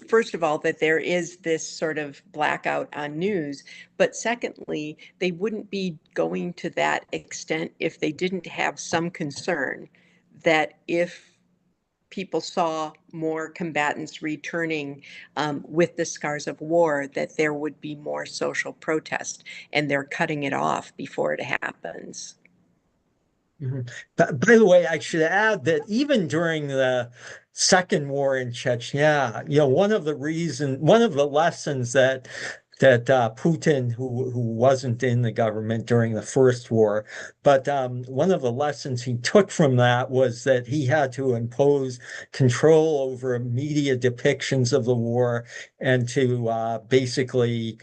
first of all, that there is this sort of blackout on news, but secondly, they wouldn't be going to that extent if they didn't have some concern that if people saw more combatants returning with the scars of war, that there would be more social protest, and they're cutting it off before it happens. By the way, I should add that even during the second war in Chechnya, one of the lessons that Putin, who wasn't in the government during the first war, but one of the lessons he took from that was that he had to impose control over media depictions of the war and to basically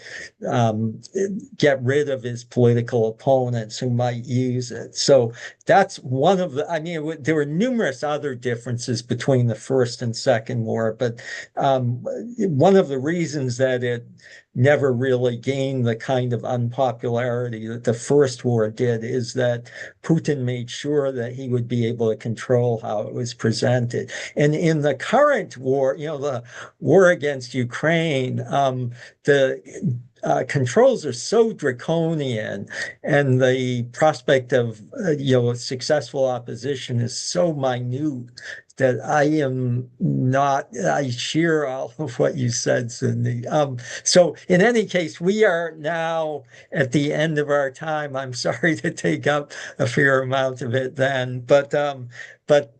get rid of his political opponents who might use it. So that's one of the, I mean, there were numerous other differences between the first and second war, but one of the reasons that it never really gained the kind of unpopularity that the first war did is that Putin made sure that he would be able to control how it was presented. And in the current war, the war against Ukraine, the controls are so draconian, and the prospect of successful opposition is so minute that I share all of what you said, Cindy. So in any case, we are now at the end of our time. I'm sorry to take up a fair amount of it then, but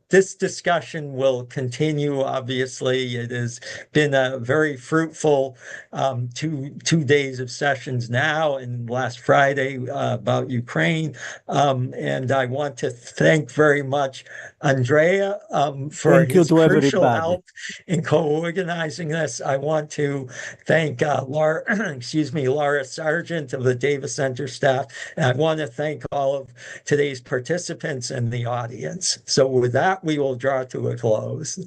this discussion will continue. Obviously, it has been a very fruitful two days of sessions now, and last Friday about Ukraine. And I want to thank very much Andrea for Thank you his to crucial everybody. help in co-organizing this. I want to thank Laura, excuse me, Laura Sargent of the Davis Center staff. And I want to thank all of today's participants and the audience. So with that, we will draw to a close.